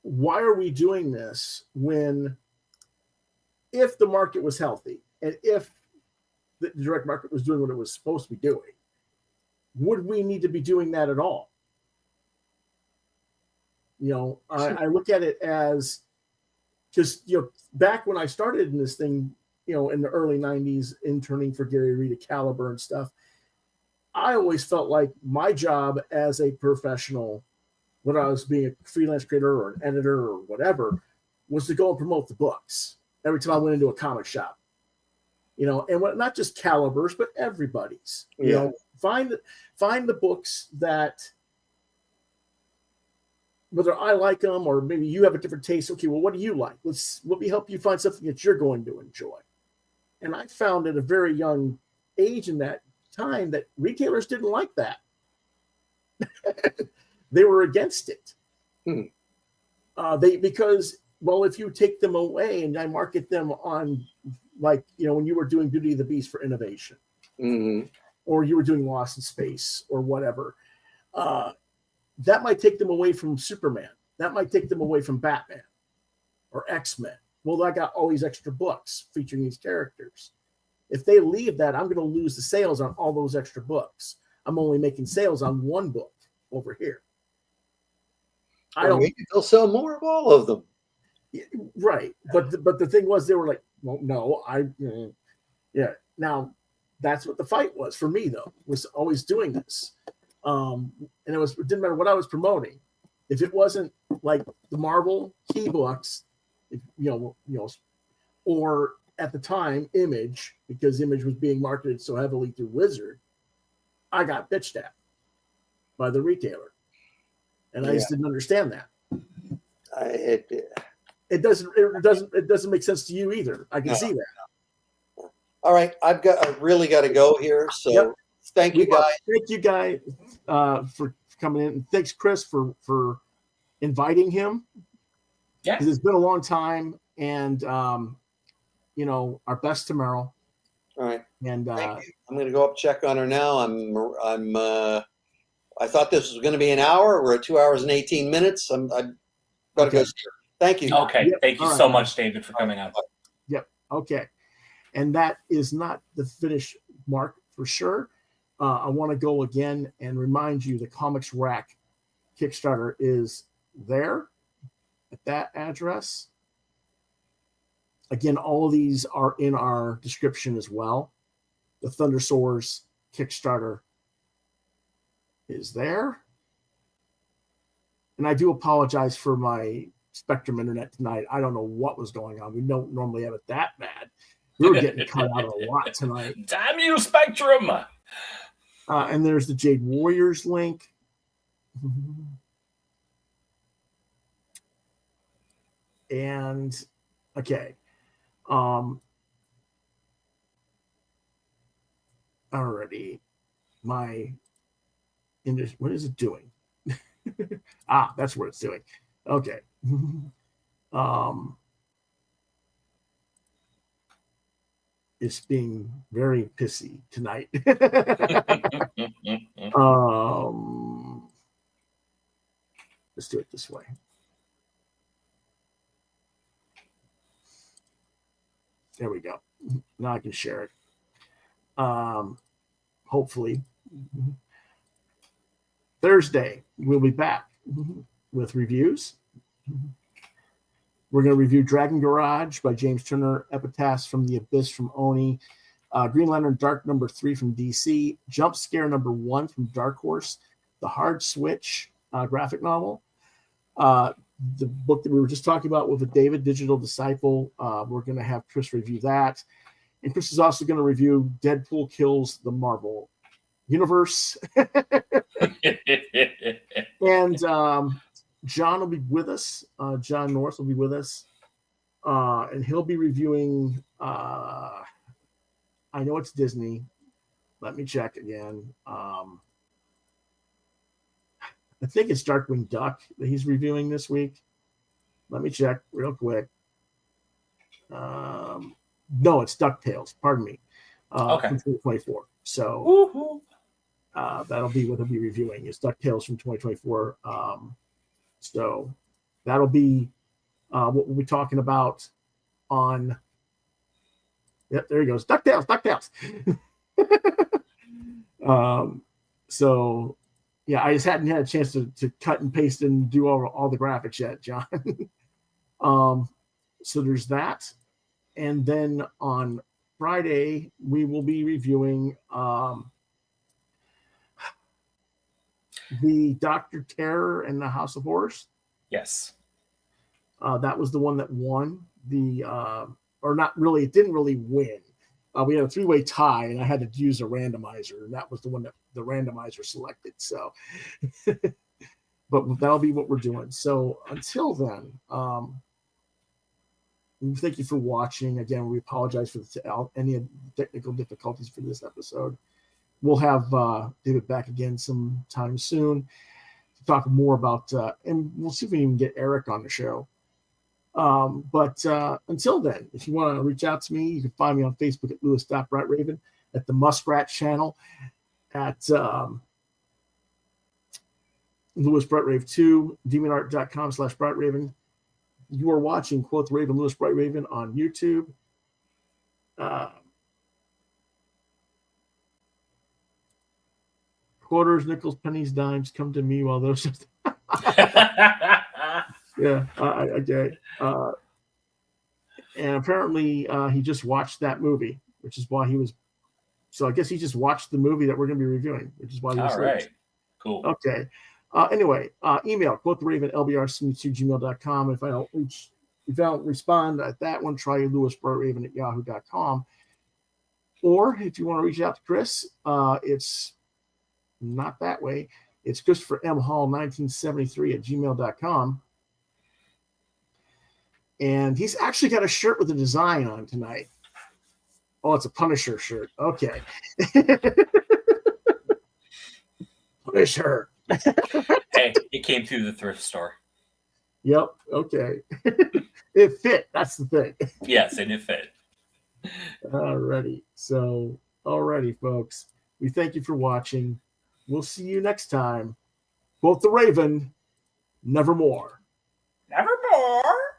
why are we doing this when, if the market was healthy and if the direct market was doing what it was supposed to be doing, would we need to be doing that at all? I look at it as just, back when I started in this thing, in the early 90s, interning for Gary Reed at Caliber and stuff, I always felt like my job as a professional, when I was being a freelance creator or an editor or whatever, was to go and promote the books every time I went into a comic shop. And not just Caliber's, but everybody's. Find the books that, whether I like them or maybe you have a different taste. Okay, well, what do you like? Let me help you find something that you're going to enjoy. And I found at a very young age in that time that retailers didn't like that. They were against it. Because if you take them away and I market them on, like, when you were doing Beauty and the Beast for Innovation, or you were doing Lost in Space or whatever, that might take them away from Superman. That might take them away from Batman or X-Men. Well, I got all these extra books featuring these characters. If they leave that, I'm going to lose the sales on all those extra books. I'm only making sales on one book. over here. I Or don't maybe they'll sell more of all of them. right, but the thing was, they were like, well, no, yeah. Now that's what the fight was for me, though, was always doing this, and it didn't matter what I was promoting. If it wasn't like the Marvel key books, or at the time Image, because Image was being marketed so heavily through Wizard, I got bitched at by the retailer, and I just didn't understand that. It doesn't make sense to you either. I can see that. All right, I really got to go here. So thank you guys. Thank you guys for coming in, and thanks Chris for inviting him. Yeah, because it's been a long time, and our best to Merrill. All right, and I'm going to go up check on her now. I thought this was going to be an hour. We're at 2 hours and 18 minutes. I've got to go see her. Thank you. Okay. Yep. Thank you so much, David, for coming out. Yep. Okay. And that is not the finish mark for sure. I want to go again and remind you the Comics Rack Kickstarter is there at that address. Again, all of these are in our description as well. The Thunder Soars Kickstarter is there. And I do apologize for my Spectrum internet tonight. I don't know what was going on. We don't normally have it that bad. We were getting cut out a lot tonight. Damn you, Spectrum! And there's the Jade Warriors link. And okay. Already what is it doing? That's what it's doing. Okay. It's being very pissy tonight. Let's do it this way. There we go. Now I can share it. Hopefully. Thursday, we'll be back with reviews. We're going to review Dragon Garage by James Turner, Epitaphs from the Abyss from Oni, Green Lantern Dark #3 from DC, Jump Scare #1 from Dark Horse, The Hard Switch graphic novel, the book that we were just talking about with the David Digital Disciple. We're going to have Chris review that. And Chris is also going to review Deadpool Kills the Marvel Universe. And John will be with us. John North will be with us. And he'll be reviewing, I know it's Disney. Let me check again. I think it's Darkwing Duck that he's reviewing this week. Let me check real quick. No, it's DuckTales. Pardon me. Okay. From 2024. So that'll be what he'll be reviewing. Is DuckTales from 2024. So that'll be what we'll be talking about on. Yep, there he goes. DuckTales. So yeah, I just hadn't had a chance to cut and paste and do all the graphics yet, John. So there's that. And then on Friday, we will be reviewing the Dr. Terror and the House of Horrors. Yes. That was the one that won or not really, it didn't really win. We had a 3-way tie, and I had to use a randomizer, and that was the one that the randomizer selected. So, but that'll be what we're doing. So until then, thank you for watching. Again, we apologize for any of the technical difficulties for this episode. We'll have David back again sometime soon to talk more about, and we'll see if we can even get Eric on the show. But until then, if you want to reach out to me, you can find me on Facebook at Lewis.BrightRaven, at the Muskrat channel, at Lewis Brightrave 2, demonart.com/BrightRaven. You are watching Quoth Raven, Lewis Bright Raven on YouTube. quarters, nickels, pennies, dimes come to me while those. Yeah, okay. And apparently he just watched that movie, which is why he was. So I guess he just watched the movie that we're going to be reviewing, which is why he was All late. right. Cool. Okay. Anyway, email quotheraven@lbr72gmail.com. If I don't respond at that one, try lewisbrightраven@yahoo.com. Or if you want to reach out to Chris, it's not that way. It's Christopher M. Hall 1973@gmail.com. And he's actually got a shirt with a design on tonight. Oh, it's a Punisher shirt. Okay. Punisher. Hey, it came through the thrift store. Yep. Okay. It fit. That's the thing. Yes, and it fit. Alrighty. So, alrighty, folks. We thank you for watching. We'll see you next time. Quoth the Raven, nevermore. Nevermore.